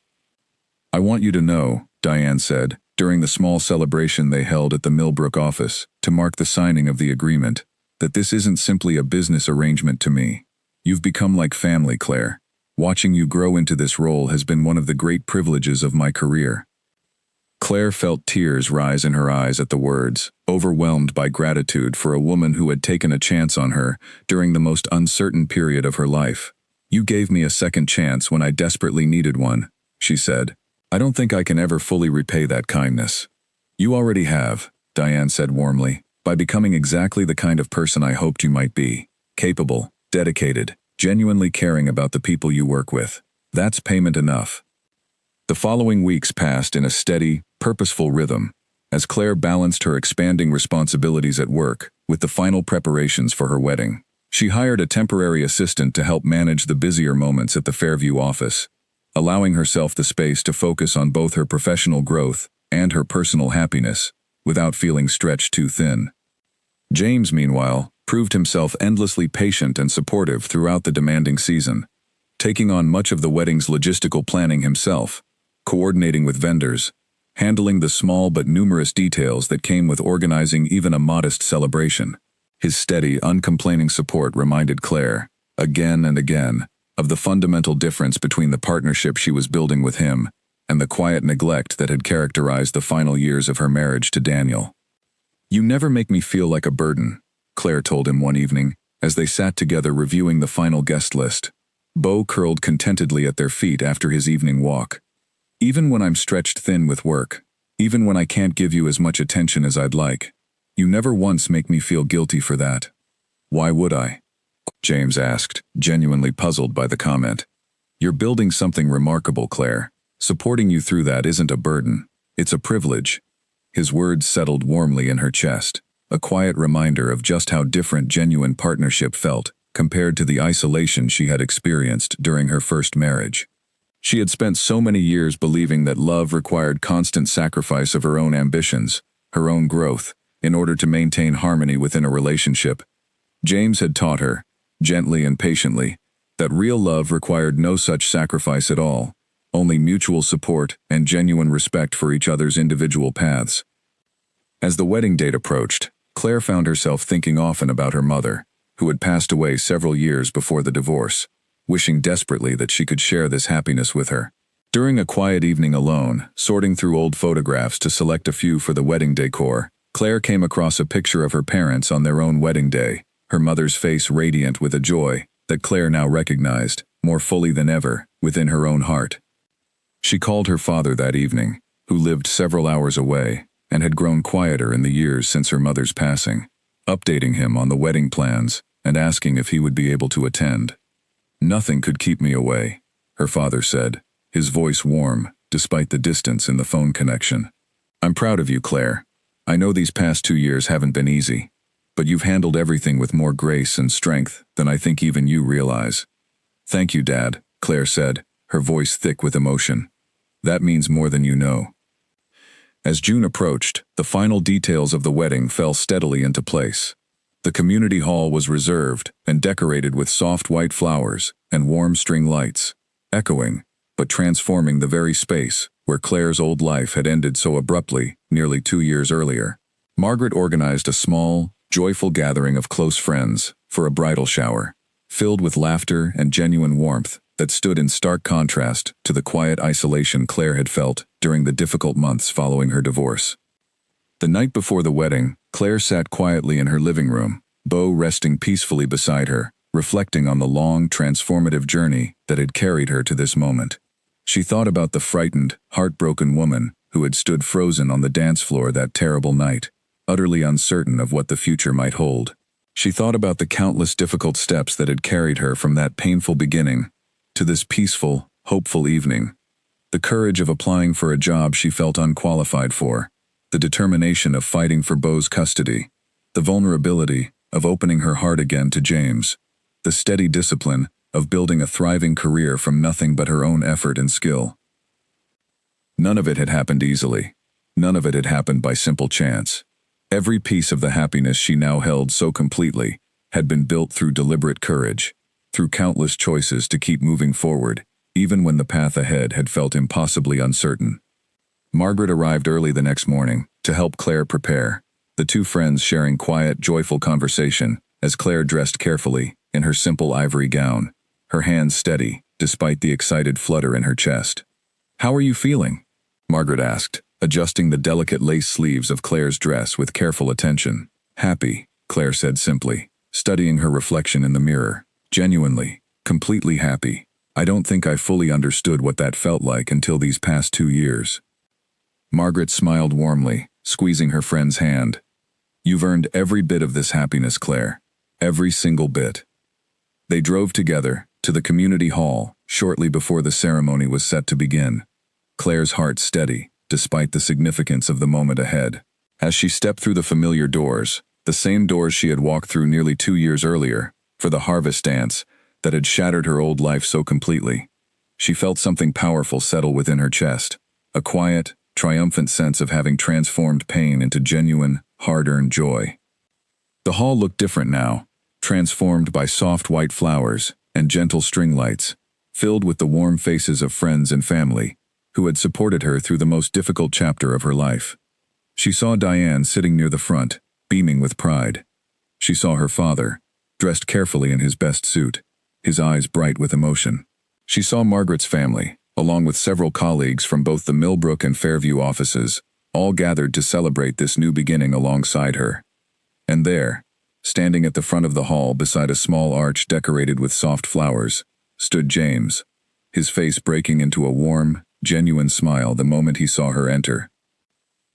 "I want you to know," Diane said, during the small celebration they held at the Millbrook office to mark the signing of the agreement, "that this isn't simply a business arrangement to me. You've become like family, Claire. Watching you grow into this role has been one of the great privileges of my career." Claire felt tears rise in her eyes at the words, overwhelmed by gratitude for a woman who had taken a chance on her during the most uncertain period of her life. "You gave me a second chance when I desperately needed one," she said. "I don't think I can ever fully repay that kindness." "You already have," Diane said warmly, "by becoming exactly the kind of person I hoped you might be. Capable, dedicated, genuinely caring about the people you work with. That's payment enough." The following weeks passed in a steady, purposeful rhythm, as Claire balanced her expanding responsibilities at work with the final preparations for her wedding. She hired a temporary assistant to help manage the busier moments at the Fairview office, allowing herself the space to focus on both her professional growth and her personal happiness, without feeling stretched too thin. James, meanwhile, proved himself endlessly patient and supportive throughout the demanding season, taking on much of the wedding's logistical planning himself, coordinating with vendors, handling the small but numerous details that came with organizing even a modest celebration. His steady, uncomplaining support reminded Claire, again and again, of the fundamental difference between the partnership she was building with him and the quiet neglect that had characterized the final years of her marriage to Daniel. "You never make me feel like a burden," Claire told him one evening, as they sat together reviewing the final guest list. Beau curled contentedly at their feet after his evening walk. "Even when I'm stretched thin with work, even when I can't give you as much attention as I'd like, you never once make me feel guilty for that." "Why would I?" James asked, genuinely puzzled by the comment. "You're building something remarkable, Claire. Supporting you through that isn't a burden. It's a privilege." His words settled warmly in her chest, a quiet reminder of just how different genuine partnership felt compared to the isolation she had experienced during her first marriage. She had spent so many years believing that love required constant sacrifice of her own ambitions, her own growth, in order to maintain harmony within a relationship. James had taught her, gently and patiently, that real love required no such sacrifice at all, only mutual support and genuine respect for each other's individual paths. As the wedding date approached, Claire found herself thinking often about her mother, who had passed away several years before the divorce, wishing desperately that she could share this happiness with her. During a quiet evening alone, sorting through old photographs to select a few for the wedding decor, Claire came across a picture of her parents on their own wedding day, her mother's face radiant with a joy that Claire now recognized, more fully than ever, within her own heart. She called her father that evening, who lived several hours away and had grown quieter in the years since her mother's passing, updating him on the wedding plans and asking if he would be able to attend. "Nothing could keep me away," her father said, his voice warm despite the distance in the phone connection. "I'm proud of you, Claire. I know these past 2 years haven't been easy, but you've handled everything with more grace and strength than I think even you realize." "Thank you, Dad," Claire said, her voice thick with emotion. "That means more than you know." As June approached, the final details of the wedding fell steadily into place. The community hall was reserved and decorated with soft white flowers and warm string lights, echoing, but transforming the very space where Claire's old life had ended so abruptly nearly 2 years earlier. Margaret organized a small, joyful gathering of close friends for a bridal shower, filled with laughter and genuine warmth that stood in stark contrast to the quiet isolation Claire had felt during the difficult months following her divorce. The night before the wedding, Claire sat quietly in her living room, Beau resting peacefully beside her, reflecting on the long, transformative journey that had carried her to this moment. She thought about the frightened, heartbroken woman who had stood frozen on the dance floor that terrible night, utterly uncertain of what the future might hold. She thought about the countless difficult steps that had carried her from that painful beginning to this peaceful, hopeful evening. The courage of applying for a job she felt unqualified for, the determination of fighting for Beau's custody, the vulnerability of opening her heart again to James, the steady discipline of building a thriving career from nothing but her own effort and skill. None of it had happened easily. None of it had happened by simple chance. Every piece of the happiness she now held so completely had been built through deliberate courage, through countless choices to keep moving forward, even when the path ahead had felt impossibly uncertain. Margaret arrived early the next morning to help Claire prepare, the two friends sharing quiet, joyful conversation as Claire dressed carefully in her simple ivory gown, her hands steady despite the excited flutter in her chest. "How are you feeling?" Margaret asked, adjusting the delicate lace sleeves of Claire's dress with careful attention. "Happy," Claire said simply, studying her reflection in the mirror. "Genuinely, completely happy. I don't think I fully understood what that felt like until these past 2 years." Margaret smiled warmly, squeezing her friend's hand. "You've earned every bit of this happiness, Claire. Every single bit." They drove together to the community hall shortly before the ceremony was set to begin, Claire's heart steady, despite the significance of the moment ahead. As she stepped through the familiar doors, the same doors she had walked through nearly 2 years earlier, for the harvest dance that had shattered her old life so completely, she felt something powerful settle within her chest, a quiet, triumphant sense of having transformed pain into genuine, hard-earned joy. The hall looked different now, transformed by soft white flowers and gentle string lights, filled with the warm faces of friends and family who had supported her through the most difficult chapter of her life. She saw Diane sitting near the front, beaming with pride. She saw her father, dressed carefully in his best suit, his eyes bright with emotion. She saw Margaret's family, along with several colleagues from both the Millbrook and Fairview offices, all gathered to celebrate this new beginning alongside her. And there, standing at the front of the hall beside a small arch decorated with soft flowers, stood James, his face breaking into a warm, genuine smile the moment he saw her enter.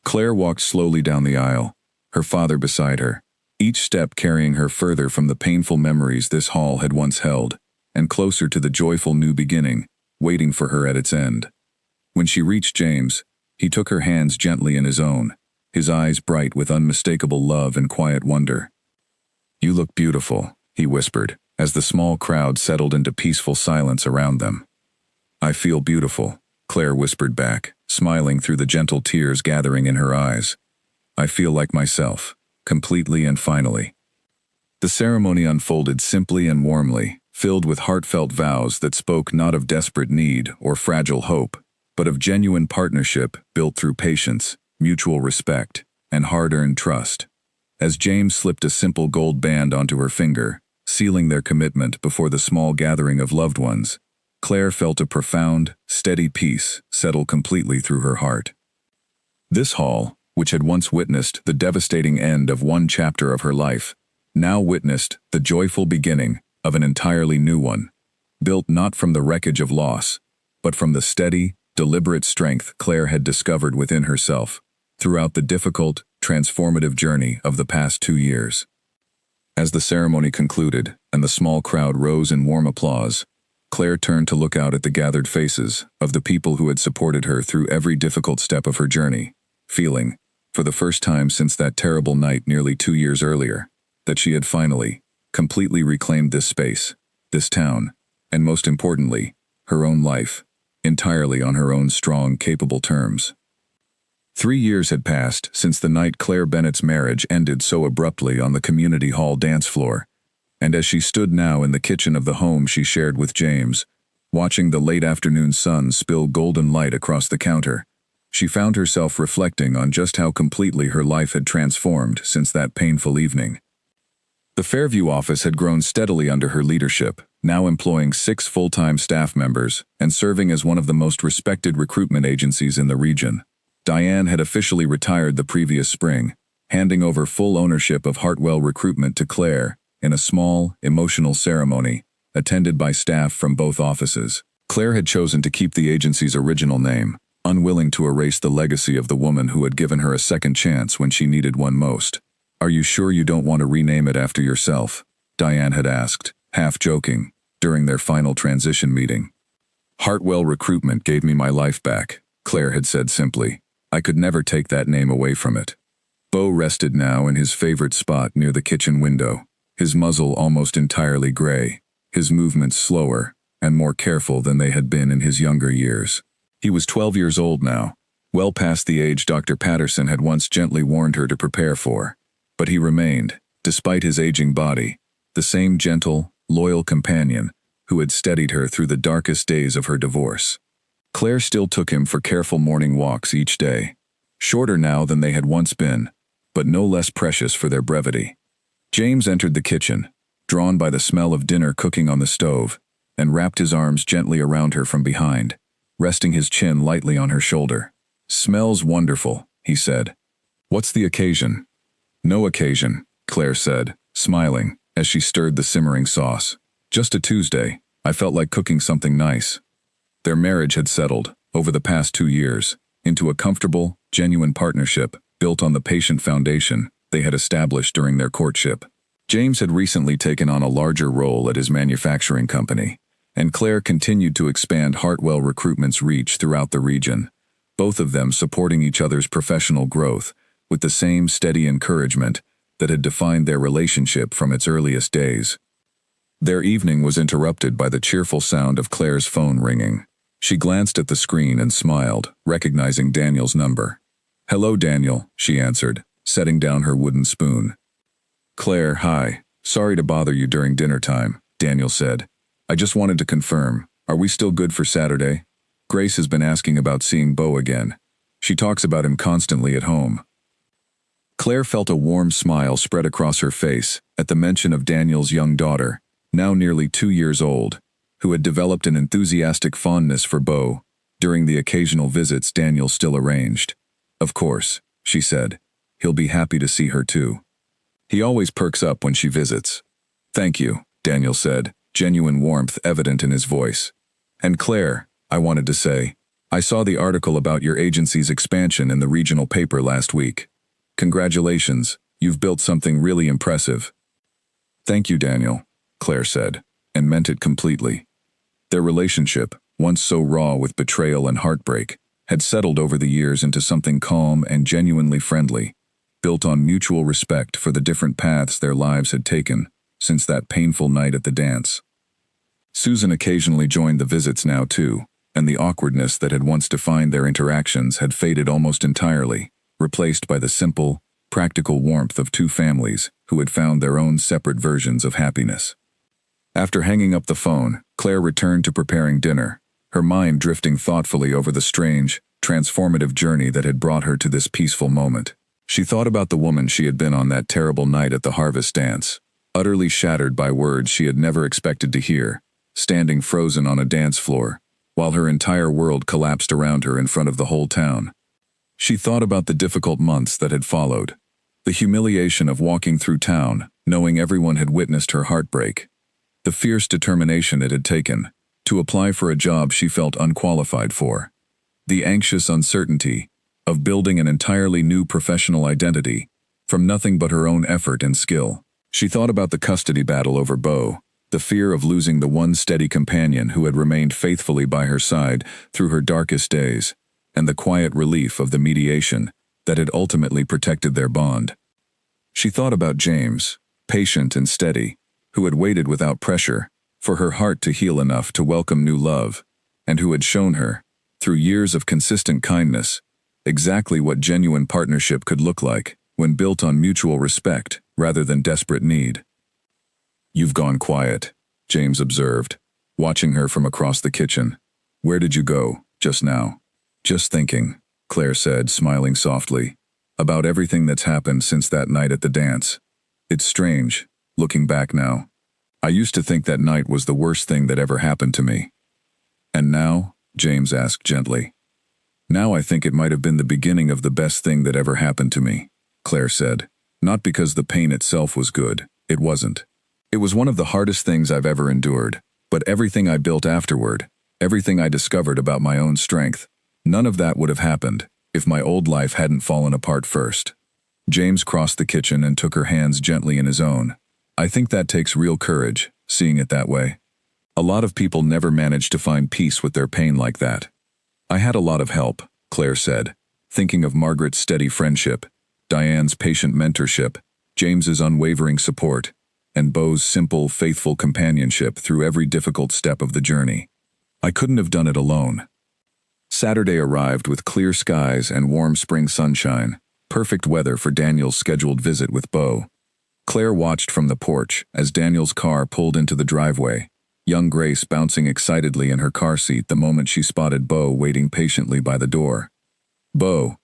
Claire walked slowly down the aisle, her father beside her, each step carrying her further from the painful memories this hall had once held, and closer to the joyful new beginning, waiting for her at its end. When she reached James, he took her hands gently in his own, his eyes bright with unmistakable love and quiet wonder. "You look beautiful," he whispered, as the small crowd settled into peaceful silence around them. "I feel beautiful," Claire whispered back, smiling through the gentle tears gathering in her eyes. "I feel like myself, completely and finally." The ceremony unfolded simply and warmly, filled with heartfelt vows that spoke not of desperate need or fragile hope, but of genuine partnership built through patience, mutual respect, and hard-earned trust. As James slipped a simple gold band onto her finger, sealing their commitment before the small gathering of loved ones, Claire felt a profound, steady peace settle completely through her heart. This hall, which had once witnessed the devastating end of one chapter of her life, now witnessed the joyful beginning of an entirely new one, built not from the wreckage of loss, but from the steady, deliberate strength Claire had discovered within herself throughout the difficult, transformative journey of the past 2 years. As the ceremony concluded and the small crowd rose in warm applause, Claire turned to look out at the gathered faces of the people who had supported her through every difficult step of her journey, feeling, for the first time since that terrible night nearly 2 years earlier, that she had finally, completely reclaimed this space, this town, and most importantly, her own life, entirely on her own strong, capable terms. 3 years had passed since the night Claire Bennett's marriage ended so abruptly on the community hall dance floor, and as she stood now in the kitchen of the home she shared with James, watching the late afternoon sun spill golden light across the counter, she found herself reflecting on just how completely her life had transformed since that painful evening. The Fairview office had grown steadily under her leadership, now employing 6 full-time staff members and serving as one of the most respected recruitment agencies in the region. Diane had officially retired the previous spring, handing over full ownership of Hartwell Recruitment to Claire in a small, emotional ceremony, attended by staff from both offices. Claire had chosen to keep the agency's original name, unwilling to erase the legacy of the woman who had given her a second chance when she needed one most. "Are you sure you don't want to rename it after yourself?" Diane had asked, half joking, during their final transition meeting. Hartwell Recruitment gave me my life back, Claire had said simply. I could never take that name away from it. Beau rested now in his favorite spot near the kitchen window, his muzzle almost entirely gray, his movements slower and more careful than they had been in his younger years. He was 12 years old now, well past the age Dr. Patterson had once gently warned her to prepare for, but he remained, despite his aging body, the same gentle, loyal companion who had steadied her through the darkest days of her divorce. Claire still took him for careful morning walks each day, shorter now than they had once been, but no less precious for their brevity. James entered the kitchen, drawn by the smell of dinner cooking on the stove, and wrapped his arms gently around her from behind, resting his chin lightly on her shoulder. "Smells wonderful," he said. "What's the occasion?" "No occasion," Claire said, smiling, as she stirred the simmering sauce. "Just a Tuesday. I felt like cooking something nice." Their marriage had settled, over the past 2 years, into a comfortable, genuine partnership built on the patient foundation they had established during their courtship. James had recently taken on a larger role at his manufacturing company, and Claire continued to expand Hartwell Recruitment's reach throughout the region, both of them supporting each other's professional growth with the same steady encouragement that had defined their relationship from its earliest days. Their evening was interrupted by the cheerful sound of Claire's phone ringing. She glanced at the screen and smiled, recognizing Daniel's number. "Hello, Daniel," she answered, setting down her wooden spoon. "Claire, hi. Sorry to bother you during dinner time," Daniel said. "I just wanted to confirm, are we still good for Saturday? Grace has been asking about seeing Beau again. She talks about him constantly at home." Claire felt a warm smile spread across her face at the mention of Daniel's young daughter, now nearly 2 years old, who had developed an enthusiastic fondness for Beau during the occasional visits Daniel still arranged. "Of course," she said. "He'll be happy to see her too. He always perks up when she visits." "Thank you," Daniel said, genuine warmth evident in his voice. "And Claire, I wanted to say, I saw the article about your agency's expansion in the regional paper last week. Congratulations, you've built something really impressive." "Thank you, Daniel," Claire said, and meant it completely. Their relationship, once so raw with betrayal and heartbreak, had settled over the years into something calm and genuinely friendly, built on mutual respect for the different paths their lives had taken since that painful night at the dance. Susan occasionally joined the visits now too, and the awkwardness that had once defined their interactions had faded almost entirely, replaced by the simple, practical warmth of two families who had found their own separate versions of happiness. After hanging up the phone, Claire returned to preparing dinner, her mind drifting thoughtfully over the strange, transformative journey that had brought her to this peaceful moment. She thought about the woman she had been on that terrible night at the harvest dance, utterly shattered by words she had never expected to hear, standing frozen on a dance floor, while her entire world collapsed around her in front of the whole town. She thought about the difficult months that had followed, the humiliation of walking through town, knowing everyone had witnessed her heartbreak, the fierce determination it had taken to apply for a job she felt unqualified for, the anxious uncertainty of building an entirely new professional identity from nothing but her own effort and skill. She thought about the custody battle over Beau, the fear of losing the one steady companion who had remained faithfully by her side through her darkest days, and the quiet relief of the mediation that had ultimately protected their bond. She thought about James, patient and steady, who had waited without pressure for her heart to heal enough to welcome new love, and who had shown her, through years of consistent kindness, exactly what genuine partnership could look like when built on mutual respect rather than desperate need. "You've gone quiet," James observed, watching her from across the kitchen. "Where did you go, just now?" "Just thinking," Claire said, smiling softly, "about everything that's happened since that night at the dance. It's strange, looking back now. I used to think that night was the worst thing that ever happened to me." "And now?" James asked gently. "Now I think it might have been the beginning of the best thing that ever happened to me," Claire said. "Not because the pain itself was good, it wasn't. It was one of the hardest things I've ever endured, but everything I built afterward, everything I discovered about my own strength, none of that would have happened if my old life hadn't fallen apart first." James crossed the kitchen and took her hands gently in his own. "I think that takes real courage, seeing it that way." A lot of people never manage to find peace with their pain like that. I had a lot of help, Claire said, thinking of Margaret's steady friendship, Diane's patient mentorship, James's unwavering support, and Beau's simple, faithful companionship through every difficult step of the journey. I couldn't have done it alone. Saturday arrived with clear skies and warm spring sunshine, perfect weather for Daniel's scheduled visit with Beau. Claire watched from the porch as Daniel's car pulled into the driveway, young Grace bouncing excitedly in her car seat the moment she spotted Beau waiting patiently by the door. "Beau!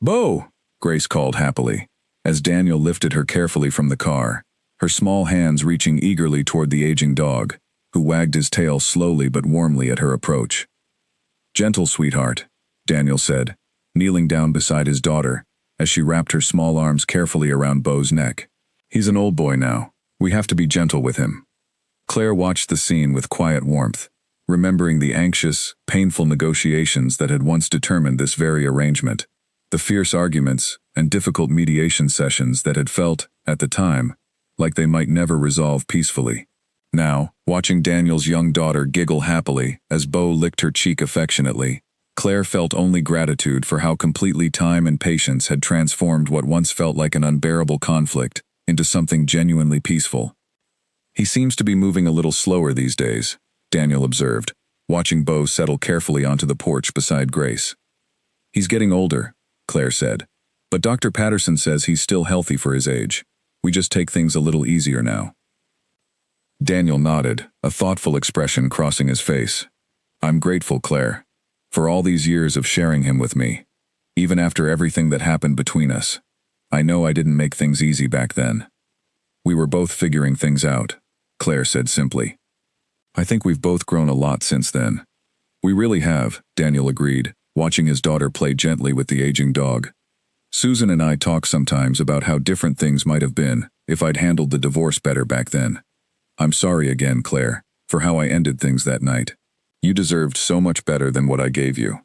Beau!" Grace called happily, as Daniel lifted her carefully from the car, her small hands reaching eagerly toward the aging dog, who wagged his tail slowly but warmly at her approach. "Gentle, sweetheart," Daniel said, kneeling down beside his daughter, as she wrapped her small arms carefully around Beau's neck. "He's an old boy now. We have to be gentle with him." Claire watched the scene with quiet warmth, remembering the anxious, painful negotiations that had once determined this very arrangement, the fierce arguments and difficult mediation sessions that had felt, at the time, like they might never resolve peacefully. Now, watching Daniel's young daughter giggle happily as Beau licked her cheek affectionately, Claire felt only gratitude for how completely time and patience had transformed what once felt like an unbearable conflict into something genuinely peaceful. "He seems to be moving a little slower these days," Daniel observed, watching Beau settle carefully onto the porch beside Grace. "He's getting older," Claire said, "but Dr. Patterson says he's still healthy for his age. We just take things a little easier now." Daniel nodded, a thoughtful expression crossing his face. "I'm grateful, Claire, for all these years of sharing him with me, even after everything that happened between us. I know I didn't make things easy back then. We were both figuring things out," Claire said simply. "I think we've both grown a lot since then." "We really have," Daniel agreed, watching his daughter play gently with the aging dog. "Susan and I talk sometimes about how different things might have been if I'd handled the divorce better back then. I'm sorry again, Claire, for how I ended things that night. You deserved so much better than what I gave you."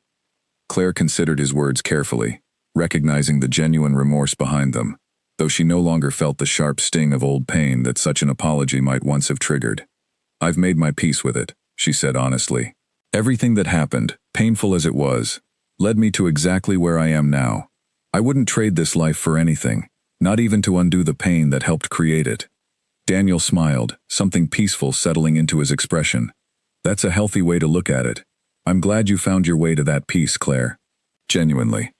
Claire considered his words carefully, recognizing the genuine remorse behind them, though she no longer felt the sharp sting of old pain that such an apology might once have triggered. "I've made my peace with it," she said honestly. "Everything that happened, painful as it was, led me to exactly where I am now. I wouldn't trade this life for anything, not even to undo the pain that helped create it." Daniel smiled, something peaceful settling into his expression. "That's a healthy way to look at it. I'm glad you found your way to that peace, Claire. Genuinely."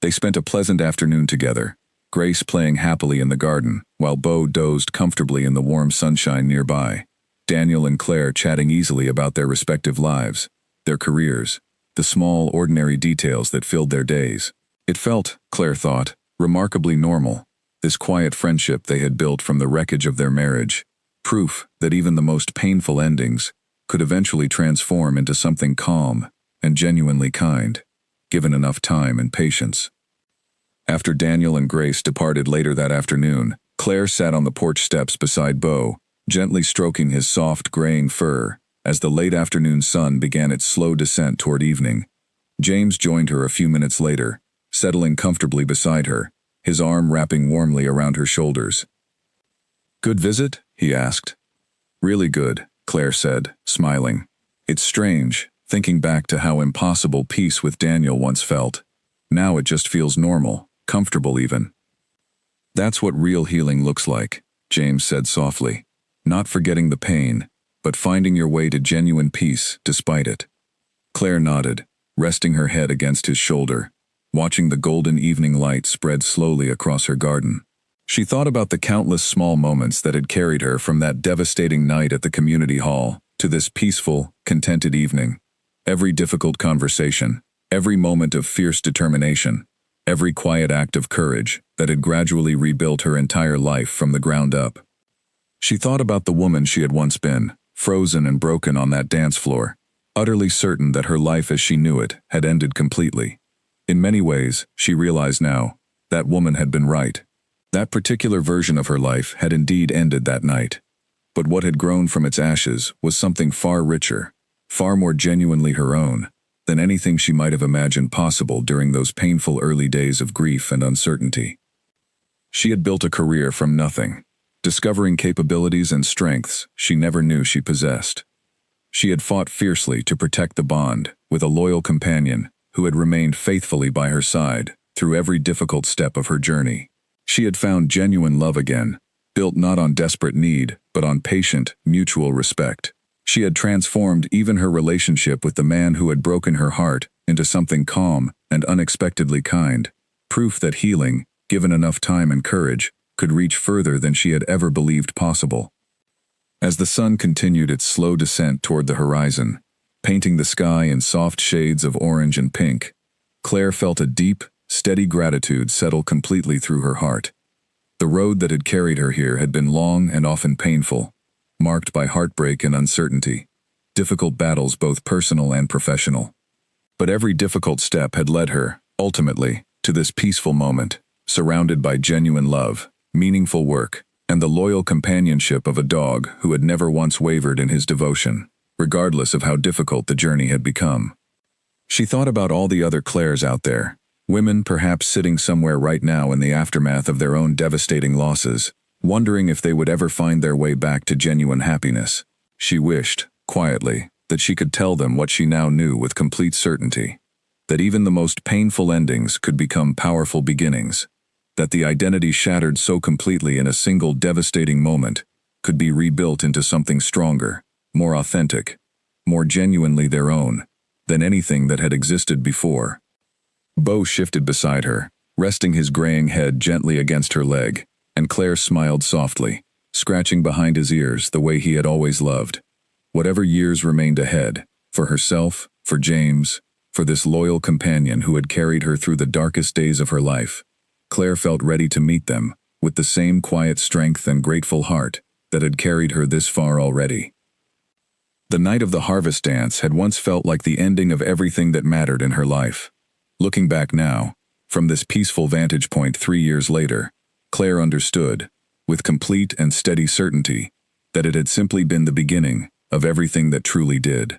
They spent a pleasant afternoon together, Grace playing happily in the garden, while Beau dozed comfortably in the warm sunshine nearby. Daniel and Claire chatting easily about their respective lives, their careers, the small, ordinary details that filled their days. It felt, Claire thought, remarkably normal, this quiet friendship they had built from the wreckage of their marriage, proof that even the most painful endings could eventually transform into something calm and genuinely kind, given enough time and patience. After Daniel and Grace departed later that afternoon, Claire sat on the porch steps beside Beau, gently stroking his soft, graying fur, as the late afternoon sun began its slow descent toward evening. James joined her a few minutes later, settling comfortably beside her, his arm wrapping warmly around her shoulders. "Good visit?" he asked. "Really good," Claire said, smiling. "It's strange, thinking back to how impossible peace with Daniel once felt. Now it just feels normal, comfortable even." "That's what real healing looks like," James said softly. "Not forgetting the pain, but finding your way to genuine peace despite it." Claire nodded, resting her head against his shoulder, watching the golden evening light spread slowly across her garden. She thought about the countless small moments that had carried her from that devastating night at the community hall to this peaceful, contented evening. Every difficult conversation, every moment of fierce determination, every quiet act of courage that had gradually rebuilt her entire life from the ground up. She thought about the woman she had once been, frozen and broken on that dance floor, utterly certain that her life as she knew it had ended completely. In many ways, she realized now, that woman had been right. That particular version of her life had indeed ended that night. But what had grown from its ashes was something far richer, far more genuinely her own, than anything she might have imagined possible during those painful early days of grief and uncertainty. She had built a career from nothing, discovering capabilities and strengths she never knew she possessed. She had fought fiercely to protect the bond with a loyal companion who had remained faithfully by her side through every difficult step of her journey. She had found genuine love again, built not on desperate need, but on patient, mutual respect. She had transformed even her relationship with the man who had broken her heart into something calm and unexpectedly kind, proof that healing, given enough time and courage, could reach further than she had ever believed possible. As the sun continued its slow descent toward the horizon, painting the sky in soft shades of orange and pink, Claire felt a deep, steady gratitude settle completely through her heart. The road that had carried her here had been long and often painful, marked by heartbreak and uncertainty, difficult battles both personal and professional. But every difficult step had led her, ultimately, to this peaceful moment, surrounded by genuine love, meaningful work, and the loyal companionship of a dog who had never once wavered in his devotion, regardless of how difficult the journey had become. She thought about all the other Claires out there, women perhaps sitting somewhere right now in the aftermath of their own devastating losses, wondering if they would ever find their way back to genuine happiness. She wished, quietly, that she could tell them what she now knew with complete certainty, that even the most painful endings could become powerful beginnings, that the identity shattered so completely in a single devastating moment could be rebuilt into something stronger, more authentic, more genuinely their own, than anything that had existed before. Beau shifted beside her, resting his graying head gently against her leg, and Claire smiled softly, scratching behind his ears the way he had always loved. Whatever years remained ahead, for herself, for James, for this loyal companion who had carried her through the darkest days of her life, Claire felt ready to meet them, with the same quiet strength and grateful heart that had carried her this far already. The night of the harvest dance had once felt like the ending of everything that mattered in her life. Looking back now, from this peaceful vantage point 3 years later, Claire understood, with complete and steady certainty, that it had simply been the beginning of everything that truly did.